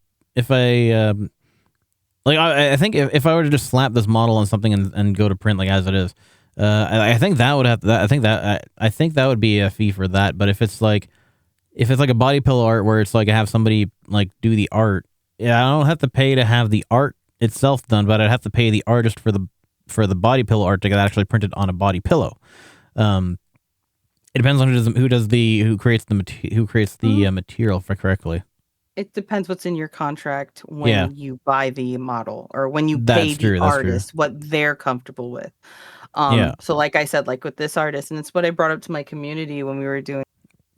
if I were to just slap this model on something and go to print like as it is, I think that would have I think that would be a fee for that. But if it's like a body pillow art where it's like I have somebody like do the art, I don't have to pay to have the art itself done, but I'd have to pay the artist for the body pillow art to get actually printed on a body pillow. It depends on who creates the material for correctly. It depends what's in your contract when Yeah. you buy the model or when you That's pay true, the that's true. artist what they're comfortable with. Yeah. So like I said, like with this artist, and it's what I brought up to my community when we were doing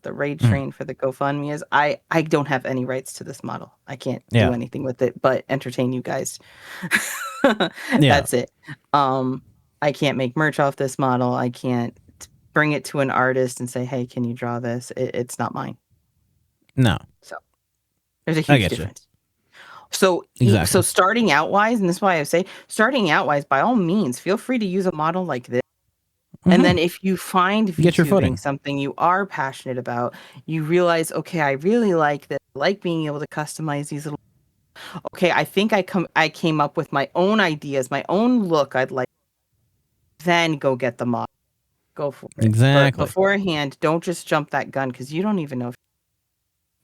the raid Mm. train for the GoFundMe is I don't have any rights to this model. I can't Yeah. do anything with it but entertain you guys. Yeah. That's it. I can't make merch off this model. I can't bring it to an artist and say, hey, can you draw this? It's not mine. No. So there's a I huge getcha. difference. So Exactly. so starting out wise, and this is why I say starting out wise, by all means, feel free to use a model like this. Mhm. And then if you find Get your footing. VTubing something you are passionate about, you realize, okay, I really like this. I like being able to customize these little. Okay, I think I came up with my own ideas, my own look I'd like. Then go get the model. Go for it. Exactly. But beforehand, don't just jump that gun because you don't even know.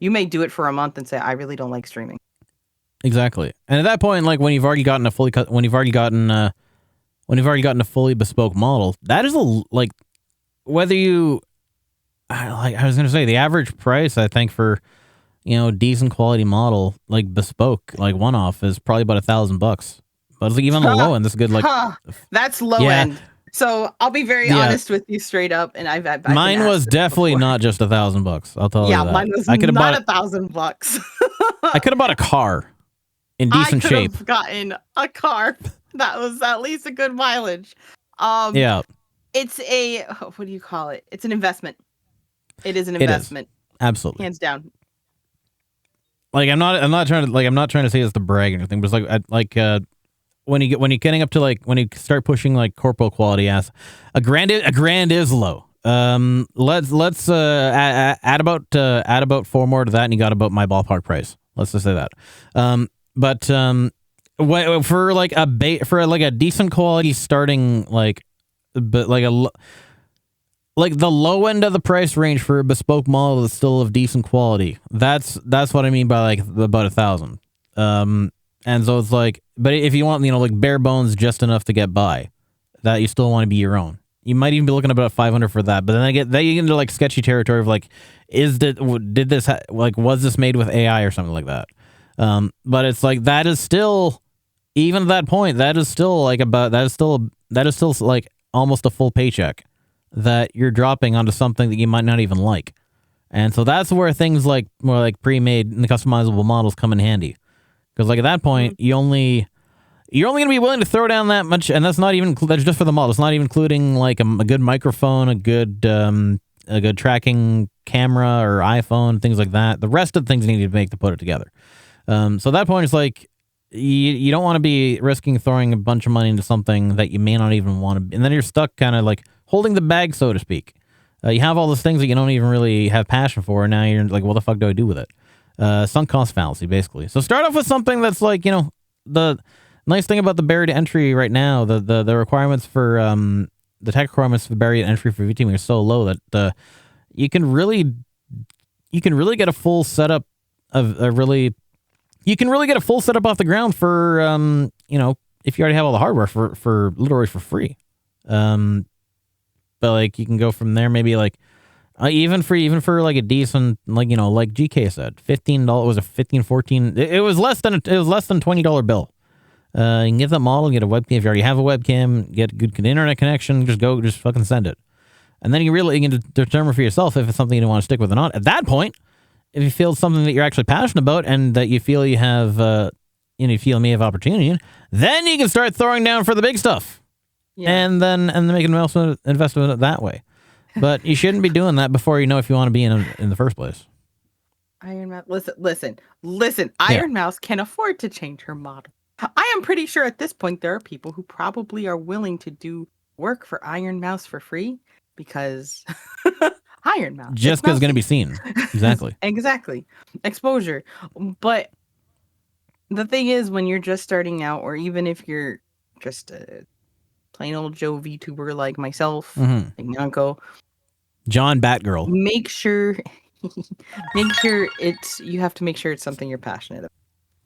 You may do it for a month and say, I really don't like streaming. Exactly. And at that point, like when you've already gotten a fully fully bespoke model, that is like whether you like I was gonna say the average price I think for decent quality model like bespoke like one off is probably about $1,000. But it's like even on the low end, this is good. Like That's low Yeah. end. So I'll be very Yeah. honest with you straight up, and I've been mine asked was this definitely before. not just $1,000. I'll tell you Yeah, that. mine was I could have not bought $1,000. I could have bought a car in decent I could shape. have gotten a car that was at least a good mileage. Yeah, It's a what do you call it? It's an investment. It is an It is. investment, absolutely. hands down. Like I'm not trying to say this to brag or anything, but it's when you're getting up to when you start pushing corporal quality ass, a grand is low. Let's add about 4 more to that, and you got about my ballpark price. Let's just say that. For a decent quality starting the low end of the price range for a bespoke model that's still of decent quality. That's what I mean by about $1,000. And so it's but if you want bare bones just enough to get by, that you still want to be your own. You might even be looking at about $500 for that. But then you get into sketchy territory of was this made with AI or something like that? But it's that is still, even at that point, that is still almost a full paycheck that you're dropping onto something that you might not even like. And so that's where things more pre-made and customizable models come in handy. Because at that point, you're only going to be willing to throw down that much, and that's just for the model. It's not even including a good microphone, a good tracking camera or iPhone, things like that. The rest of the things you need to make to put it together. So at that point, it's you don't want to be risking throwing a bunch of money into something that you may not even want to, and then you're stuck kind of holding the bag, so to speak. You have all those things that you don't even really have passion for, and now you're what the fuck do I do with it? Sunk cost fallacy, basically. So start off with something that's the nice thing about the barrier to entry right now, the requirements for the tech requirements for barrier to entry for VTubing are so low that you can really get a full setup you can really get a full setup off the ground for if you already have all the hardware for literally for free. But you can go from there, maybe even for a decent like GK said, $15 was a 15, 14. It was less than $20 bill. You can get that model, get a webcam. If you already have a webcam, get a good internet connection, just fucking send it. And then you can determine for yourself if it's something you want to stick with or not. At that point, if you feel something that you're actually passionate about and that you feel you have, you feel may have opportunity in, then you can start throwing down for the big stuff. Yeah. And then make an investment in it that way. But you shouldn't be doing that before you know if you want to be in the first place. Iron Mouse, listen. Iron Mouse can afford to change her model. I am pretty sure at this point there are people who probably are willing to do work for Iron Mouse for free because Iron Mouse. Just because it's going to be seen. Exactly. Exactly. Exposure. But the thing is, when you're just starting out, or even if you're just a plain old Joe VTuber like myself, like Nyanko, John Batgirl. make sure you have to make sure it's something you're passionate about.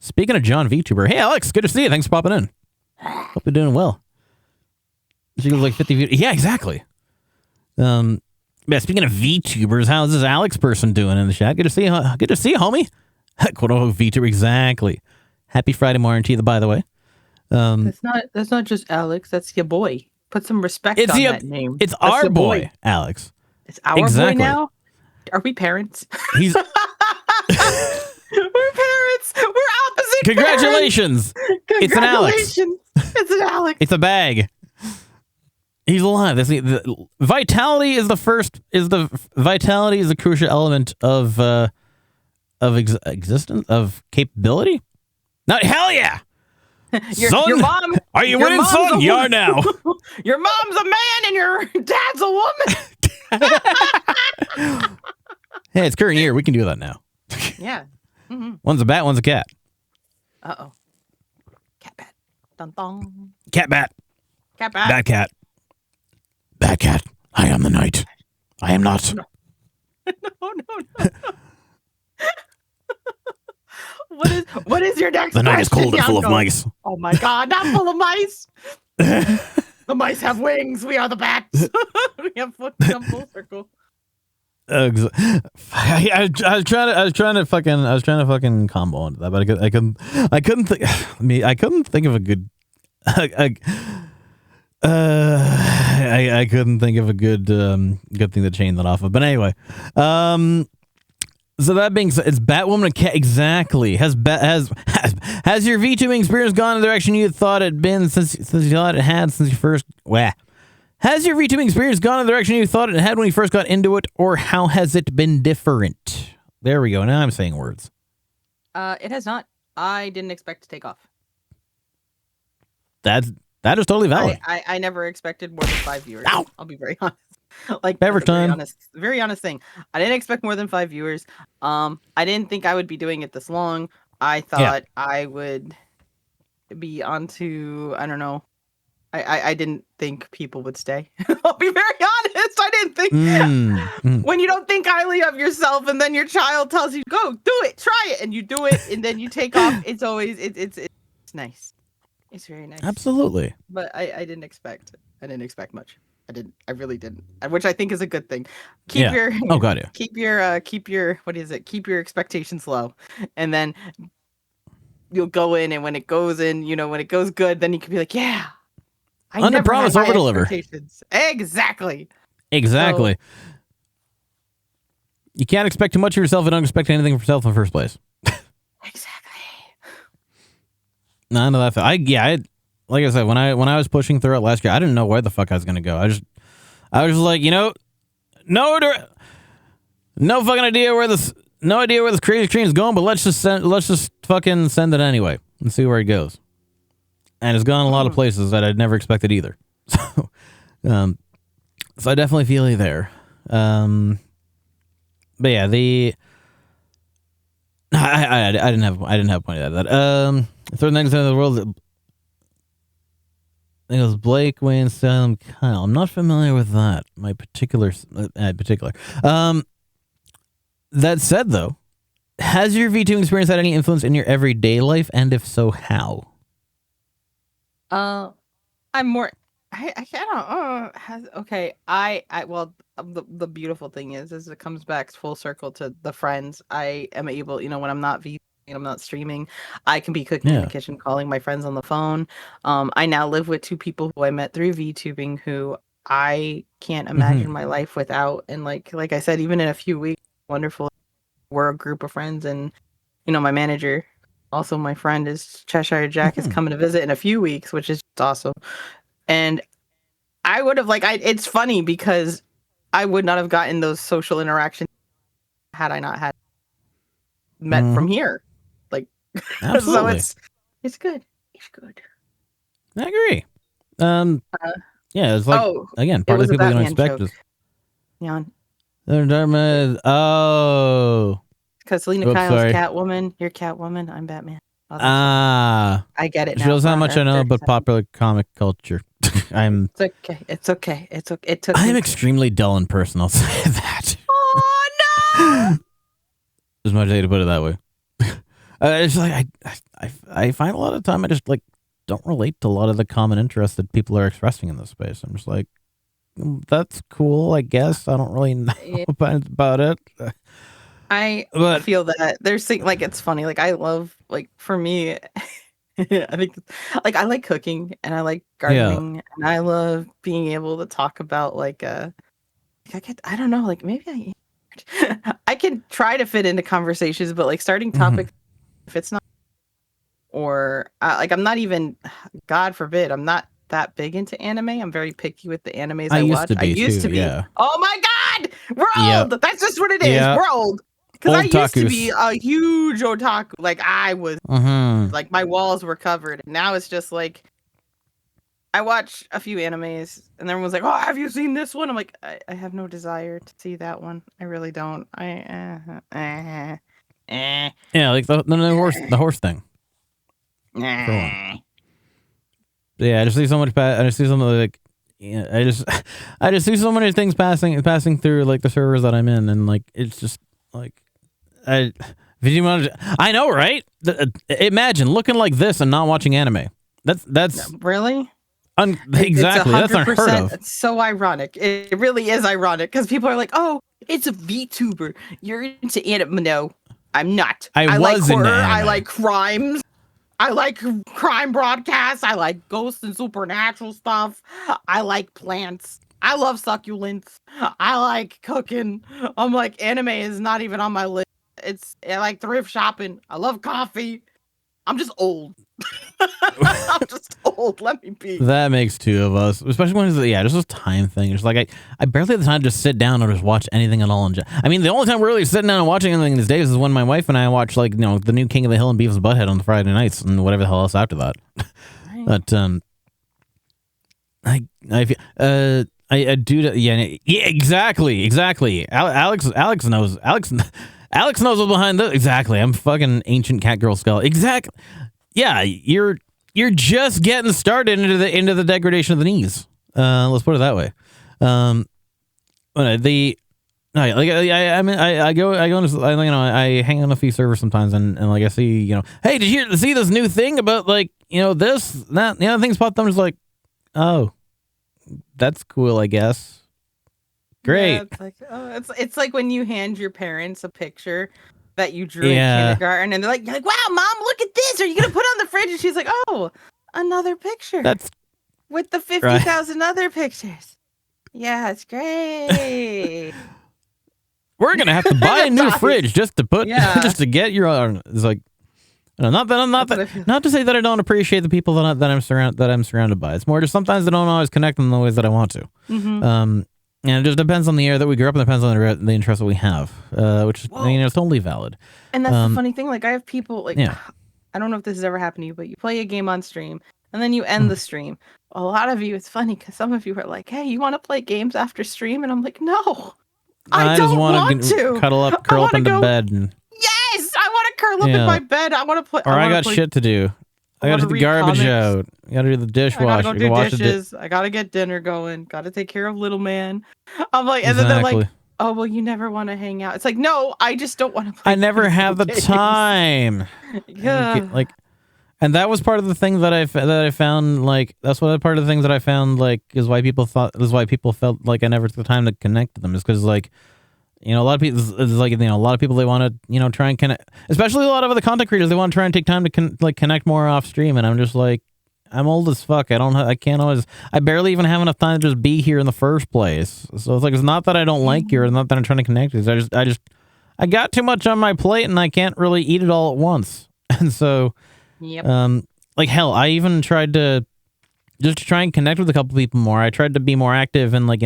Speaking of John VTuber, hey Alex, good to see you. Thanks for popping in. Hope you're doing well. She goes 50 views. Yeah, exactly. Yeah, speaking of VTubers, how's this Alex person doing in the chat? Good to see you, homie. Quote unquote VTuber, exactly. Happy Friday morning to you, by the way. That's not just Alex. That's your boy. Put some respect on that name. It's That's our your boy, Alex. It's our Exactly. boy now. Are we parents? He's We're parents. We're opposite. congratulations. Parents. It's an Alex. Congratulations. It's an Alex. It's a bag. He's alive. Vitality is vitality is the crucial element of existence, of capability. Not hell yeah. Son, your mom. Are you your winning, mom's son? a You are woman. now. Your mom's a man and your dad's a woman. Hey, it's current year. We can do that now. Yeah. Mm-hmm. One's a bat, one's a cat. Uh-oh. Cat bat. Dun dun. Cat bat. Cat bat. Bat cat. Bat cat. I am the night. I am not. No. What is your next The night is question, cold and full of Yanko? mice. Oh my god, not full of mice. The mice have wings. We are the bats. We have come full circle. I was trying to fucking combo into that, but I couldn't think of a good. I couldn't think of a good thing to chain that off of. But anyway, so that being said, it's Batwoman and Cat. Exactly. Has your VTubing experience gone in the direction you thought it'd been since you thought it had since you first? Has your VTubing experience gone in the direction you thought it had when you first got into it, or how has it been different? There we go. Now I'm saying words. It has not. I didn't expect to take off. That is totally valid. I never expected more than 5 viewers. Ow. I'll be very honest. Like Beverage time. Very honest thing. I didn't expect more than 5 viewers. I didn't think I would be doing it this long. I thought I would be onto, I don't know. I didn't think people would stay. I'll be very honest. I didn't think when you don't think highly of yourself and then your child tells you, go do it, try it, and you do it and then you take off. It's always it's nice. It's very nice. Absolutely. But I didn't expect much. I really didn't. Which I think is a good thing. Keep your keep your what is it? Keep your expectations low. And then you'll go in, and when it goes in, when it goes good, then you can be like, yeah. Under promise, over deliver. Exactly. Exactly. So, you can't expect too much of yourself and don't expect anything of yourself in the first place. Exactly. No, I know that. Like I said, when I was pushing through it last year, I didn't know where the fuck I was gonna go. I was just like, no fucking idea where this crazy train is going, but let's just fucking send it anyway and see where it goes. And it's gone a lot of places that I'd never expected either. So, so I definitely feel you there. But yeah, I didn't have a point at that. Third next in the world. I think it was Blake, Wayne, Salem, Kyle. I'm not familiar with that. My particular. That said, though, has your VTubing experience had any influence in your everyday life, and if so, how? I'm more. I don't. Okay. Well, the beautiful thing is it comes back full circle to the friends. I am able, when I'm not I'm not streaming, I can be cooking in the kitchen, calling my friends on the phone. I now live with 2 people who I met through VTubing who I can't imagine my life without. And like I said, even in a few weeks, wonderful. We're a group of friends, and my manager, also my friend, is Cheshire Jack, is coming to visit in a few weeks, which is awesome. And I would have it's funny because I would not have gotten those social interactions had I not had met from here. Absolutely. So it's good. It's good. I agree. Yeah, it's like again, part of the people you don't expect is Jan. Oh. Because Selena Kyle's Catwoman, you're Catwoman, I'm Batman. I get it now. Shows how much I know about popular comic culture. It's okay. It's okay. It took. I'm extremely dull in person. I'll say that. Oh no! There's my day to put it that way. It's like I find a lot of time I just don't relate to a lot of the common interests that people are expressing in this space. I'm just like, that's cool, I guess. I don't really know about it. I But- feel that there's like it's funny. Like I love like for me, I think like I like cooking and I like gardening and I love being able to talk about like I don't know, like maybe I can try to fit into conversations, but like starting topics if it's not or like I'm not even God forbid, I'm not that big into anime. I'm very picky with the animes I used watch. to be I used too, to be. yeah. Oh my God, we're Yep. old. That's just what it is. Yep. We're old. Because I Old used to takus. be a huge otaku. Like I was like my walls were covered. And now it's just like I watch a few animes and everyone's like, "Oh, have you seen this one?" I'm like, I have no desire to see that one. I really don't. Yeah, like the horse thing. For one. Yeah, I just see so much. I just see some of like, yeah, I just see so many things passing through like the servers that I'm in, and like it's just like, I know, right? Imagine looking like this and not watching anime. That's really. Exactly. That's unheard of. It's so ironic. It really is ironic because people are like, "Oh, it's a VTuber. You're into anime." No, I'm not. I like was into horror. I anime. like crimes. I like crime broadcasts. I like ghosts and supernatural stuff. I like plants. I love succulents. I like cooking. I'm like, anime is not even on my list. I like thrift shopping. I love coffee. I'm just old. I'm just old. Let me be. That makes two of us, especially when it's just this time thing. It's like I barely have the time to just sit down and just watch anything at all. I mean, the only time we're really sitting down and watching anything these days is when my wife and I watch like the new King of the Hill and Beavis and Butthead on the Friday nights and whatever the hell else after that. Right. But I do exactly. Alex knows what's behind this. Exactly. I'm fucking ancient cat girl skull. Exactly. Yeah, you're just getting started into the degradation of the knees. Let's put it that way. I hang on a few servers sometimes and like I see, hey, did you see this new thing about like, this, that, the other things popped up. I'm just like, oh, that's cool, I guess. Great. Yeah, it's like, it's like when you hand your parents a picture that you drew in Yeah. kindergarten, and they're like, "Wow, Mom, look at this! Are you gonna put on the fridge?" And she's like, "Oh, another picture That's with the 50,000 other pictures. Yeah, it's great." we're gonna have to buy a new Nice. fridge just to put Yeah. just to get your. It's like, not to say that I don't appreciate the people that I'm surrounded by. It's more just sometimes I don't always connect in the ways that I want to. Mm-hmm. And it just depends on the era that we grew up in. Depends on the interests that we have, which is it's totally valid. And that's the funny thing. Like, I have people like, Yeah. I don't know if this has ever happened to you, but you play a game on stream and then you end the stream. A lot of you, it's funny because some of you are like, "Hey, you want to play games after stream?" And I'm like, "No, I just don't wanna want to cuddle up wanna into go- bed, and Yes, I want to curl up Yeah. in my bed. I want to play. or I wanna got play- shit to do. I I got to wanna do the read garbage comics. out. I got to do the I dishwasher. gotta go do wash the dishes. I gotta get dinner going. Gotta take care of little man. I'm like, and then they're like, Exactly. "Oh, well, you never want to hang out." It's like, no, I just don't want to play. I never video have the games. time. Yeah. And that was part of the thing that I found, like, that's what part of the things that I found, like, is why people felt like I never took the time to connect to them, is because, like, a lot of people, it's like, a lot of people, they want to, try and connect, especially a lot of other content creators, they want to try and take time to connect more off stream. And I'm just like, I'm old as fuck. I barely even have enough time to just be here in the first place. So it's like, it's not that I don't like you or not that I'm trying to connect with you. I got too much on my plate and I can't really eat it all at once. And so, Yep. like hell, I even tried to just to try and connect with a couple people more. I tried to be more active and like,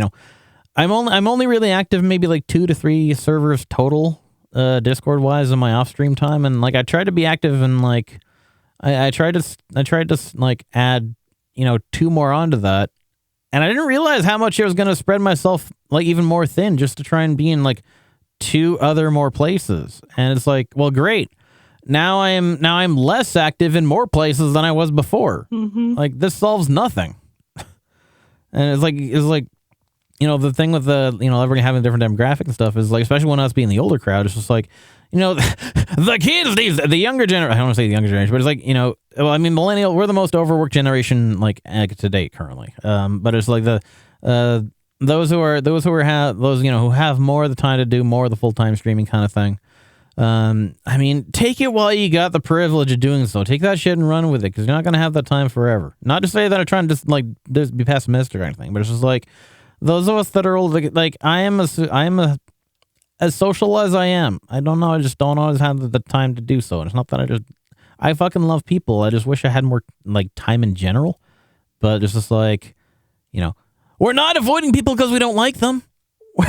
I'm only really active in maybe like 2 to 3 servers total, Discord wise in my off stream time. And like, I tried to be active and like, I tried to like add, 2 more onto that. And I didn't realize how much I was going to spread myself like even more thin just to try and be in like 2 other more places. And it's like, well, great. Now I'm less active in more places than I was before. Mm-hmm. Like this solves nothing. And it's like the thing with everyone having a different demographic and stuff is like, especially when us being the older crowd, it's just like, the kids, the younger generation, I don't want to say the younger generation, but it's like, well, I mean, millennial, we're the most overworked generation like to date currently. But it's like those who have more of the time to do more of the full-time streaming kind of thing. I mean, take it while you got the privilege of doing so. Take that shit and run with it, because you're not gonna have that time forever. Not to say that I'm trying to just be pessimistic or anything, but it's just like those of us that are old. Like I am as social as I am. I don't know. I just don't always have the time to do so. And it's not that I fucking love people. I just wish I had more like time in general. But it's just like, we're not avoiding people because we don't like them.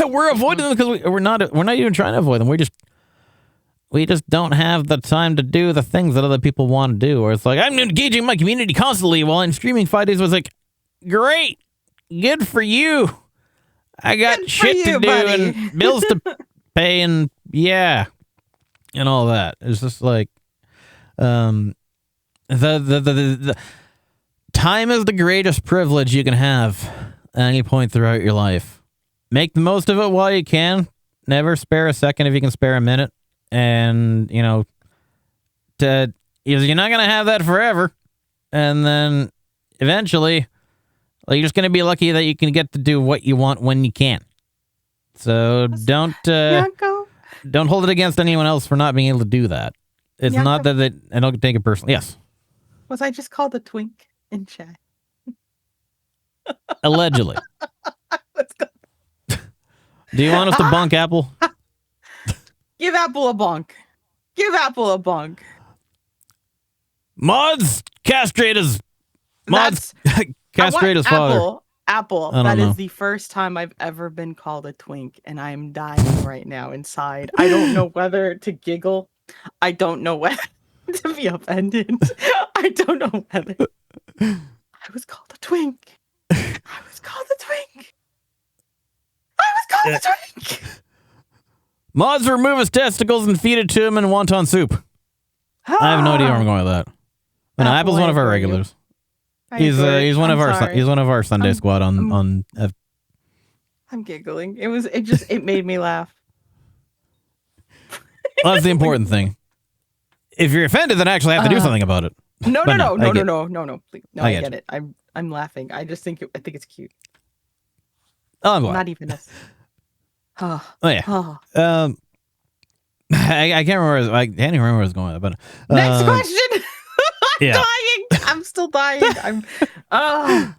We're avoiding them because we're not even trying to avoid them. We just don't have the time to do the things that other people want to do. Or it's like, I'm engaging my community constantly while I'm streaming 5 days. Was like, great, good for you. I got shit to do buddy. and bills to pay and all that. It's just like, the time is the greatest privilege you can have at any point throughout your life. Make the most of it while you can. Never spare a second if you can spare a minute. And, you're not going to have that forever. And then eventually, you're just going to be lucky that you can get to do what you want when you can. So don't hold it against anyone else for not being able to do that. It's not that I don't take it personally. Yes. Was I just called a twink in chat? Allegedly. Let's go. Do you want us to bonk Apple? Give Apple a bonk. Give Apple a bonk. Mods castrate his castrate his father. Apple. I don't That know. is the first time I've ever been called a twink, and I am dying right now inside. I don't know whether to giggle. I don't know whether to be offended. I don't know whether. I was called a twink. I was called a twink. I was called a twink. Mods remove his testicles and feed it to him in wonton soup. I have no idea where I'm going with that. But no, Apple, Apple's one of our I adore you. regulars. I He's adore it. one I'm of our sorry. he's one of our Sunday I'm- squad on I'm giggling. It made me laugh. well, that's the important thing. If you're offended, then I actually have to do something about it. No, But no, no, I no, no, get- no, no, no. Please. No, I I get get it. I'm laughing. I just think I think it's cute. Oh, I'm glad. Not even us. Oh, Oh yeah. oh. I can't remember. I can't even remember where I was going with it, but Next question. I'm yeah. dying. I'm still dying. Oh.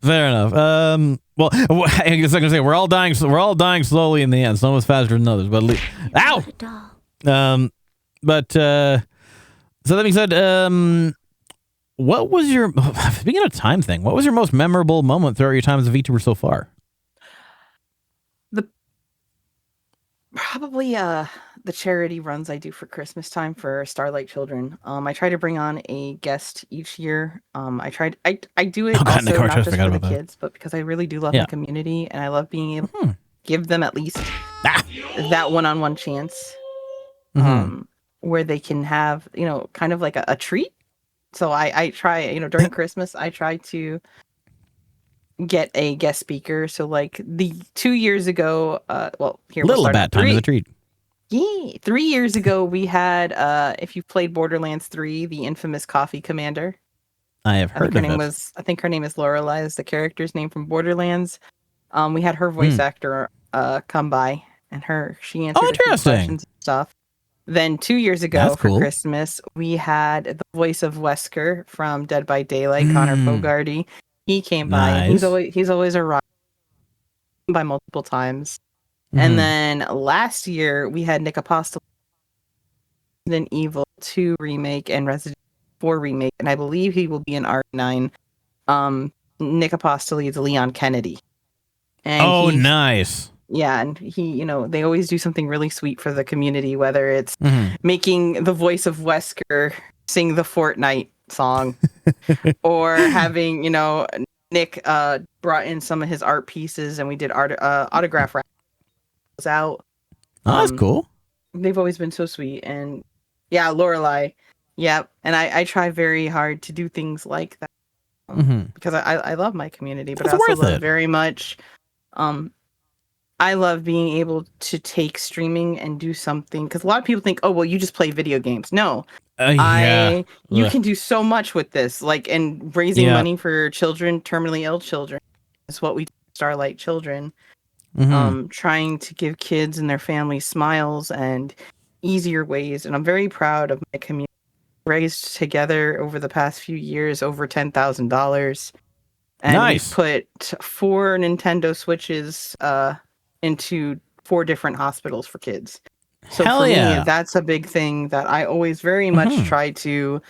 Fair enough. Well, I guess I can say we're all dying slowly in the end. Some of us faster than others, but ow. Doll. But so that being said, what was your speaking of time thing? What was your most memorable moment throughout your time as a VTuber so far? Probably the charity runs I do for Christmas time for Starlight Children. I try to bring on a guest each year. I do it Oh, God, also Nick, I not just forgot for the about that. kids, but because I really do love Yeah. my community and I love being able to give them at least Ah. that one-on-one chance. Mhm. Where they can have, kind of like a treat. So I try, during Christmas, I try to get a guest speaker. So like the 2 years ago, here Little we'll start bat at time three. is a treat. Yeah, 3 years ago we had, if you've played Borderlands 3, the infamous Coffee Commander. I have I think heard her of name it. I think her name is Lorelei, is the character's name from Borderlands. We had her voice actor come by, and she answered a few interesting. questions and stuff. Then 2 years ago That's for cool. Christmas, we had the voice of Wesker from Dead by Daylight, Connor Fogarty. He came by. And Nice. he's always a rock by multiple times. Mhm. And then last year we had Nick Apostle, Resident Evil 2 remake and Resident Evil 4 remake, and I believe he will be in R9. Nick Apostoli is Leon Kennedy. And Oh, he- nice. yeah, and he, they always do something really sweet for the community, whether it's Mhm. making the voice of Wesker sing the Fortnite song or having, Nick brought in some of his art pieces and we did autograph wrap out. Oh, that's cool. They've always been so sweet. And yeah, Lorelei. Yep. And I try very hard to do things like that because I love my community, but It's I also worth love it. very much. I love being able to take streaming and do something because a lot of people think, oh, well, you just play video games. No, Yeah. you Ugh. can do so much with this, and raising Yeah. money for children, terminally ill children is what we do at Starlight Children. Mhm. Trying to give kids and their families smiles and easier ways, and I'm very proud of my community. Raised together over the past few years over $10,000, and Nice. we put 4 Nintendo Switches into 4 different hospitals for kids. So Hell for yeah. me, that's a big thing that I always very much Mhm. try to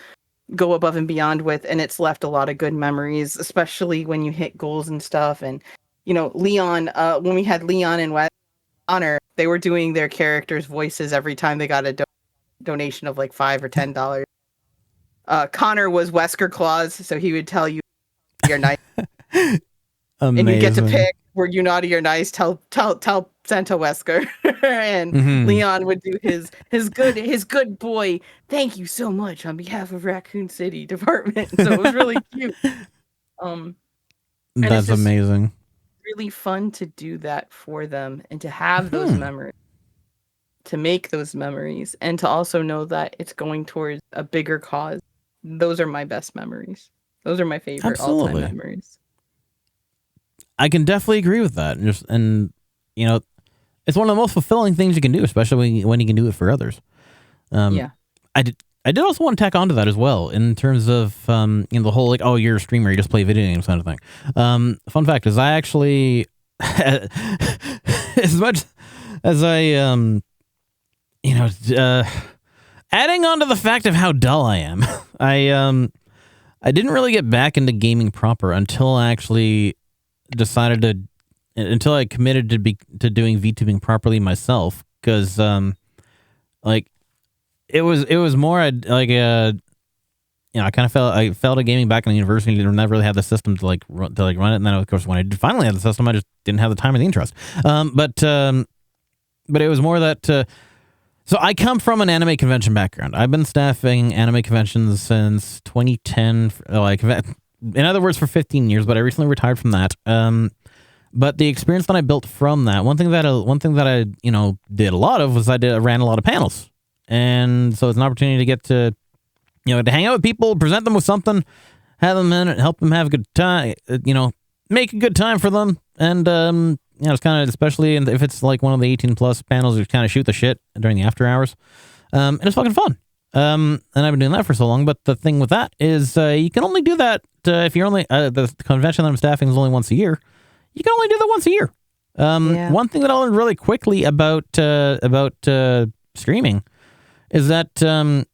go above and beyond with, and it's left a lot of good memories, especially when you hit goals and stuff. And Leon, when we had Leon and West Honor, they were doing their characters' voices every time they got a donation of like $5 or $10. Connor was Wesker Claus, so he would tell you you're nice, Amazing. and you get to pick were you naughty or nice. Tell Santa Wesker, and Mhm. Leon would do his good boy. Thank you so much on behalf of Raccoon City Department. So it was really cute. And it's That's just amazing. really fun to do that for them and to have those memories, to make those memories, and to also know that it's going towards a bigger cause. Those are my best memories. Those are my favorite Absolutely. all-time memories. I can definitely agree with that. And it's one of the most fulfilling things you can do, especially when you can do it for others. Yeah. I did also want to tack onto that as well in terms of the whole like, oh, you're a streamer, you just play video games kind of thing. Fun fact is I actually as much as I adding on to the fact of how dull I am, I didn't really get back into gaming proper until I actually until I committed to doing VTubing properly myself, because it was more I kind of felt at gaming back in the university. I never really had the system to run it, and then of course when I finally had the system, I just didn't have the time or the interest. But it was more that. So I come from an anime convention background. I've been staffing anime conventions since 2010, in other words, for 15 years. But I recently retired from that. But the experience that I built from that, one thing that I did a lot of was I ran a lot of panels, and so it's an opportunity to get to to hang out with people, present them with something, have them in it, help them have a good time, make a good time for them, and it's kind of, especially if it's like one of the 18 plus panels, you kind of shoot the shit during the after hours. And it's fucking fun. And I've been doing that for so long. But the thing with that is you can only do that if you're only, the convention that I'm staffing is only once a year. You can only do that once a year. One thing that I learned really quickly about streaming is that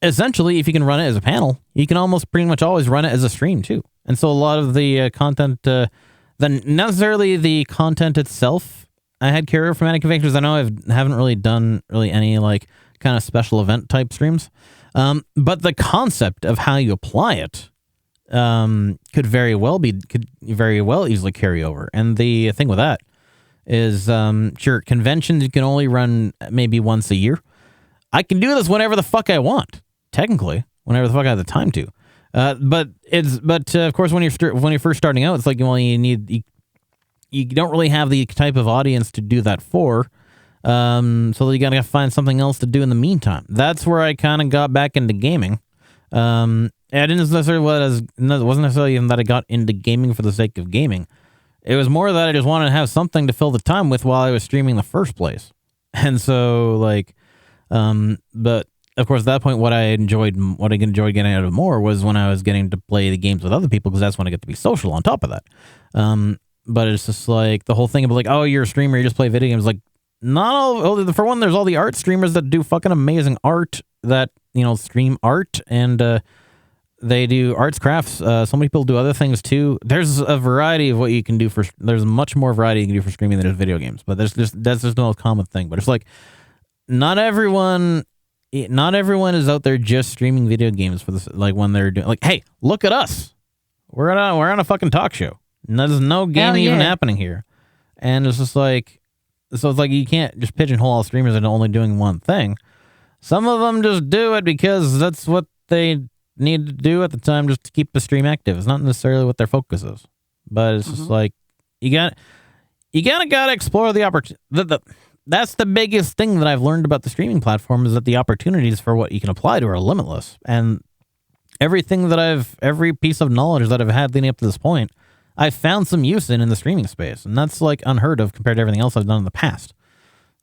essentially, if you can run it as a panel, you can almost pretty much always run it as a stream too. And so a lot of the content, necessarily the content itself, I had carry over from anime conventions. I know I haven't really done any kind of special event type streams, but the concept of how you apply it could very well easily carry over. And the thing with that is, sure, conventions you can only run maybe once a year. I can do this whenever the fuck I want, technically, whenever the fuck I have the time to. But of course, when you're first starting out, it's like, well, you don't really have the type of audience to do that for, so you gotta find something else to do in the meantime. That's where I kind of got back into gaming. I wasn't necessarily even that I got into gaming for the sake of gaming. It was more that I just wanted to have something to fill the time with while I was streaming in the first place. And so but of course, at that point, what I enjoyed getting out of it more was when I was getting to play the games with other people, because that's when I get to be social on top of that. But it's just like the whole thing about oh, you're a streamer, you just play video games. Like, not all. For one, there's all the art streamers that do fucking amazing art that stream art, and they do arts crafts. So many people do other things too. There's a variety of what you can do there's much more variety you can do for streaming than there's video games. But that's just the most common thing. But it's like not everyone is out there just streaming video games for this. Like when they're doing hey, look at us, we're on a fucking talk show. There's no game even happening here, and it's just so it's like you can't just pigeonhole all streamers into only doing one thing. Some of them just do it because that's what they need to do at the time, just to keep the stream active. It's not necessarily what their focus is, but it's just you gotta explore the opportunity. That's the biggest thing that I've learned about the streaming platform, is that the opportunities for what you can apply to are limitless. And every piece of knowledge that I've had leading up to this point, I've found some use in the streaming space. And that's unheard of compared to everything else I've done in the past.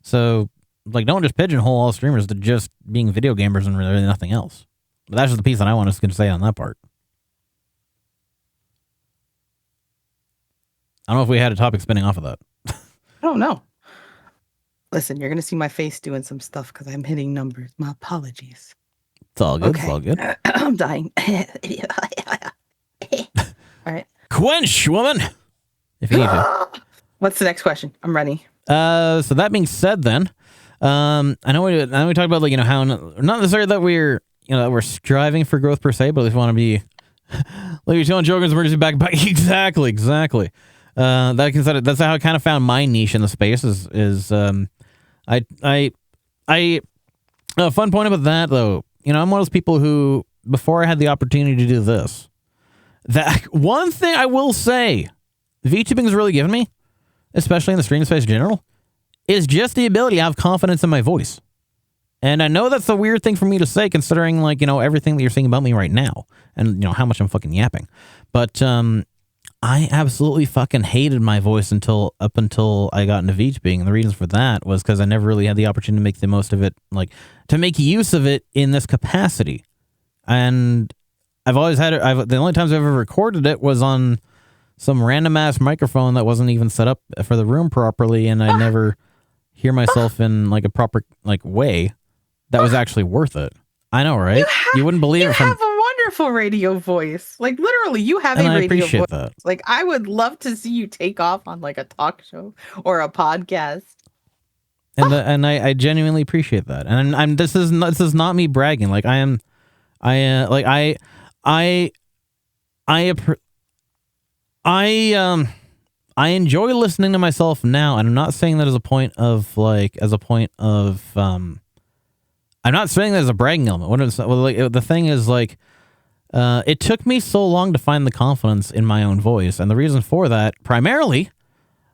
So don't just pigeonhole all streamers to just being video gamers and really nothing else. But that's just the piece that I want to say on that part. I don't know if we had a topic spinning off of that. I don't know. Listen, you're going to see my face doing some stuff because I'm hitting numbers. My apologies. It's all good. Okay. It's all good. I'm dying. All right. Quench, woman! If you need to. What's the next question? I'm ready. So that being said, then, I know we talked about, like, how not necessarily that we're that we're striving for growth per se, but at least want to be like you're telling Joker's emergency back. Exactly. That's how I kind of found my niche in the space. A fun point about that, though. I'm one of those people who, before I had the opportunity to do this, that one thing I will say, VTubing has really given me, especially in the stream space in general, is just the ability to have confidence in my voice. And I know that's a weird thing for me to say, considering, like, everything that you're saying about me right now, and how much I'm fucking yapping. But I absolutely fucking hated my voice up until I got into VTubing, and the reasons for that was because I never really had the opportunity to make the most of it, like to make use of it in this capacity. And I've always had it. The only times I've ever recorded it was on some random ass microphone that wasn't even set up for the room properly, and I never hear myself in like a proper way that was actually worth it. I know, right? You wouldn't believe it. You have a wonderful radio voice. Like, literally, you have And a I radio appreciate voice. that. Like, I would love to see you take off on like a talk show or a podcast. And I genuinely appreciate that. And this is not me bragging. Like, I enjoy listening to myself now, and I'm not saying that as a point of I'm not saying that as a bragging element. The thing is, like, it took me so long to find the confidence in my own voice, and the reason for that primarily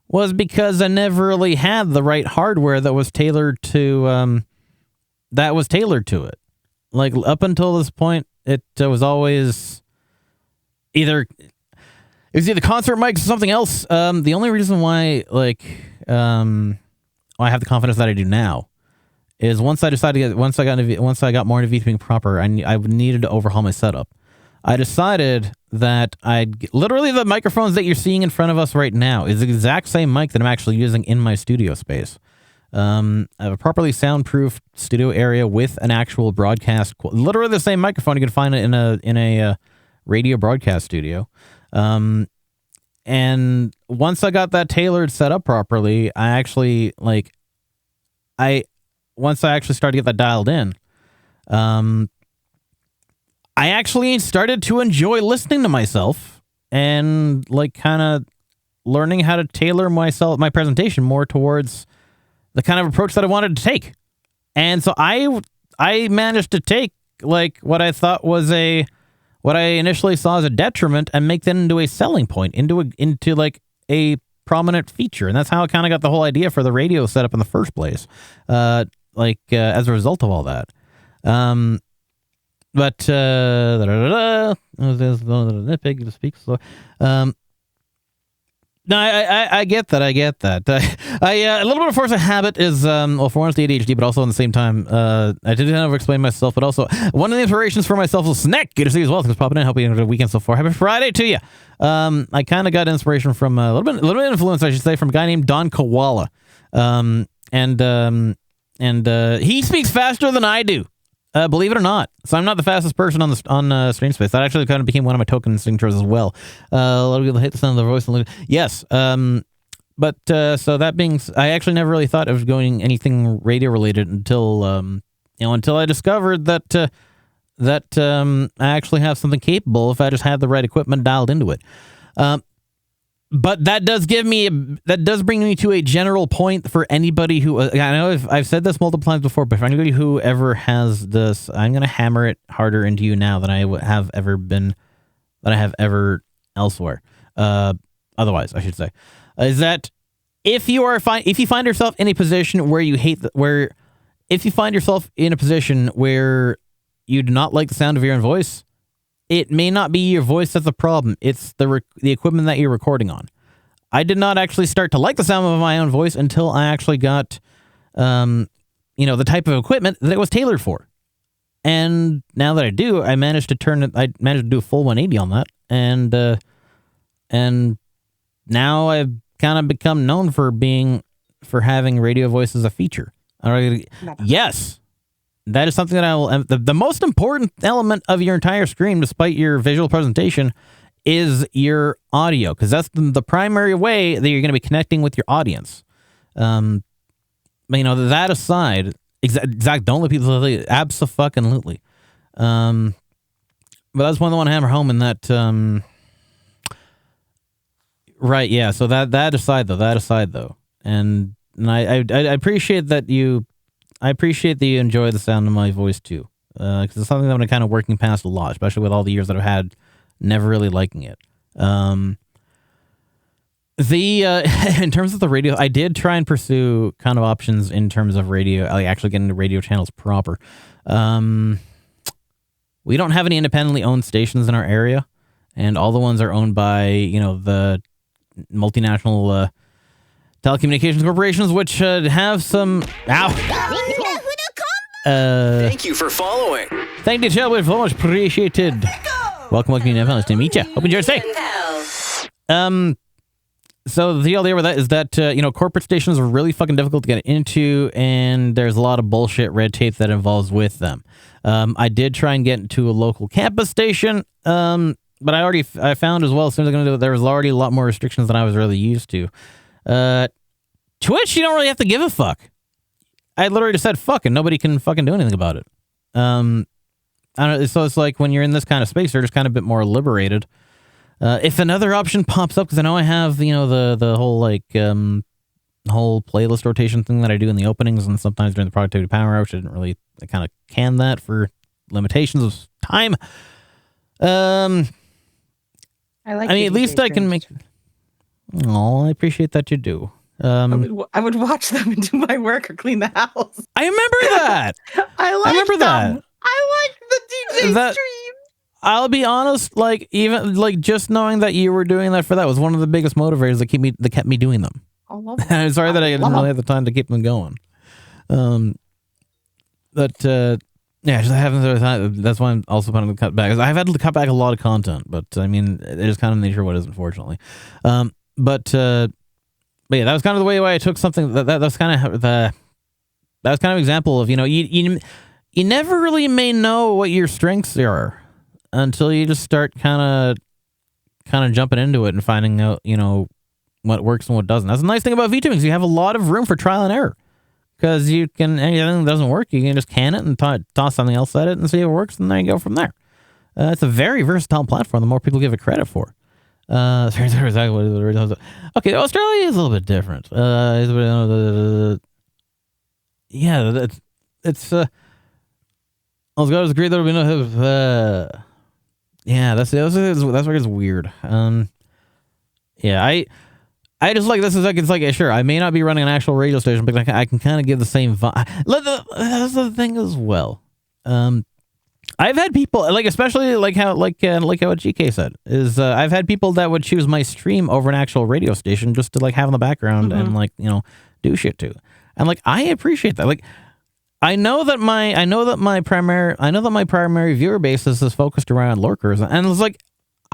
was because I never really had the right hardware that was tailored to it. Like, up until this point, it was always either concert mics or something else. The only reason why I have the confidence that I do now is once I got more into VTubing proper, I needed to overhaul my setup. I decided that literally the microphones that you're seeing in front of us right now is the exact same mic that I'm actually using in my studio space. I have a properly soundproof studio area with an actual broadcast, literally the same microphone. You can find it in a radio broadcast studio. And once I got that tailored set up properly, once I actually started to get that dialed in, I actually started to enjoy listening to myself and like kind of learning how to tailor my presentation more towards the kind of approach that I wanted to take. And so I managed to take like what I thought was what I initially saw as a detriment and make that into a selling point, into like a prominent feature. And that's how I kind of got the whole idea for the radio setup in the first place. As a result of all that. Nitpick to speak slow. No, I get that. I a little bit of force of habit is, for one, it's the ADHD, but also at the same time, I didn't over-explain myself, but also one of the inspirations for myself was Snack. Good to see you as well. Thanks for popping in. Hope you had a weekend so far. Happy Friday to you. I kind of got inspiration from a little bit of influence, I should say, from a guy named Don Koala. He speaks faster than I do. Believe it or not. So I'm not the fastest person on stream space. That actually kind of became one of my token signatures as well. A lot of people hate the sound of their voice. Yes. So that being, I actually never really thought of going anything radio related until I discovered that I actually have something capable if I just had the right equipment dialed into it. But that does bring me to a general point for anybody who, I know I've said this multiple times before, but for anybody who ever has this, I'm going to hammer it harder into you now than I have ever elsewhere. Otherwise, I should say, is that if you find yourself in a position where you if you find yourself in a position where you do not like the sound of your own voice, it may not be your voice that's the problem. It's the equipment that you're recording on. I did not actually start to like the sound of my own voice until I actually got the type of equipment that it was tailored for. And now that I do, I managed to do a full 180 on that. And now I've kind of become known for having radio voice as a feature. Yes, that is something that I will. The most important element of your entire stream, despite your visual presentation, is your audio, because that's the primary way that you're going to be connecting with your audience. But that aside, exact. Don't let people say abso-fucking-lutely. But that's one I want to hammer home in that. Right, yeah. So that aside though, and I appreciate that you. I appreciate that you enjoy the sound of my voice too, because it's something that I'm kind of working past a lot, especially with all the years that I've had never really liking it. In terms of the radio, I did try and pursue kind of options in terms of radio, like actually getting into radio channels proper. We don't have any independently owned stations in our area, and all the ones are owned by the multinational telecommunications corporations, which have some. Thank you for following. Thank you, Chad. So much appreciated. Welcome to Nice to meet you. Hope you enjoy your stay. So the deal there with that is that corporate stations are really fucking difficult to get into, and there's a lot of bullshit red tape that involves with them. I did try and get into a local campus station, but I found as well, as soon as I'm going to do it, there was already a lot more restrictions than I was really used to. Twitch, you don't really have to give a fuck. I literally just said fuck, and nobody can fucking do anything about it. I don't know, so it's like when you're in this kind of space, you're just kind of a bit more liberated. If another option pops up, because I know I have, the whole whole playlist rotation thing that I do in the openings and sometimes during the productivity power hour, which I kind of can that for limitations of time. At least I can make. Oh, I appreciate that you do. I would watch them and do my work or clean the house. I remember that. I remember that. I like the DJ stream. I'll be honest, even just knowing that you were doing that was one of the biggest motivators that kept me doing them. I love them. I'm sorry that I didn't really have the time to keep them going. Yeah, just haven't really time. That's why I'm also planning to cut back. Because I've had to cut back a lot of content, but I mean, it is kind of the nature of what it is, unfortunately. But yeah, that was kind of the way I took something. That was kind of an example of you never really may know what your strengths are until you just start kind of jumping into it and finding out what works and what doesn't. That's the nice thing about VTubing, is you have a lot of room for trial and error, because anything that doesn't work, you can just can it and toss something else at it and see if it works, and then you go from there. It's a very versatile platform. The more people give it credit for. Okay, Australia is a little bit different. Yeah, it's I was going to agree there will be no. Yeah, that's where it's weird. Yeah, I just this is it's sure, I may not be running an actual radio station, but I can kind of give the same vibe. That's the thing as well. I've had people especially how what GK said is I've had people that would choose my stream over an actual radio station just to have in the background and do shit to. And I appreciate that. I know that my primary viewer base is focused around lurkers, and it's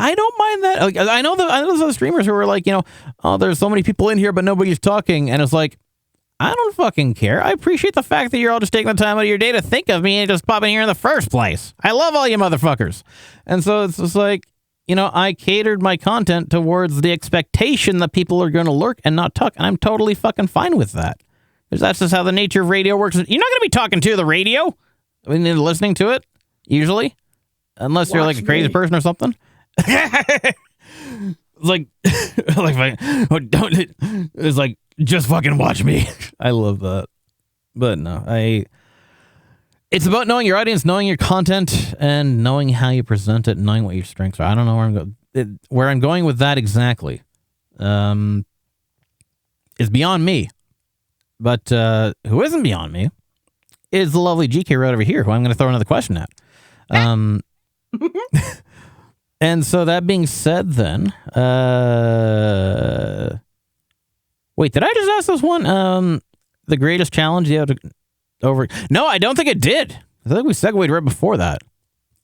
I don't mind that. I know those other streamers who are oh, there's so many people in here, but nobody's talking, and it's I don't fucking care. I appreciate the fact that you're all just taking the time out of your day to think of me and just popping here in the first place. I love all you motherfuckers. And so it's just I catered my content towards the expectation that people are going to lurk and not talk, and I'm totally fucking fine with that. Because that's just how the nature of radio works. You're not going to be talking to the radio when you're listening to it, usually. Unless you're a crazy person or something. It's just fucking watch me. I love that. But no, it's about knowing your audience, knowing your content, and knowing how you present it, and knowing what your strengths are. I don't know where I'm going with that exactly. Is beyond me. But who isn't beyond me is the lovely GK right over here, who I'm going to throw another question at. And so that being said, then, wait, did I just ask this one? The greatest challenge you have to over. No, I don't think it did. I think we segued right before that.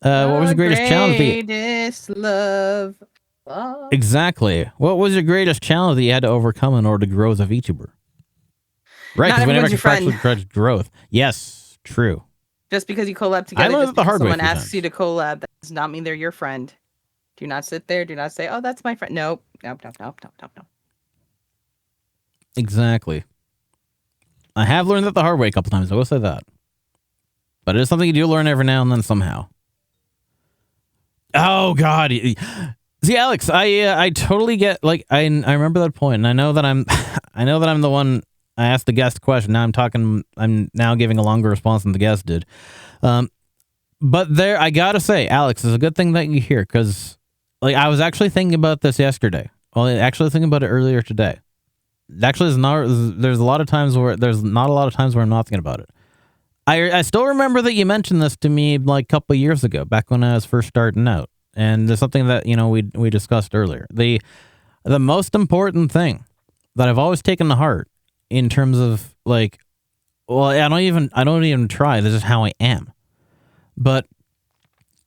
What was the greatest challenge? Greatest love. Exactly. What was your greatest challenge that you had to overcome in order to grow as a VTuber? Right, Not because we never everyone's your friend. actually growth. Yes, true. Just because you collab together, learned just it the hard because way someone a few asks times. you to collab, that does not mean they're your friend. Do not sit there. Do not say, "Oh, that's my friend." Nope. Nope. Nope. Nope. Nope. Nope. Nope. Exactly. I have learned that the hard way a couple times. I will say that. But it is something you do learn every now and then somehow. Oh God. See, Alex, I totally get, like, I remember that point, and I know that I'm the one. I asked the guest question. Now I'm now giving a longer response than the guest did. But there, I gotta say, Alex, it's a good thing that you're here, because, like, I was actually thinking about this yesterday. Well, actually thinking about it earlier today. Actually, there's a lot of times where there's not a lot of times where I'm not thinking about it. I still remember that you mentioned this to me like a couple of years ago, back when I was first starting out, and there's something that we discussed earlier. The most important thing that I've always taken to heart in terms of, like, well, I don't even try. This is how I am. But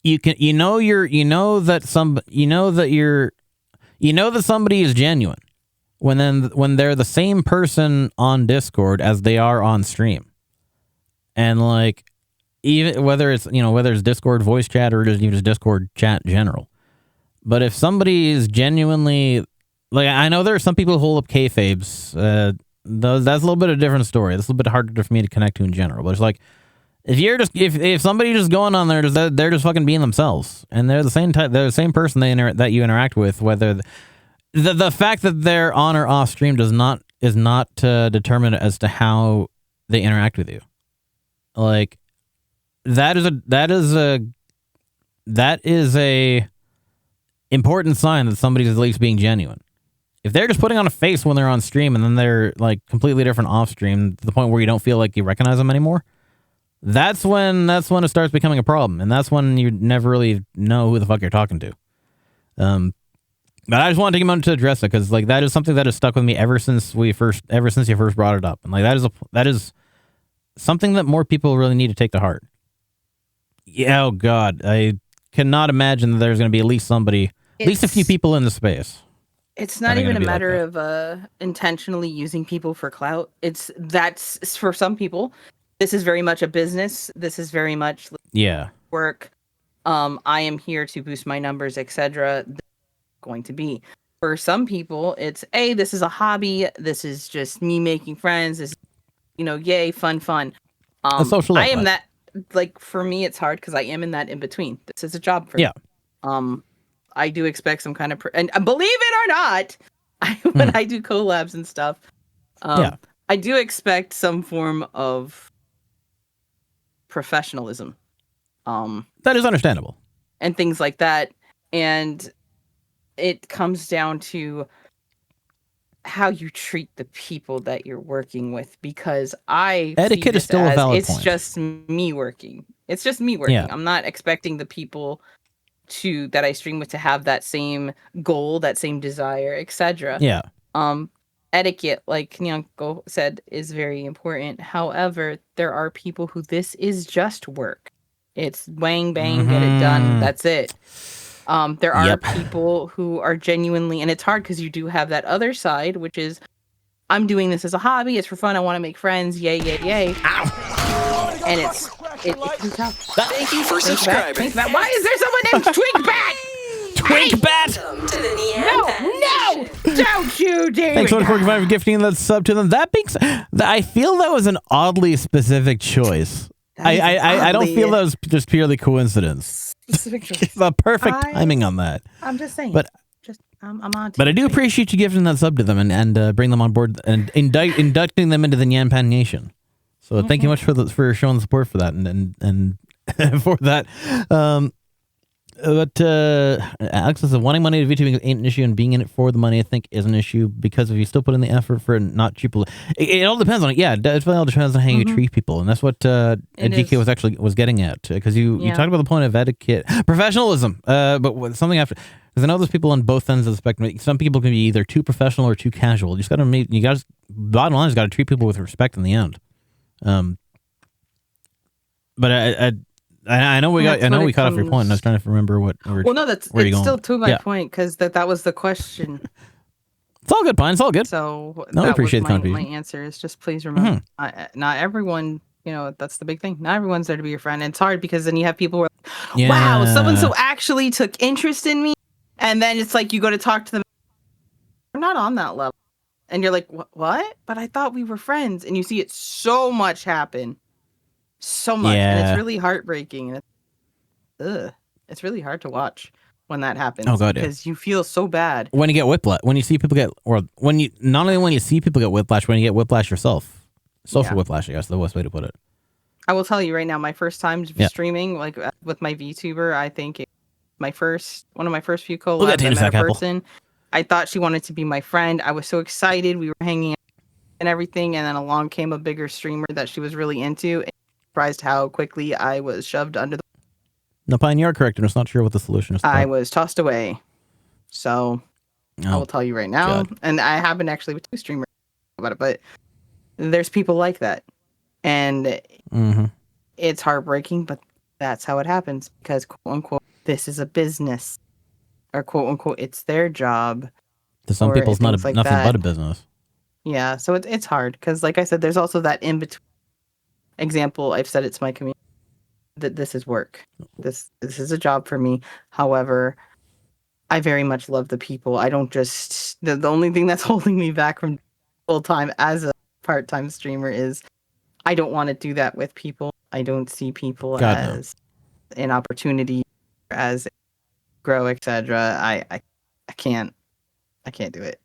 that somebody is genuine when they're the same person on Discord as they are on stream. And, like, even whether it's Discord voice chat or just even Discord chat in general. But if somebody is genuinely, like, I know there are some people who hold up kayfabes. That's a little bit of a different story. That's a little bit harder for me to connect to in general. But it's like, if somebody just going on there, they're just fucking being themselves, and they're the same type, they're the same person that you interact with. Whether the fact that they're on or off stream is not determined as to how they interact with you. Like, that is a important sign that somebody's at least being genuine. If they're just putting on a face when they're on stream and then they're, like, completely different off stream to the point where you don't feel like you recognize them anymore, that's when it starts becoming a problem, and that's when you never really know who the fuck you're talking to. But I just wanted to take a moment to address it, because, like, that is something that has stuck with me ever since you first brought it up, and, like, that is something that more people really need to take to heart. Yeah, oh God, I cannot imagine that there's going to be at least a few people in the space. It's not even a matter of intentionally using people for clout. That's for some people. This is very much a business. This is very much work. I am here to boost my numbers, etc. Going to be for some people, it's this is a hobby. This is just me making friends. This, yay, fun. A social I am outlet. that. Like, for me, it's hard because I am in that in between. This is a job for me. I do expect some kind of and believe it or not, when I do collabs and stuff, I do expect some form of professionalism. That is understandable. And things like that. And it comes down to how you treat the people that you're working with, because etiquette is still a valid point. It's just me working. It's just me working. Yeah. I'm not expecting the people that I stream with to have that same goal, that same desire, etc. Yeah. Etiquette, like Nyanko said, is very important. However, there are people who this is just work. It's wang bang, get it done. That's it. There are people who are genuinely, and it's hard because you do have that other side, which is, I'm doing this as a hobby. It's for fun. I want to make friends. Yay, yay, yay. Ow. And it can tell. Thank you for subscribing. Why is there someone named Twinkbat? Twinkbat! To the No, don't you dare. Thanks so much for gifting that sub to them. That being said, I feel that was an oddly specific choice. I don't feel that was just purely coincidence. The perfect timing on that. I'm just saying. But I'm on. But I do appreciate you giving that sub to them and bring them on board and inducting them into the Nyanpan Nation. So thank you much for showing support for that and for that. But Alex says wanting money to VTube ain't an issue, and being in it for the money I think is an issue, because if you still put in the effort for not cheap, it all depends on it. Yeah, it all depends on how you treat people, and that's what DK was getting at, because you talked about the point of etiquette, professionalism. But something after, because I know there's people on both ends of the spectrum. Some people can be either too professional or too casual. Bottom line is got to treat people with respect in the end. but I know we got. That's I know when we it cut off your point. And I was trying to remember what. Well, no, that's where you it's going? still to my Yeah. point because that was the question. It's all good, Pine. It's all good. So No, I that appreciate was the my contribution. answer is just please remember, not everyone. That's the big thing. Not everyone's there to be your friend. And it's hard because then you have people who are like, wow, someone so actually took interest in me, and then it's like you go to talk to them. We're not on that level, and you're like, what? But I thought we were friends, and you see it so much happen, so much, and Yeah. it's really heartbreaking. And it's really hard to watch when that happens. Oh, God, yeah. because you feel so bad. When you get whiplash, when you see people get, or when you not only when you see people get whiplash, when you get whiplash yourself, social Yeah. whiplash, I guess, the best way to put it. I will tell you right now, my first time Yeah. streaming, like with my VTuber, I think one of my first few Look at collabs, I Tina met a Sackapple. person. I thought she wanted to be my friend. I was so excited. We were hanging out and everything, and then along came a bigger streamer that she was really into. And surprised how quickly I was shoved under the. No, Pine, you're correct, and it's not sure what the solution is. To I that. was tossed away. So I Oh, will tell you right now, God. and I haven't actually with 2 streamers about it, but there's people like that, and mhm. it's heartbreaking, but that's how it happens because quote unquote this is a business, or quote unquote it's their job. To some or people, it's not things like nothing that. but a business. Yeah, so it's hard because, like I said, there's also that in between example. I've said it to my community that this is work. This is a job for me. However, I very much love the people. I don't just the only thing that's holding me back from full time as a part time streamer is I don't want to do that with people. I don't see people God, no. as an opportunity, as grow, etc. I can't do it.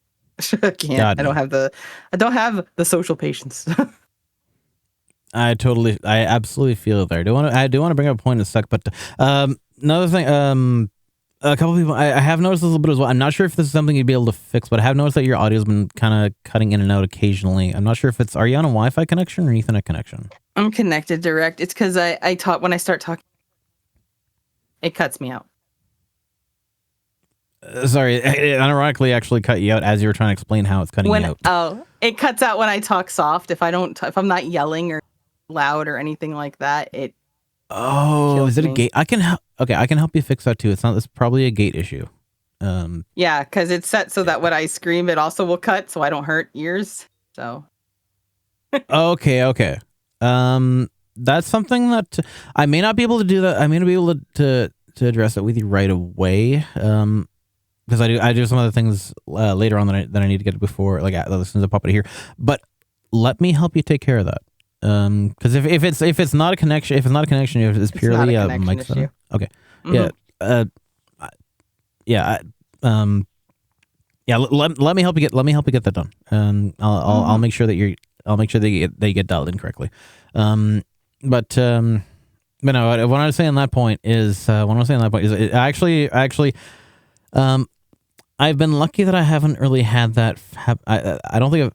I can't. God, I don't have the social patience. I absolutely feel it there. I do want to bring up a point in a sec, but another thing, a couple people I have noticed this a little bit as well. I'm not sure if this is something you'd be able to fix, but I have noticed that your audio's been kind of cutting in and out occasionally. I'm not sure if are you on a Wi-Fi connection or an Ethernet connection? I'm connected direct. It's because I talk when I start talking, it cuts me out. Sorry, it ironically actually cut you out as you were trying to explain how it's cutting you out. It cuts out when I talk soft. If I'm not yelling or loud or anything like that, it. Oh, kills is it a me. gate? I can help you fix that too. It's probably a gate issue. Yeah, because it's set so that when I scream, it also will cut, so I don't hurt ears. So Okay. That's something that I may not be able to do that. I may not be able to address it with you right away. Because I do some other things later on that I need to get before, like as soon as I pop it here. But let me help you take care of that. Because if it's not a connection, if it's purely not a a mic connection setup. Okay. Mhm. Let me help you get that done. I'll make sure that you get dialed in correctly. But no, what I was saying on that point is actually, I've been lucky that I haven't really had that. I don't think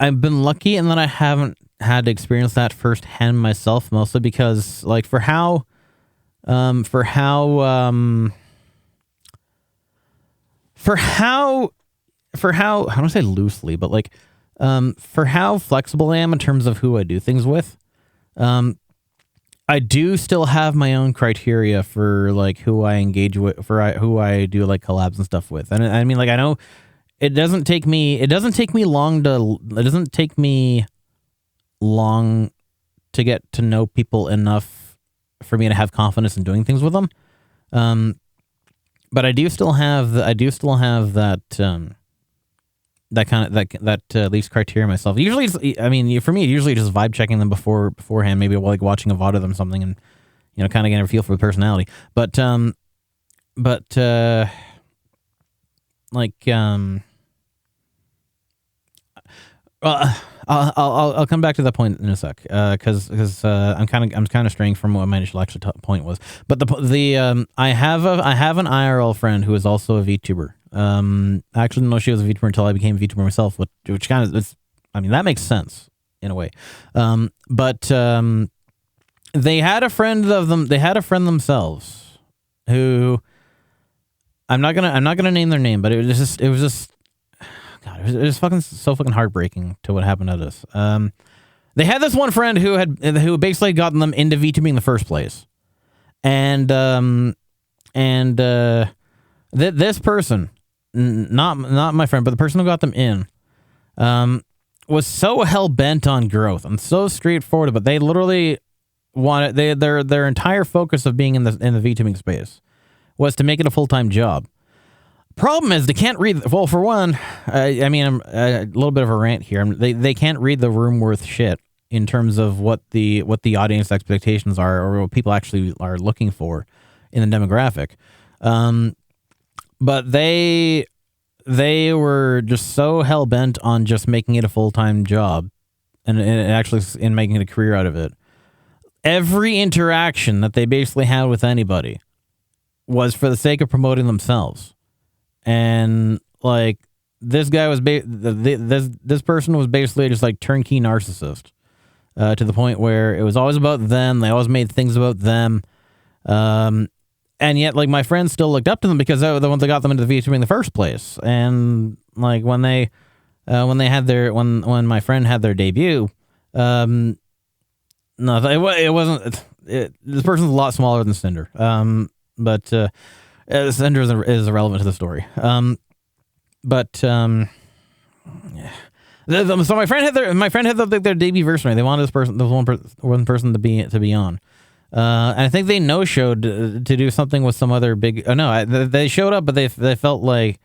I've been lucky in that I haven't had to experience that firsthand myself, mostly because how do I say loosely, but for how flexible I am in terms of who I do things with, I do still have my own criteria for who I engage with, who I do collabs and stuff with. And I mean, I know it doesn't take me long to get to know people enough for me to have confidence in doing things with them. But I do still have that at least criteria myself. Usually, for me, usually just vibe checking them beforehand, maybe watching a VOD of them something, and kind of getting a feel for the personality. I'll come back to that point in a sec, because I'm kind of straying from what my initial point was. But I have an IRL friend who is also a VTuber. I actually didn't know she was a VTuber until I became a VTuber myself, which kind of that makes sense in a way. But they had a friend themselves who I'm not gonna name their name, but it was just God, it was fucking so fucking heartbreaking to what happened to this. They had this one friend who basically gotten them into VTubing in the first place, and this person, not my friend, but the person who got them in, was so hell bent on growth and so straightforward. But they literally wanted their entire focus of being in the VTubing space was to make it a full-time job. Problem is, they can't read. Well, for one, I mean, a little bit of a rant here. They can't read the room worth shit in terms of what the audience expectations are, or what people actually are looking for in the demographic. But they were just so hell bent on just making it a full-time job, and actually in making a career out of it. Every interaction that they basically had with anybody was for the sake of promoting themselves. And like this guy was this person was basically just like turnkey narcissist, to the point where it was always about them. They always made things about them. And yet, like, my friends still looked up to them because they were the ones that got them into the VTubing in the first place. And like when my friend had their debut, no, it wasn't. This person's a lot smaller than Cinder. But Cinder is irrelevant to the story. So my friend had their debut version. They wanted one person to be on. And I think they no-showed to do something with some other big. Oh no, they showed up, but they felt like,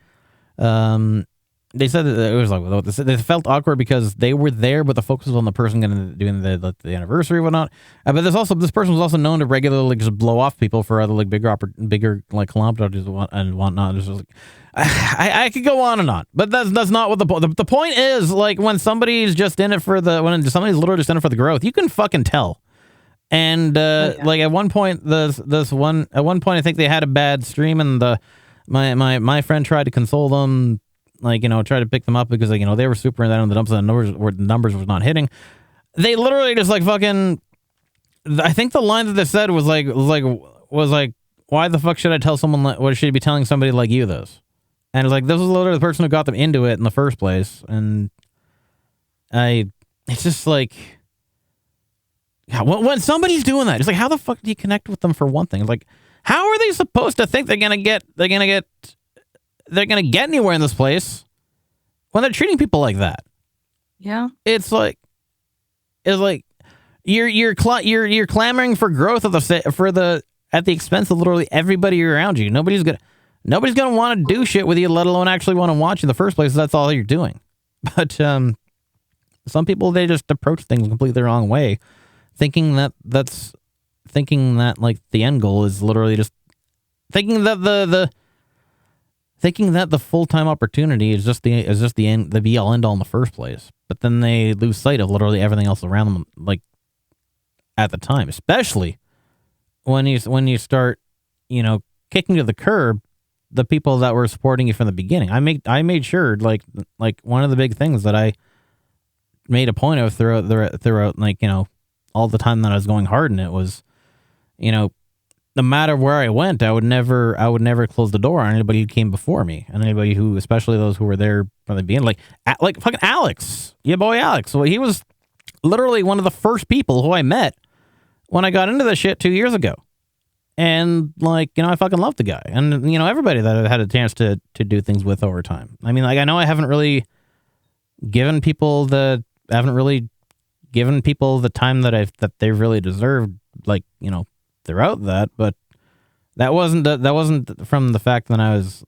they said that it was like they felt awkward because they were there, but the focus was on the person doing the anniversary and whatnot. But this person was also known to regularly just blow off people for other like bigger like kilometers and whatnot. It's just like, I could go on and on, but that's not what the point. The point is, like, when somebody's just in it when somebody's literally just in it for the growth, you can fucking tell. And like at one point, I think they had a bad stream, and my friend tried to console them, like, try to pick them up because, like, they were super down in the dumps and the numbers was not hitting. They literally just like fucking. I think the line that they said was like, why the fuck should I tell someone what should I be telling somebody like you this? And it's like, this was literally the person who got them into it in the first place, and it's just like. Yeah, when somebody's doing that, it's like, how the fuck do you connect with them for one thing? It's like, how are they supposed to think they're gonna get anywhere in this place when they're treating people like that? Yeah, it's like you're clamoring for growth at the expense of literally everybody around you. Nobody's gonna want to do shit with you, let alone actually want to watch you in the first place. That's all you're doing. But some people, they just approach things completely the wrong way. Thinking that like the end goal is literally just thinking that the full-time opportunity is just the end, the be all end all in the first place. But then they lose sight of literally everything else around them, like at the time, especially when you start, kicking to the curb the people that were supporting you from the beginning. I made sure, like one of the big things that I made a point of throughout like, all the time that I was going hard in it was, no matter where I went, I would never close the door on anybody who came before me, and anybody who, especially those who were there from the beginning, like fucking Alex, your boy Alex. Well, he was literally one of the first people who I met when I got into this shit 2 years ago, and like, I fucking love the guy, and everybody that I've had a chance to do things with over time. I mean, like, I know I haven't really given people the time that they really deserved, like, throughout that, but that wasn't from the fact that I was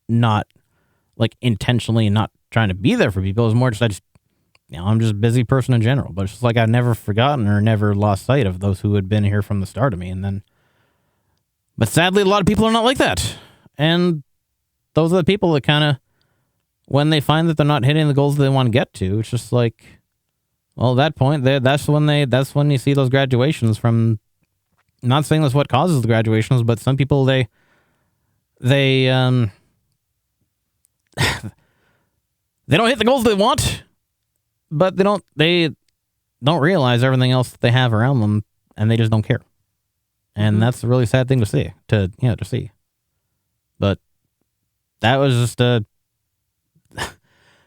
not, like, intentionally not trying to be there for people. It was more just I'm just a busy person in general. But it's just like, I've never forgotten or never lost sight of those who had been here from the start of me, but sadly, a lot of people are not like that, and those are the people that kind of, when they find that they're not hitting the goals that they want to get to, it's just like, well, at that point, that's when you see those graduations from. I'm not saying that's what causes the graduations, but some people they don't hit the goals they want, but they don't realize everything else that they have around them, and they just don't care. And that's a really sad thing to see. To see. But that was just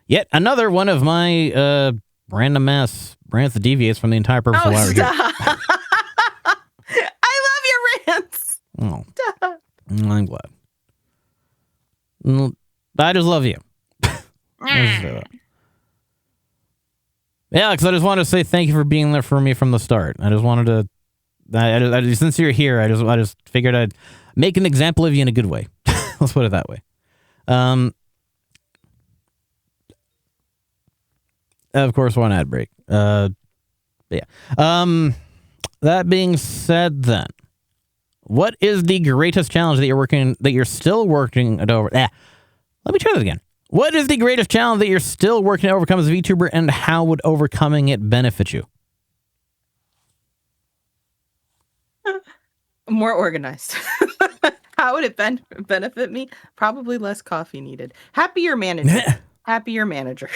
yet another one of my random ass rants that deviates from the entire purpose of why we're here. Stop. I love your rants. Oh, Stop. I'm glad. I just love you. Yeah, because I just wanted to say thank you for being there for me from the start. I just wanted to. Since you're here, I just figured I'd make an example of you in a good way. Let's put it that way. Of course, one ad break. Yeah. That being said, then, what is the greatest challenge that you're still working to over? Let me try that again. What is the greatest challenge that you're still working to overcome as a VTuber, and how would overcoming it benefit you? More organized. How would it benefit me? Probably less coffee needed. Happier manager. Happier manager.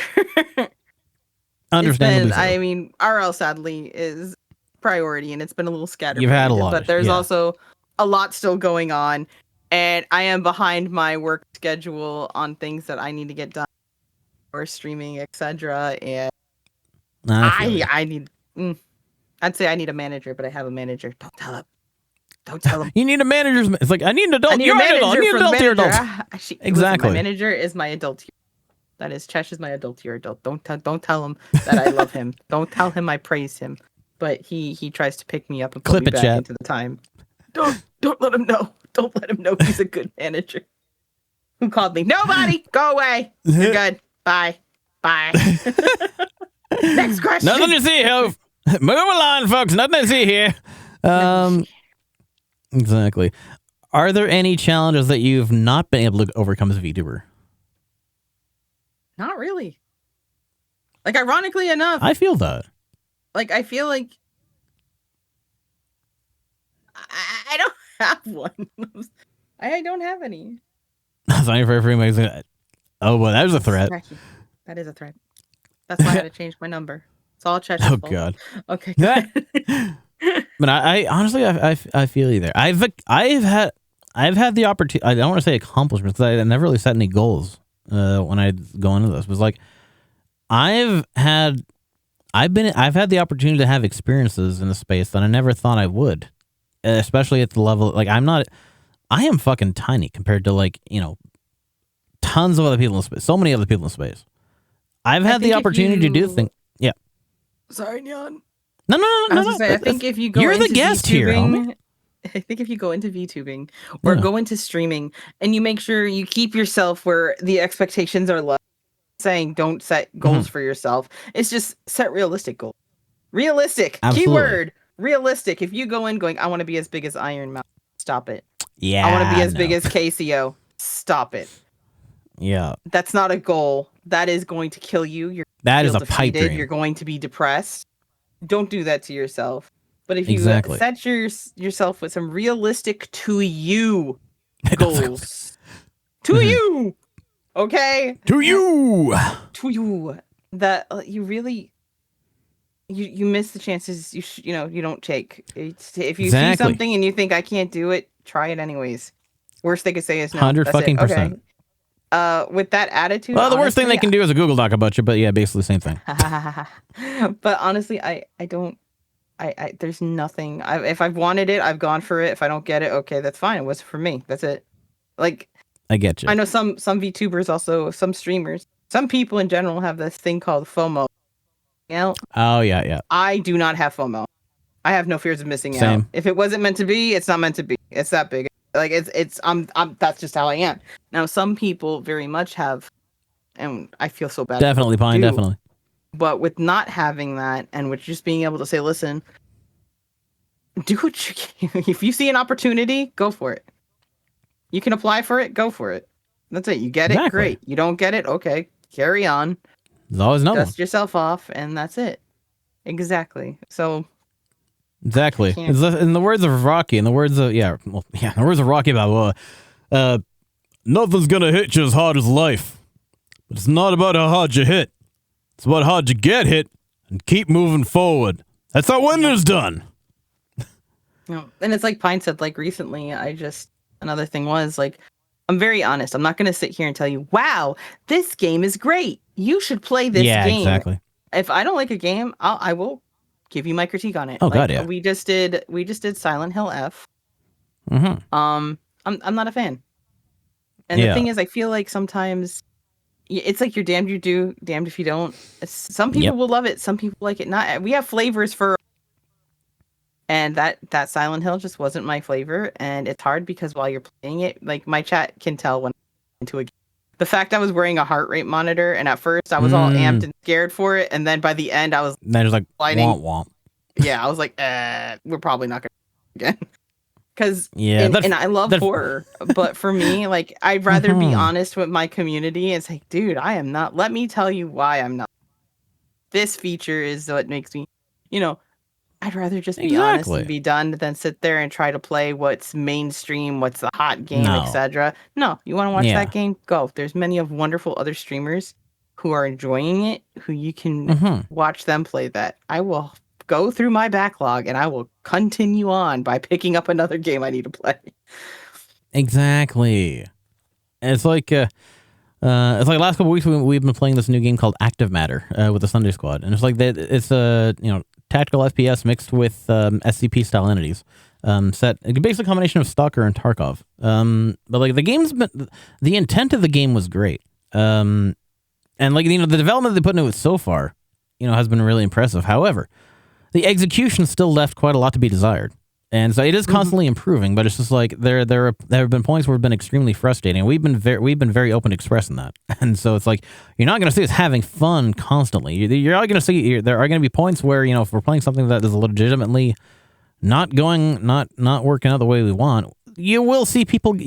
Understandably so. I mean, RL sadly is priority, and it's been a little scattered. You've had a lot, but there's yeah. also a lot still going on, and I am behind my work schedule on things that I need to get done, or streaming, etc. And I need. I'd say I need a manager, but I have a manager. Don't tell him. Don't tell him. You need a manager's. It's like I need an adult. I need You're a an adult. I manager need for an the adult. You're manager. adult. Exactly. My manager is my adult. That is, Chesh is my adult. You're adult. Don't tell him that I love him. Don't tell him I praise him. But he tries to pick me up and put Clip me it, back chat. into the time. Don't let him know. Don't let him know he's a good manager. Who called me? Nobody. Go away. You're good. Bye. Bye. Next question. Nothing to see here. Move along, folks. Nothing to see here. Exactly. Are there any challenges that you've not been able to overcome as a VTuber? Not really. Like, ironically enough, I feel that. like I feel like I don't have one. I don't have any. Sign your for amazing. Oh, well, that was a threat. That is a threat. That's why I had to change my number. It's all Chesh's Oh, fault. God. Okay. But I honestly, I feel you there. I've had the opportunity. I don't want to say accomplishments because I never really set any goals when I go into this. It was like I've had the opportunity to have experiences in a space that I never thought I would, especially at the level like I am fucking tiny compared to tons of other people in space. So many other people in space. I've had the opportunity to do things. Yeah. Sorry, Nyan. No. I think if you go You're into the guest here, homie. I think if you go into VTubing or go into streaming and you make sure you keep yourself where the expectations are low, saying don't set goals for yourself. It's just set realistic goals. Realistic. Absolutely. Keyword. Realistic. If you go in going, I want to be as big as Iron Mouse, stop it. Yeah. I want to be as big as KCO. Stop it. Yeah. That's not a goal. That is going to kill you. That is feel a pipe defeated. dream. You're going to be depressed. Don't do that to yourself. But if you Exactly. set yourself with some realistic to you goals, to you, okay, To you. that you really you miss the chances you don't take. If you see Exactly. something and you think I can't do it, try it anyways. Worst they could say is no. 100 That's it. fucking Okay. percent. With that attitude, Well, the worst thing they honestly, can do is a Google Doc about you, but yeah, basically the same thing. but honestly, I don't. I there's nothing. If I've wanted it, I've gone for it. If I don't get it, okay, that's fine. It was for me. That's it. Like I get you. I know some VTubers, also some streamers, some people in general have this thing called FOMO. Oh yeah. I do not have FOMO. I have no fears of missing out. Same. If it wasn't meant to be, it's not meant to be. It's that big. Like I'm that's just how I am. Now some people very much have, and I feel so bad. Definitely, Pine. do. Definitely. But with not having that, and with just being able to say, listen, do what you can. If you see an opportunity, go for it. You can apply for it, go for it. That's it. You get it, Exactly. great. You don't get it, okay. Carry on. There's always another one. Dust yourself off, and that's it. Exactly. So Exactly. can't- In the words of Rocky, in the words of Rocky about nothing's gonna hit you as hard as life. But it's not about how hard you hit. It's about how hard you get hit and keep moving forward. That's how winner's done. and it's like Pine said, like recently, another thing was like, I'm very honest. I'm not going to sit here and tell you, wow, this game is great. You should play this game. Exactly. if I don't like a game, I will give you my critique on it. Oh, God, yeah. We just did Silent Hill F. Mm-hmm. I'm not a fan. And Yeah. the thing is, I feel like sometimes it's like you're damned you do, damned if you don't. Some people Yep. will love it, some people like it not. We have flavors for, and that Silent Hill just wasn't my flavor, and it's hard because while you're playing it, like my chat can tell when I'm into a game. The fact I was wearing a heart rate monitor, and at first I was all amped and scared for it, and then by the end I was Then just like Lighting. womp womp. yeah, I was like, we're probably not gonna again. Because Yeah, and I love horror, but for me, like I'd rather be Mhm. honest with my community and say, dude, I am not. Let me tell you why I'm not. This feature is what makes me, I'd rather just be honest Exactly. and be done than sit there and try to play what's mainstream, what's the hot game, No. etc. No, you want to watch Yeah. that game? Go. There's many of wonderful other streamers who are enjoying it, who you can Mm-hmm. watch them play that. I will go through my backlog and I will continue on by picking up another game I need to play. Exactly. And it's like last couple weeks we've been playing this new game called Active Matter with the Sunday Squad, and it's like that. It's a tactical FPS mixed with SCP style entities. Set basically a combination of Stalker and Tarkov. But like the intent of the game was great. And like the development they put into it so far, has been really impressive. However, the execution still left quite a lot to be desired. And so it is constantly improving, but it's just like there have been points where it's been extremely frustrating. We've been very open to expressing that, and so it's like you're not going to see us having fun constantly. You're all going to see there are going to be points where if we're playing something that is legitimately not working out the way we want, you will see streamers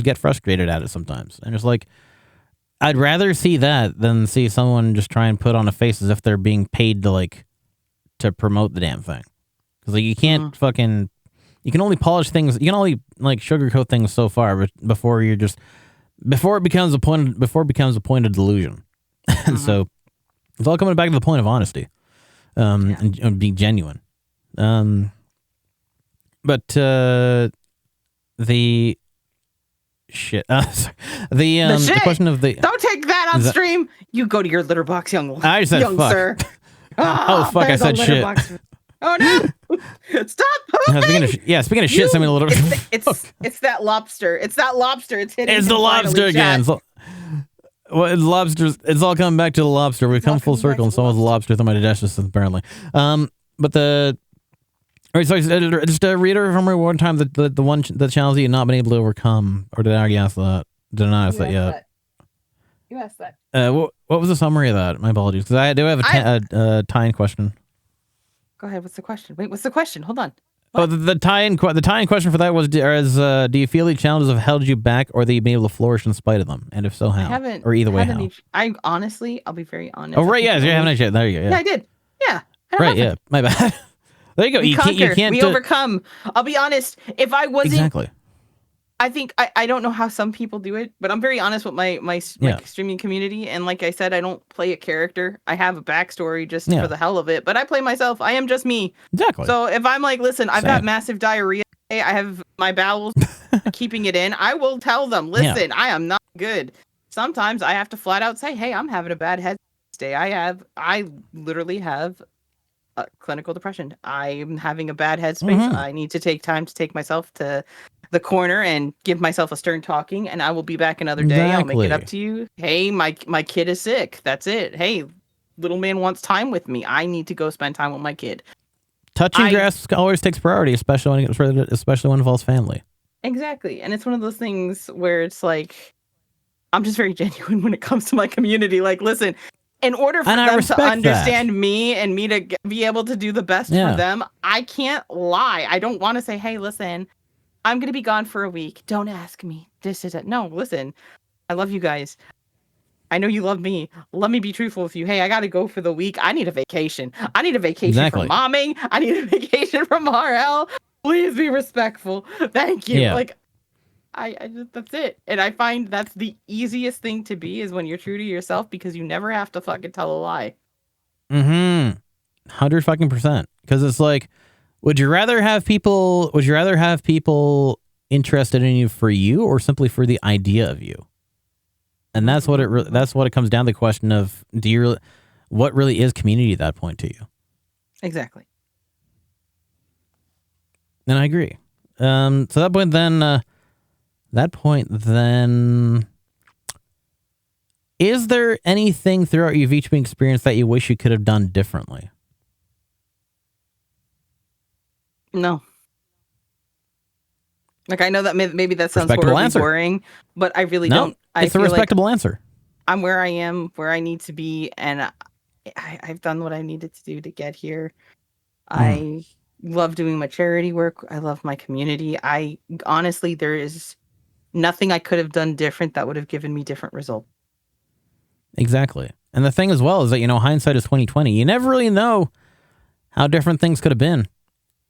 get frustrated at it sometimes, and it's like I'd rather see that than see someone just try and put on a face as if they're being paid to promote the damn thing. Because like you can't you can only polish things, you can only like sugarcoat things so far, but before it becomes a point of delusion. And so it's all coming back to the point of honesty, and being genuine. But the shit, the question of the Don't take that on stream. You go to your litter box, young I said fuck. sir. Oh, fuck, I there's a said litter shit. box. Oh no! Stop pooping! Speaking of shit, send me a little. It's that lobster. It's that lobster. It's hitting. It's the him lobster finally, again. chat. It's lobsters. It's all coming back to the lobster. We've come full circle, and so was the lobster with my digestive system, apparently. But the. All right, sorry, just a reader from her one time the challenge that you've not been able to overcome, or did I already ask that? Did I not ask that yet? You asked that. What was the summary of that? My apologies, because I do have a tie-in question. Go ahead. What's the question? Wait, what's the question? Hold on. Oh, the tie-in question for that was: do you feel these challenges have held you back, or that you've been able to flourish in spite of them? And if so, how? I haven't. Or either way, how? I honestly, I'll be very honest. Oh, right, yeah, you haven't yet. There you go. Yeah, I did. Yeah. Right, yeah. My bad. There you go. We You conquer. can't. We overcome. I'll be honest. If I wasn't, Exactly. I think I don't know how some people do it, but I'm very honest with my streaming community. And like I said, I don't play a character. I have a backstory just for the hell of it, but I play myself. I am just me. Exactly. So if I'm like, listen, I've Same. got massive diarrhea. I have my bowels keeping it in. I will tell them, listen, I am not good. Sometimes I have to flat out say, hey, I'm having a bad head day. I literally have clinical depression. I'm having a bad headspace. I need to take time to take myself to the corner and give myself a stern talking, and I will be back another day. I'll make it up to you. Hey, my kid is sick. That's it. Hey, little man wants time with me. I need to go spend time with my kid. Touching grass always takes priority, especially when it involves family. Exactly. And it's one of those things where it's like, I'm just very genuine when it comes to my community. Like, listen, in order for them to understand me and me to be able to do the best for them, I can't lie. I don't want to say, hey, listen, I'm going to be gone for a week. Don't ask me. This is it. No, listen, I love you guys. I know you love me. Let me be truthful with you. Hey, I got to go for the week. I need a vacation. I need a vacation from momming. I need a vacation from RL. Please be respectful. Thank you. Yeah. Like, I just, that's it. And I find that's the easiest thing to be is when you're true to yourself, because you never have to fucking tell a lie. 100%. Because it's like, would you rather have people interested in you for you, or simply for the idea of you? And that's what that's what it comes down to, the question of, what really is community at that point to you? Exactly. And I agree. So that point then, is there anything throughout your VTubing experience that you wish you could have done differently? No. Like, I know that maybe that sounds Respectable horribly answer. boring, but I really No, don't. I it's a feel like respectable answer. I'm where I am, where I need to be, and I've done what I needed to do to get here. I love doing my charity work. I love my community. I honestly, there is nothing I could have done different that would have given me different results. Exactly. And the thing as well is that, hindsight is 2020. You never really know how different things could have been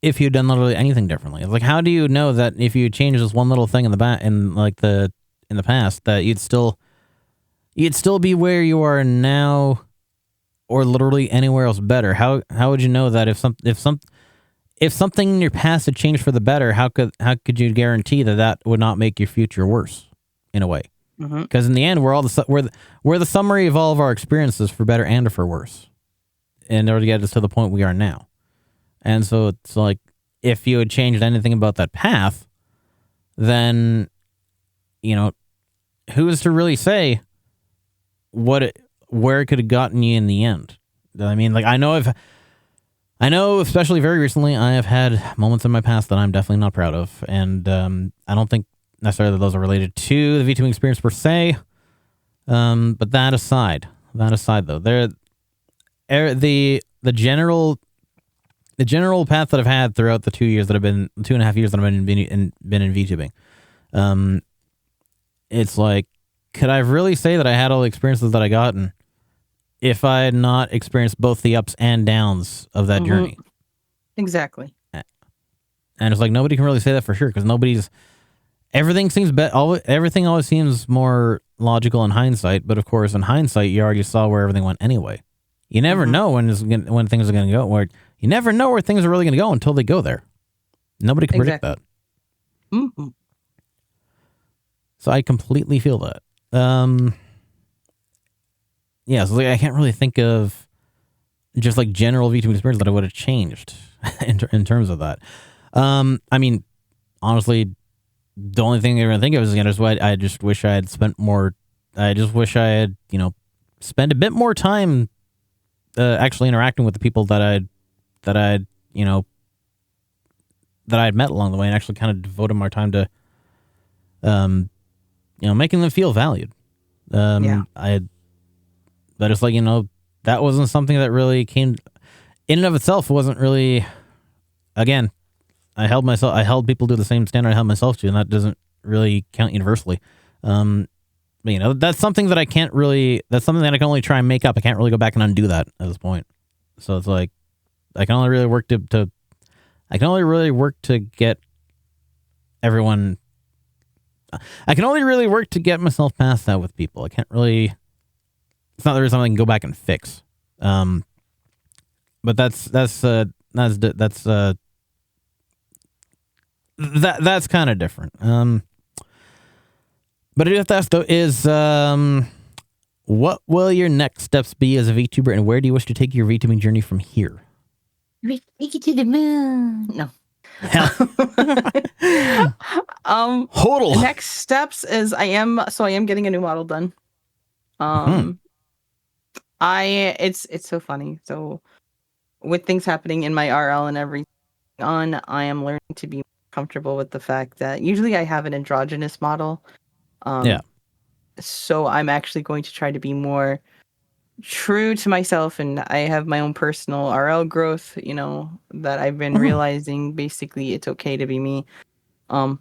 if you'd done literally anything differently. It's like, how do you know that if you changed this one little thing in the past, that you'd still be where you are now, or literally anywhere else better? How would you know that if something in your past had changed for the better, how could you guarantee that would not make your future worse in a way? Because in the end, we're the summary of all of our experiences, for better and for worse, in order to get us to the point we are now. And so it's like, if you had changed anything about that path, then, who's to really say where it could have gotten you in the end? I mean, like, I know, especially very recently, I have had moments in my past that I'm definitely not proud of, and I don't think necessarily those are related to the VTubing experience per se. But that aside, though, the general path that I've had throughout the 2.5 years that I've been in VTubing, it's like, could I really say that I had all the experiences that I gotten if I had not experienced both the ups and downs of that journey? Exactly. And it's like, nobody can really say that for sure, because everything always seems more logical in hindsight. But of course, in hindsight, you already saw where everything went anyway. You never know when things are going to go. You never know where things are really going to go until they go there. Nobody can predict that. Mm-hmm. So I completely feel that. Yeah, so like, I can't really think of just like general VTubing experience that I would have changed in terms of that. I mean, honestly, the only thing I even think of is, I just wish I had spent more. I just wish I had, spent a bit more time actually interacting with the people that I'd met along the way, and actually kind of devoted my time to, making them feel valued. But it's like, that wasn't something that really came in and of itself. It wasn't really, again, I held people to the same standard I held myself to, and that doesn't really count universally. But, that's something that that's something that I can only try and make up. I can't really go back and undo that at this point. So it's like, I can only really work to get everyone. I can only really work to get myself past that with people. I can't really. It's not really something I can go back and fix. But that's kind of different. But I do have to ask, though, is what will your next steps be as a VTuber, and where do you wish to take your VTubing journey from here? Take it to the moon. No. Hodl. Next steps is I am getting a new model done. It's so funny. So with things happening in my RL and everything I am learning to be comfortable with the fact that usually I have an androgynous model. So I'm actually going to try to be more true to myself, and I have my own personal RL growth, that I've been realizing basically it's okay to be me. So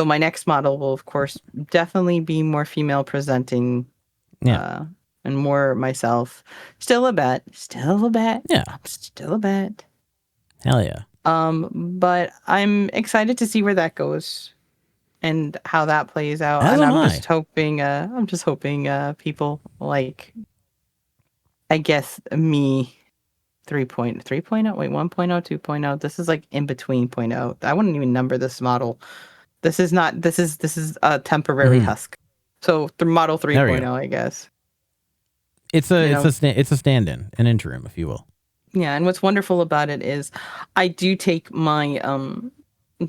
my next model will, of course, definitely be more female presenting. And more myself. Still a bet. Yeah. I'm still a bet. Hell yeah. But I'm excited to see where that goes and how that plays out. As and am I. I'm just hoping people like, I guess, me 3.0. Wait, 1.0, 2.0. This is like in between 0.0. I wouldn't even number this model. This is a temporary husk. So the Model There you 3.0, I guess. It's a stand-in, an interim, if you will. Yeah, and what's wonderful about it is I do take my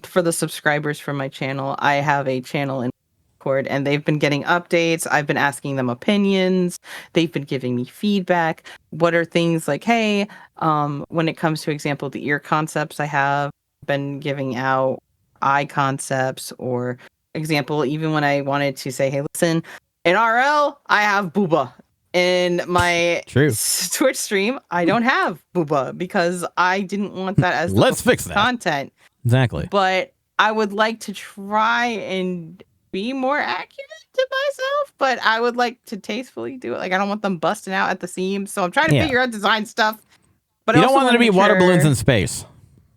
for the subscribers for my channel, I have a channel in Discord, and they've been getting updates. I've been asking them opinions. They've been giving me feedback. What are things like, hey, when it comes to example, the ear concepts I have been giving out eye concepts, or example, even when I wanted to say, hey, listen, in RL, I have booba. In my True. Twitch stream, I don't have booba because I didn't want that as the Let's fix that. content. Exactly. But I would like to try and be more accurate to myself, but I would like to tastefully do it. Like, I don't want them busting out at the seams. So I'm trying to Yeah. figure out design stuff. But You I don't also want there to wanna be make water sure- balloons in space.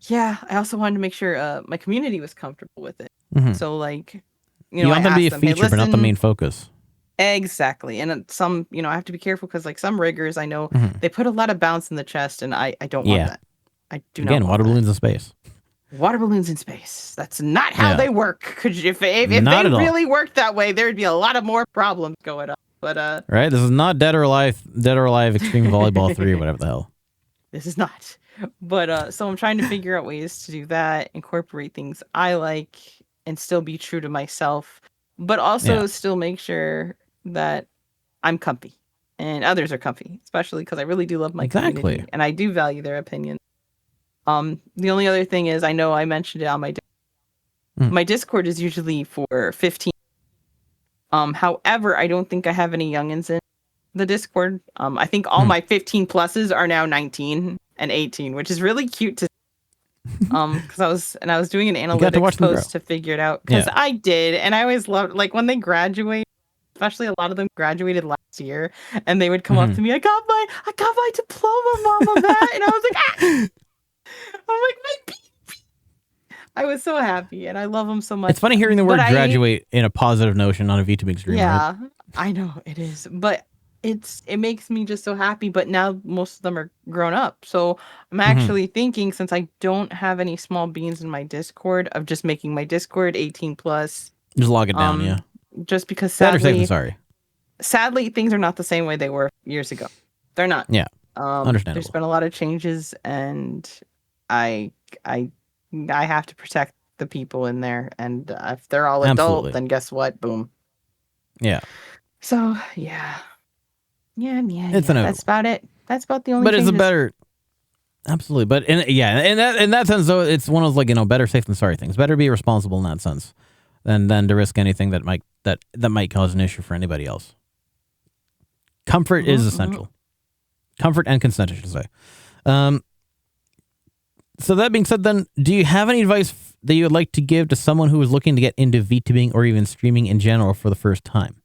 Yeah, I also wanted to make sure my community was comfortable with it. Mhm. So, like, You want I them to be a asked them, "Hey, feature, but not the listen." main focus. Exactly. And some, I have to be careful because, like, some riggers, I know Mhm. they put a lot of bounce in the chest, and I don't want Yeah. that. I do not Again, want water that. balloons in space. Water balloons in space. That's not how Yeah. they work. Because if they Not at all. really worked that way, there'd be a lot of more problems going on. But Right? This is not Dead or Alive Extreme Volleyball 3 or whatever the hell. this is not. But so I'm trying to figure out ways to do that, incorporate things I like, and still be true to myself, but also Yeah. still make sure that I'm comfy and others are comfy, especially because I really do love my Exactly. community and I do value their opinion. The only other thing is, I know I mentioned it on my Discord is usually for 15. However, I don't think I have any youngins in the Discord. I think all my 15 pluses are now 19 and 18, which is really cute to because I was doing an got to watch analytics them grow. post to figure it out, because Yeah. I did, and I always loved, like, when they graduate, especially a lot of them graduated last year, and they would come up Mhm. to me, I got my diploma, Mama Matt, and I was like, ah! I'm like, my baby. I was so happy, and I love them so much. It's funny hearing the word But graduate in a positive notion on a VTube Extreme. Right? Yeah, I know it is, but it makes me just so happy. But now most of them are grown up, so I'm actually thinking, since I don't have any small beans in my Discord, of just making my Discord 18 plus. Just log it down, yeah. Just because Better safe than sadly, sorry. things are not the same way they were years ago. They're not. Yeah, There's understandable. been a lot of changes, and I have to protect the people in there. And if they're all adult, Absolutely. then guess what? Boom. Yeah. So yeah. It's Yeah. inevitable. That's about it. That's about the only. But it's a changes. better. Absolutely. But in that sense, though, it's one of those, like, better safe than sorry things. Better be responsible in that sense than to risk anything that might cause an issue for anybody else. Comfort is essential. Comfort and consent, I should say. So that being said, then, do you have any advice that you would like to give to someone who is looking to get into VTubing or even streaming in general for the first time?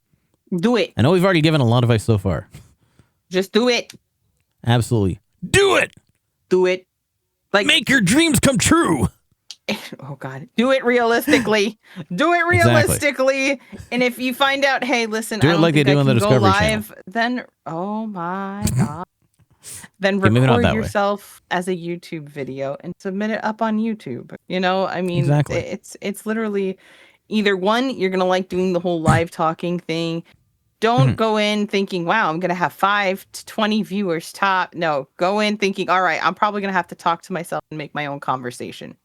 Do it. I know we've already given a lot of advice so far. Just do it. Absolutely. Do it! Do it. Like, Make your dreams come true! oh God, do it realistically. Do it realistically. And if you find out, hey, listen, Do I it don't like they think do I on the can go Discovery Channel. live, then oh my God. Then Okay, maybe not record that way. yourself as a YouTube video and submit it up on YouTube. I mean, Exactly. it's literally either one, you're gonna like doing the whole live talking thing. Don't go in thinking, wow, I'm gonna have 5 to 20 viewers top. No, go in thinking, all right, I'm probably gonna have to talk to myself and make my own conversation.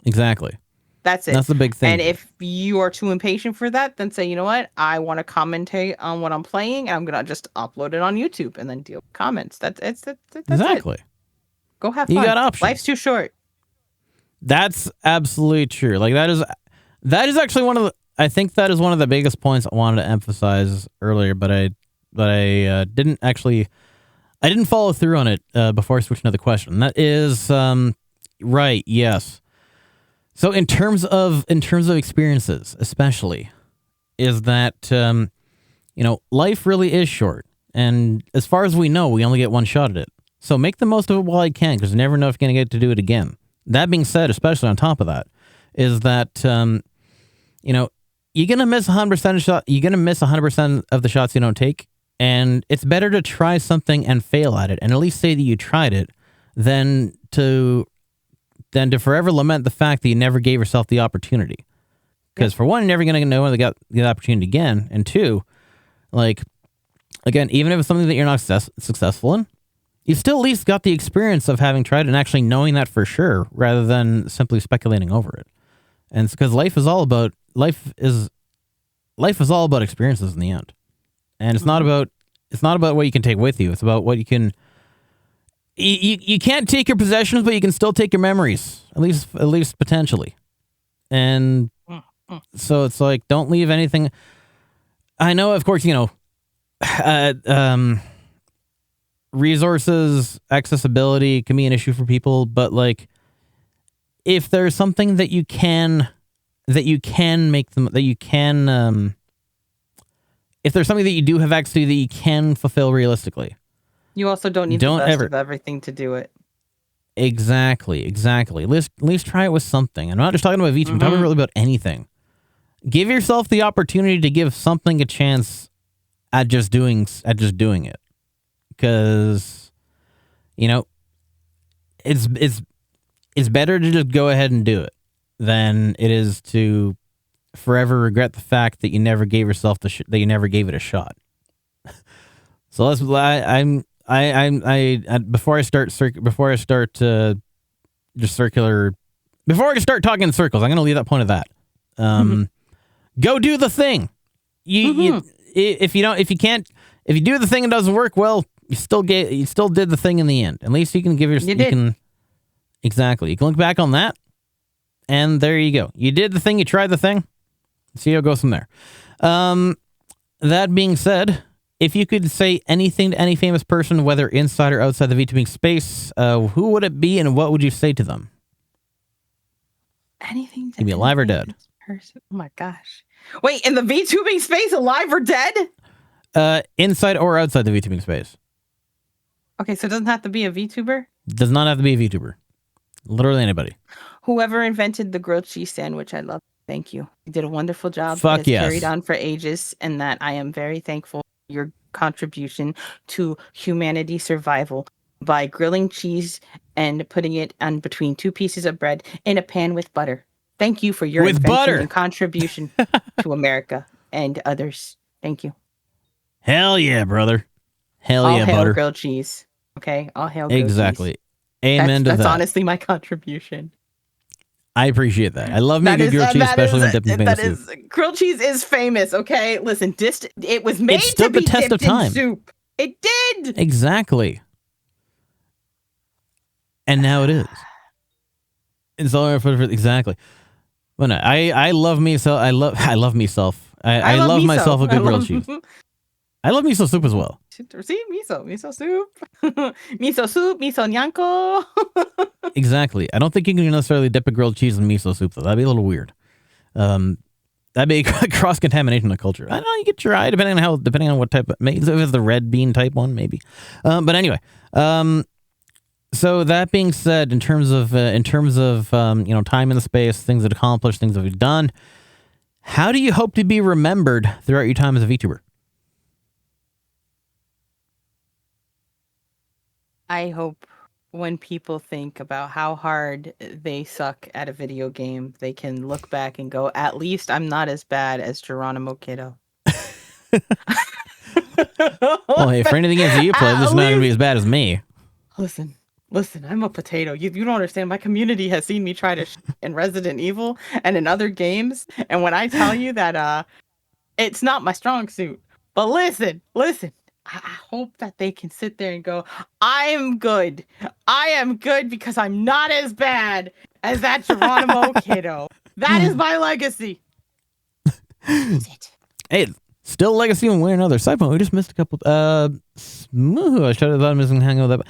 Exactly. That's it. That's the big thing. And if you are too impatient for that, then say, you know what? I want to commentate on what I'm playing, and I'm gonna just upload it on YouTube and then deal with comments. That's it. Exactly. Go have You fun. got options. Life's too short. That's absolutely true. Like, that is actually one of the, I think that is one of the biggest points I wanted to emphasize earlier, but I didn't follow through on it before I switched to another question. That is right. Yes. So in terms of experiences, especially, is that life really is short, and as far as we know, we only get one shot at it. So make the most of it while you can, because you never know if you're going to get to do it again. That being said, especially on top of that, is that you're gonna miss 100% shot. You're gonna miss 100% of the shots you don't take, and it's better to try something and fail at it, and at least say that you tried it, than to forever lament the fact that you never gave yourself the opportunity. Because for one, you're never going to know when they got the opportunity again. And two, like, again, even if it's something that you're not successful in, you still at least got the experience of having tried and actually knowing that for sure, rather than simply speculating over it. And it's because life is all about experiences in the end. And it's not about what you can take with you. It's about what you can. You can't take your possessions, but you can still take your memories, at least potentially. And so it's like, don't leave anything. I know, of course, resources, accessibility can be an issue for people, but like, if there's something that you can make them, if there's something that you do have access to that you can fulfill realistically, you also don't need the best of everything to do it. Exactly. At least try it with something. I'm not just talking about VTuber. I'm talking really about anything. Give yourself the opportunity to give something a chance at just doing it, because it's better to just go ahead and do it than it is to forever regret the fact that you never gave yourself that you never gave it a shot. So before I start talking in circles, I'm going to leave that point at that. Go do the thing. If you do the thing and it doesn't work, well, you still did the thing in the end. At least you can give yourself. Exactly. You can look back on that, and there you go. You did the thing. You tried the thing. See how it goes from there. That being said, if you could say anything to any famous person, whether inside or outside the VTubing space, who would it be, and what would you say to them? Anything to Could be alive or dead. Person. Oh my gosh. Wait, in the VTubing space, alive or dead? Inside or outside the VTubing space. Okay, so it doesn't have to be a VTuber? Does not have to be a VTuber. Literally anybody. Whoever invented the grilled cheese sandwich, I love. Thank you. You did a wonderful job. Fuck it's yes. Carried on for ages, and that I am very thankful for your contribution to humanity survival by grilling cheese and putting it on between two pieces of bread in a pan with butter. Thank you for your invention and contribution to America and others. Thank you. Hell yeah, brother. Hell All yeah, hail butter. grilled cheese. Okay, all hail grilled exactly. cheese. Amen to that. That's honestly my contribution. I appreciate that. I love me a good grilled cheese, especially when dipped in tomato soup. Grilled cheese is famous, okay? Listen, it was made to be the test of dipped in time. soup. It did. Exactly. And now it is. It's all exactly. Well, no, I love myself. I love myself. I love myself a good grilled cheese. I love miso soup as well. See, miso soup, miso soup, miso nyanko. Exactly. I don't think you can necessarily dip a grilled cheese in miso soup though. That'd be a little weird. That'd be cross contamination of culture. I don't know. You could try depending on what type. Maybe if it's the red bean type one, maybe. But anyway, so that being said, in terms of time in the space, things that accomplished, things that we've done, how do you hope to be remembered throughout your time as a VTuber? I hope when people think about how hard they suck at a video game, they can look back and go, at least I'm not as bad as Geronimo Kiddo. Well, hey, for anything games that you play, this is not going to be as bad as me. Listen, I'm a potato. You don't understand. My community has seen me try to in Resident Evil and in other games. And when I tell you that it's not my strong suit, but listen, I hope that they can sit there and go, I am good because I'm not as bad as that Geronimo Kiddo. That is my legacy. That's it. Hey, still legacy one way or another. Side point, we just missed a couple. I should have thought I'm missing hang with that.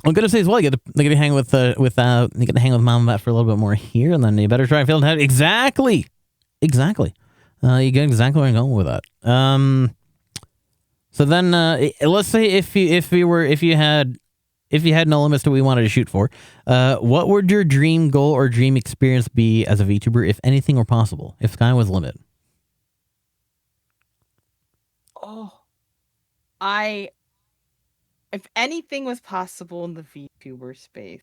I'm gonna say as well, you get to hang with you get to hang with Mom and Matt for a little bit more here, and then you better try and feel it. Exactly. You get exactly where I'm going with that. So then, let's say if you had no limits to what you wanted to shoot for, what would your dream goal or dream experience be as a VTuber, if anything were possible, if sky was the limit? If anything was possible in the VTuber space,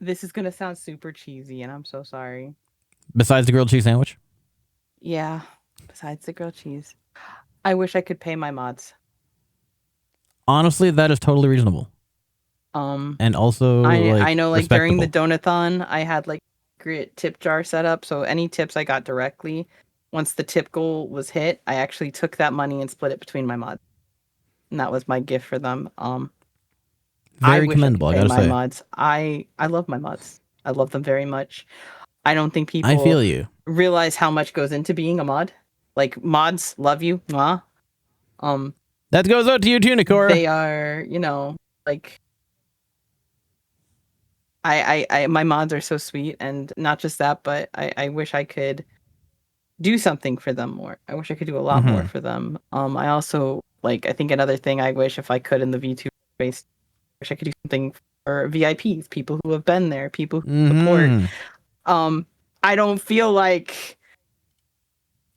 This is gonna sound super cheesy, and I'm so sorry. Besides the grilled cheese sandwich? Yeah. Besides the grilled cheese, I wish I could pay my mods. Honestly, that is totally reasonable. And also, I know, like during the respectable. donathon, I had like great tip jar set up. So any tips I got directly, once the tip goal was hit, I actually took that money and split it between my mods, and that was my gift for them. Very wish commendable, I could pay gotta my say. mods. I love my mods. I love them very much. I don't think people I feel you. realize how much goes into being a mod. Like mods love you. Mwah. That goes out to you too, Nikora. They are, like I my mods are so sweet, and not just that, but I wish I could do something for them more. I wish I could do a lot more for them. I also I think another thing I wish if I could in the VTuber space, I wish I could do something for VIPs, people who have been there, people who support. I don't feel like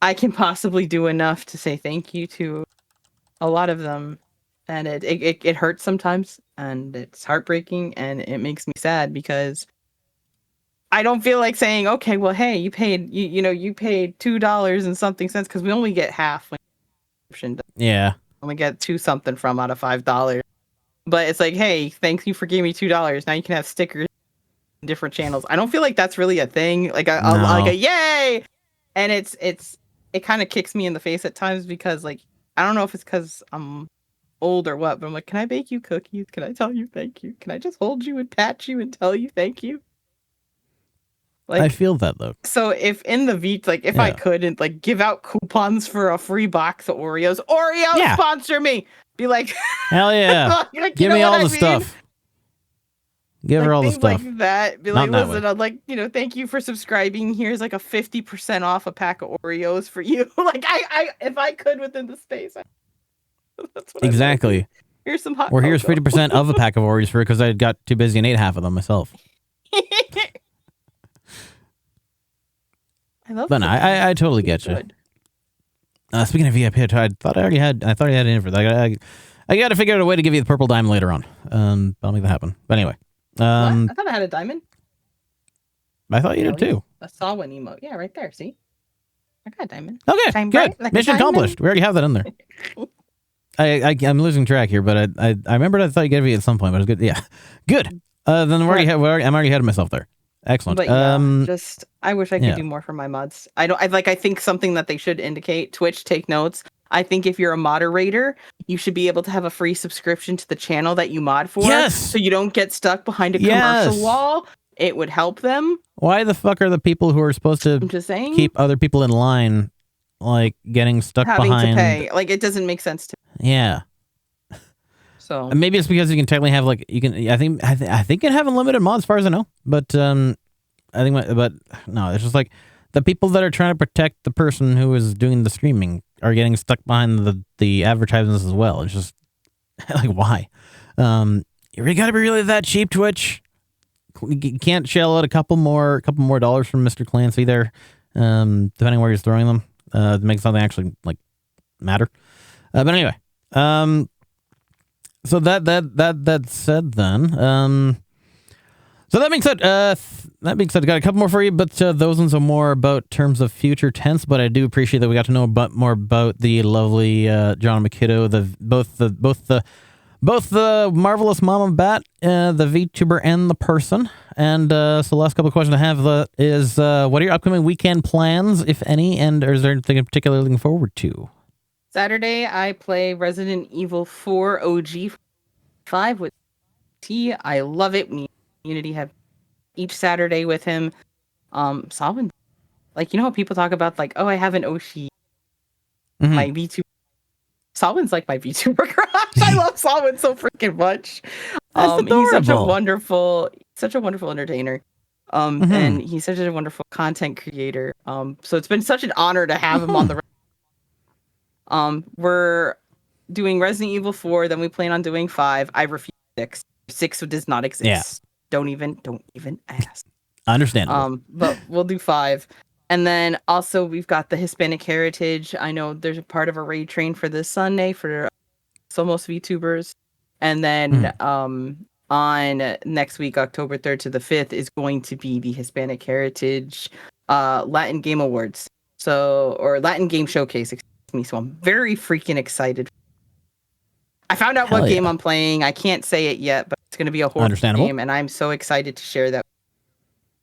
I can possibly do enough to say thank you to a lot of them, and it hurts sometimes, and it's heartbreaking, and it makes me sad because I don't feel like saying, okay, well, hey, you paid you paid $2 and something cents, because we only get half when Yeah. only get 2 something from out of $5. But it's like, hey, thank you for giving me $2. Now you can have stickers in different channels. I don't feel like that's really a thing. Like a yay, and it kind of kicks me in the face at times, because like I don't know if it's because I'm old or what, but I'm like, can I bake you cookies? Can I tell you thank you? Can I just hold you and pat you and tell you thank you? Like, I feel that though. so if in the V, like if I Yeah. couldn't like give out coupons for a free box of Oreos, Yeah. sponsor me. Be like, Hell yeah. like, you Give know me all what I the mean? stuff. Give her all the Things stuff. like that. Be Not like, in that listen, way. I'm like, thank you for subscribing. Here's like a 50% off a pack of Oreos for you. Like I if I could within the space, that's what Exactly. Here's some hot Or here's cocoa. 50% of a pack of Oreos for it because I got too busy and ate half of them myself. I love But no, cookies. I totally get you. Good. Speaking of VIP, I thought I had it in for that. I got to figure out a way to give you the purple dime later on. I'll make that happen. But anyway, What? I thought I had a diamond. I thought you did too. I saw one emote. Yeah, right there. See? I got a diamond. Okay, Shine good. bright like a Mission diamond. accomplished. We already have that in there. I'm losing track here, but I remembered I thought you gave me at some point, but it's good. Yeah, good. Then I'm already ahead of myself there. Excellent. But yeah, just I wish I could yeah. do more for my mods. I think something that they should indicate, Twitch, take notes. I think if you're a moderator, you should be able to have a free subscription to the channel that you mod for. Yes. So you don't get stuck behind a Yes. commercial wall. It would help them. Why the fuck are the people who are supposed to I'm just saying. keep other people in line, like, getting stuck having behind? to pay. Like, it doesn't make sense to Yeah. So And maybe it's because you can technically have like I think you can have unlimited mods as far as I know, but I think but no, it's just like the people that are trying to protect the person who is doing the streaming are getting stuck behind the advertisements as well. It's just like why? You gotta be really that cheap, Twitch. You can't shell out a couple more dollars from Mr. Clancy there, depending where he's throwing them, to make something actually like matter. But anyway, so that said, then, so that being said, I got a couple more for you, but those ones are more about terms of future tense. But I do appreciate that we got to know more about the lovely John McKiddo, both the marvelous Mama Bat, the VTuber, and the person. And so the last couple of questions I have is, what are your upcoming weekend plans, if any, and is there anything in particular looking forward to? Saturday, I play Resident Evil 4 OG 5 with T. I love it. We community have each Saturday with him. Salvin, like, you know how people talk about like, oh, I have an Oshi, my VTuber. Salvin's like my VTuber crush. I love Salvin so freaking much. He's such a wonderful entertainer. And he's such a wonderful content creator. So it's been such an honor to have him on the. We're doing Resident Evil 4, then we plan on doing 5. I refuse 6. 6 does not exist. Yeah. Don't even ask. Understandable. But we'll do 5. And then also we've got the Hispanic Heritage. I know there's a part of a raid train for this Sunday for Somos VTubers. And then on next week, October 3rd to the 5th, is going to be the Hispanic Heritage Latin Game Awards. Or Latin Game Showcase, excuse me. So I'm very freaking excited. I found out what game I'm playing. I can't say it yet, but it's going to be a horror game, and I'm so excited to share that.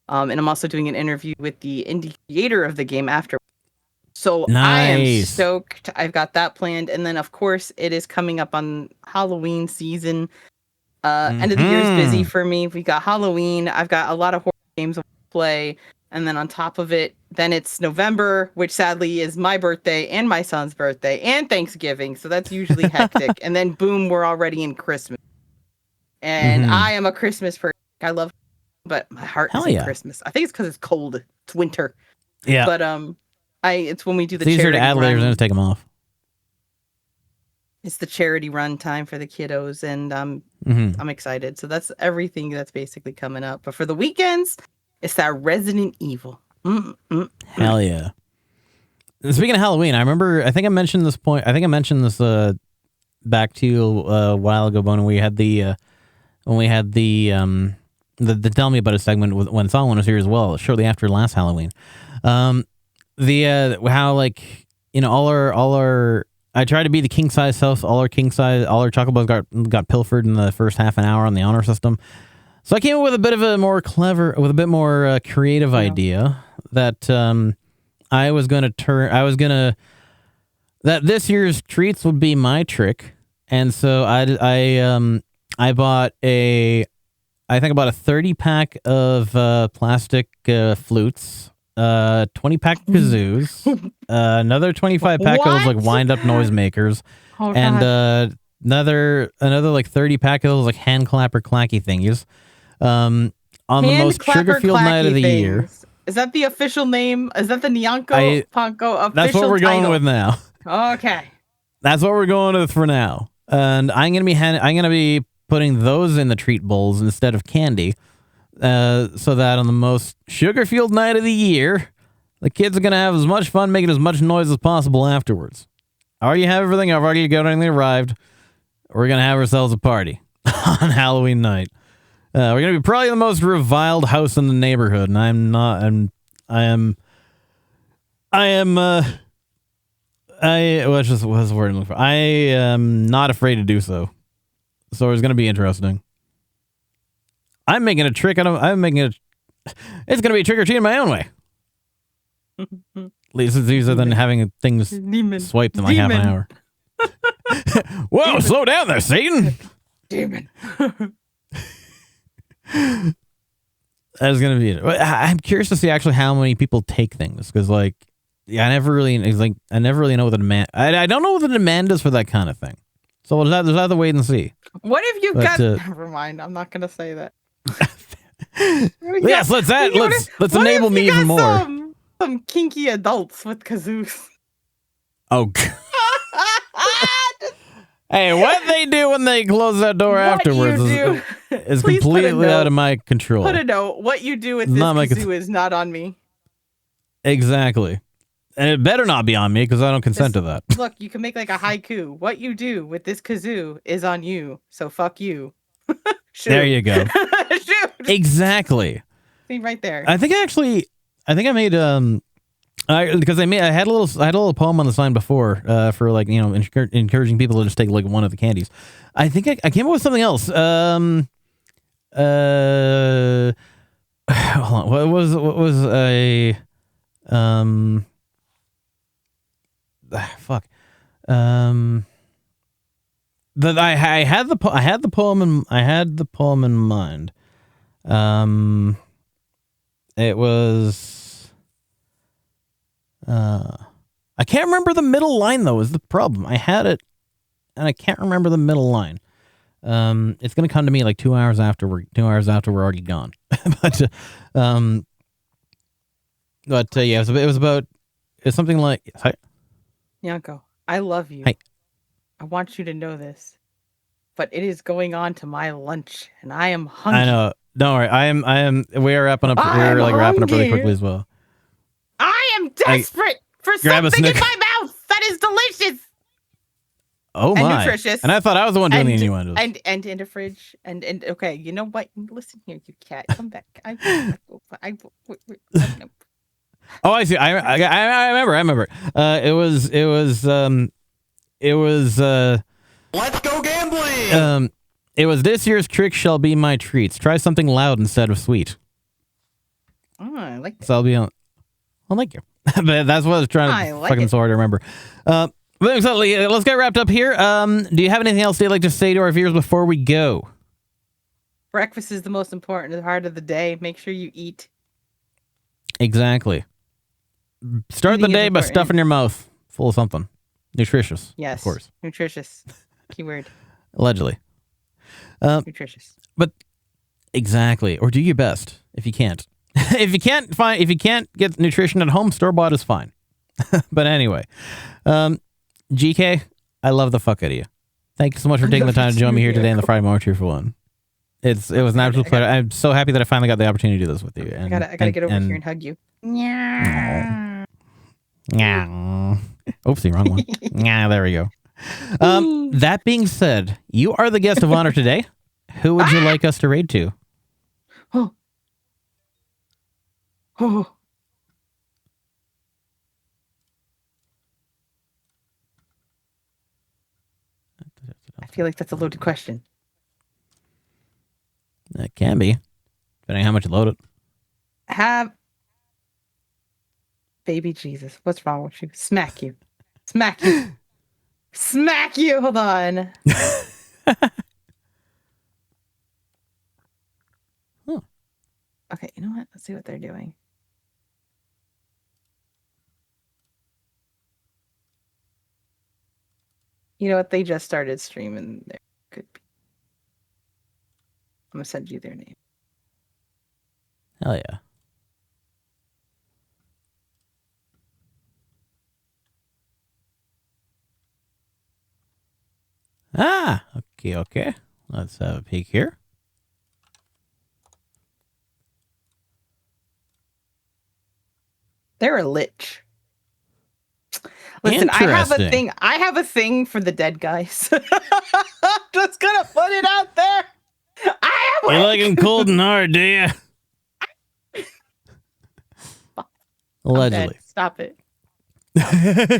And I'm also doing an interview with the indie creator of the game after. So I am stoked. I've got that planned. And then, of course, it is coming up on Halloween season. End of the year is busy for me. We got Halloween. I've got a lot of horror games to play. And then on top of it, then it's November, which sadly is my birthday and my son's birthday and Thanksgiving. So that's usually hectic. And then boom, we're already in Christmas. And I am a Christmas person. I love, but my heart is in Christmas. I think it's because it's cold. It's winter. Yeah. But it's when we do the it's easier charity to add layers run. and to take them off. It's the charity run time for the kiddos, and I'm excited. So that's everything that's basically coming up. But for the weekends, it's that Resident Evil. Hell yeah. Speaking of Halloween, I think I mentioned this back to you a while ago when we had the Tell Me About It segment when Solomon was here as well, shortly after last Halloween. How all our I tried to be the king size house, all our chocobos got pilfered in the first half an hour on the honor system. So I came up with a bit more creative idea that that this year's treats would be my trick, and so I bought a 30-pack of plastic flutes, 20-pack kazoos, another 25-pack of those like wind-up noisemakers, and another like 30-pack of those like hand clapper clacky thingies. On the most sugar-filled night of the year. Is that the official name? Is that the Nyanko Ponko official That's what we're going with now. Okay. That's what we're going with for now. And I'm gonna be putting those in the treat bowls instead of candy, so that on the most sugar-filled night of the year, the kids are gonna have as much fun making as much noise as possible afterwards. I already have everything. I've already got everything arrived. We're gonna have ourselves a party on Halloween night. We're gonna be probably the most reviled house in the neighborhood, and I am not afraid to do so. So it's gonna be interesting. I'm making a trick it's gonna be trick or treat in my own way. At least it's easier than having things swiped in like half an hour. Whoa, slow down there, Satan! Demon. That's gonna be it. I'm curious to see actually how many people take things, because I never really know what the demand. I don't know what the demand is for that kind of thing. So we'll have to wait and see. What if you got? Never mind. I'm not gonna say that. Yes, let's enable me even more. Some kinky adults with kazoos. Oh. Hey, what they do when they close that door afterwards is completely out of my control. Put a note. What you do with this kazoo is not on me. Exactly. And it better not be on me, because I don't consent to that. Look, you can make like a haiku. What you do with this kazoo is on you. So fuck you. There you go. Shoot. Exactly. See right there. I think I made because I had a little poem on the sign before for encouraging people to just take like one of the candies. I think I came up with something else. Hold on. What was a fuck. That I had the poem in mind. It was. I can't remember the middle line though. Is the problem? I had it, and I can't remember the middle line. It's gonna come to me like 2 hours after we're already gone. but yeah, it was about. It's something like. Hi. Nyanko, I love you. Hi. I want you to know this, but it is going on to my lunch, and I am hungry. I know. Don't worry. I am. We are wrapping up. We're like wrapping up really quickly as well. I am desperate for something in my mouth that is delicious. Oh and my! nutritious. And I thought I was the one doing the innuendos. And in the fridge. And okay, you know what? Listen here, you cat. Come back. No. Oh, I see. I remember. It was. Let's go gambling! It was this year's trick shall be my treats. Try something loud instead of sweet. Oh, I like that. So I'll be on. Well, thank you. But that's what I was trying to fucking so hard to remember. But so let's get wrapped up here. Do you have anything else you'd like to say to our viewers before we go? Breakfast is the most important part of the day. Make sure you eat. Exactly. Start the day by stuffing your mouth full of something nutritious. Yes, of course. Nutritious. Keyword. Allegedly. Nutritious. But exactly, or do your best if you can't. if you can't get nutrition at home, store bought is fine. But anyway, GK, I love the fuck out of you. Thank you so much for taking the time to join me here today in the Friday Morning 2-for-1. It was an absolute pleasure. I'm so happy that I finally got the opportunity to do this with you. And, I gotta get over here and hug you. Yeah. Oopsie, wrong one. Yeah, there we go. That being said, you are the guest of honor today. Who would you like us to raid to? Oh. I feel like that's a loaded question. It can be, depending on how much you load it. Have baby Jesus. What's wrong with you? Smack you. Smack you. Smack you. Hold on. Okay, you know what? Let's see what they're doing. You know what? They just started streaming. There could be. I'm gonna send you their name. Hell yeah. Okay. Let's have a peek here. They're a lich. Listen, I have a thing for the dead guys. Just gonna put it out there. I am You're looking cold and hard, do you? Allegedly. Stop it.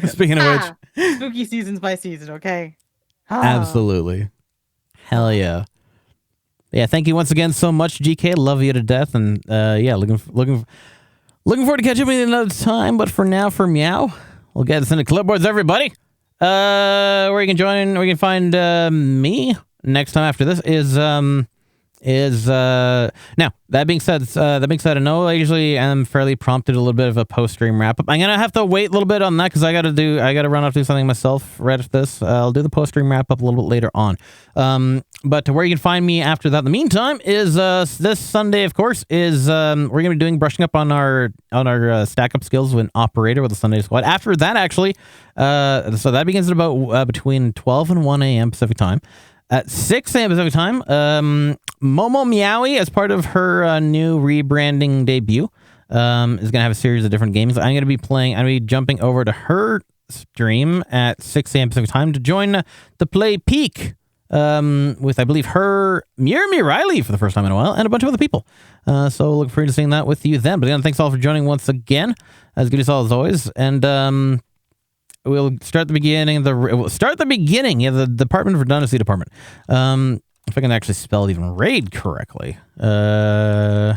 Speaking of which, spooky season's my season, okay? Absolutely. Hell yeah. Yeah, thank you once again so much, GK. Love you to death. And yeah, looking forward to catching up with you another time. But for now, for Meow, we'll get this into clipboards, everybody. Where you can join, where you can find me next time after this is now that being said, I know I usually am fairly prompted a little bit of a post stream wrap up. I'm gonna have to wait a little bit on that because I gotta run off do something myself right after this. I'll do the post stream wrap up a little bit later on. But to where you can find me after that in the meantime is this Sunday, of course, is we're gonna be doing brushing up on our stack up skills with Operator with the Sunday Squad. After that, actually, so that begins at about between 12 and 1 a.m. Pacific time. At 6 a.m. Pacific time, Momo Meowie, as part of her new rebranding debut, is going to have a series of different games. I'm going to be jumping over to her stream at 6 a.m. Pacific time to join the Play Peak with, I believe, her, Miri Riley for the first time in a while, and a bunch of other people. So looking forward to seeing that with you then. But again, thanks all for joining once again. As good as always. And we'll start the beginning. Yeah, the Department of Redundancy Department. If I can actually spell even raid correctly. Amunada.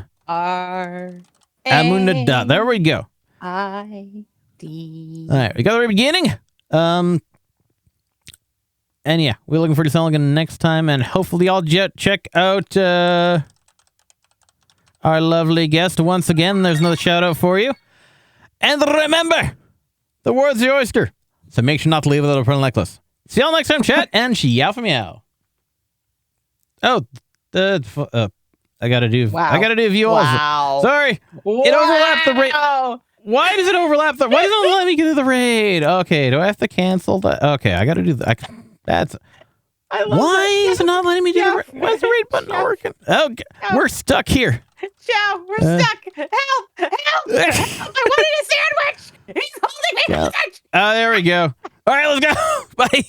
There we go. I-D. All right, we got the beginning. And yeah, we're looking forward to selling again next time, and hopefully y'all check out our lovely guest once again. There's another shout out for you. And remember, the world's the oyster. So make sure not to leave without a pearl necklace. See y'all next time, chat, and meow for meow. Oh, I gotta do view also. Sorry, it overlapped the raid. Why does it overlap the? Why doesn't it let me get to the raid? Okay, do I have to cancel that? Okay, I gotta do that. That's. Why is it not letting me do the raid? Why is the raid button not working? Okay, we're stuck here. Chow, we're stuck. Help! I wanted a sandwich. He's holding me hostage. Oh, there we go. All right, let's go. Bye.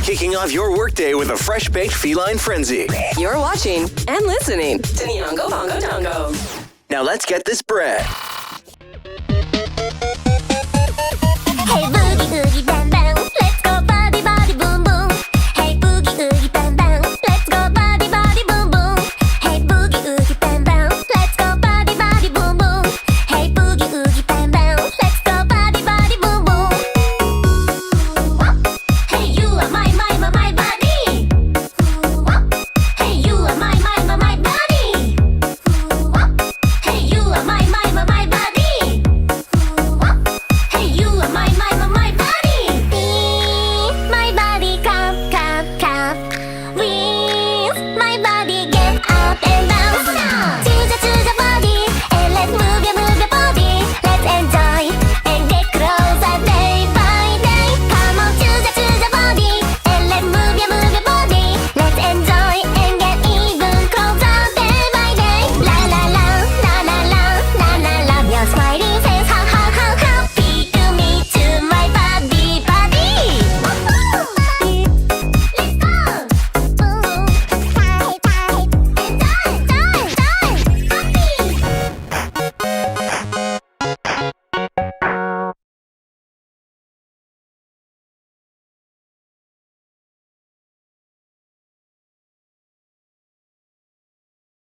Kicking off your workday with a fresh-baked feline frenzy. You're watching and listening to Nyongo Bongo Tongo. Now let's get this bread.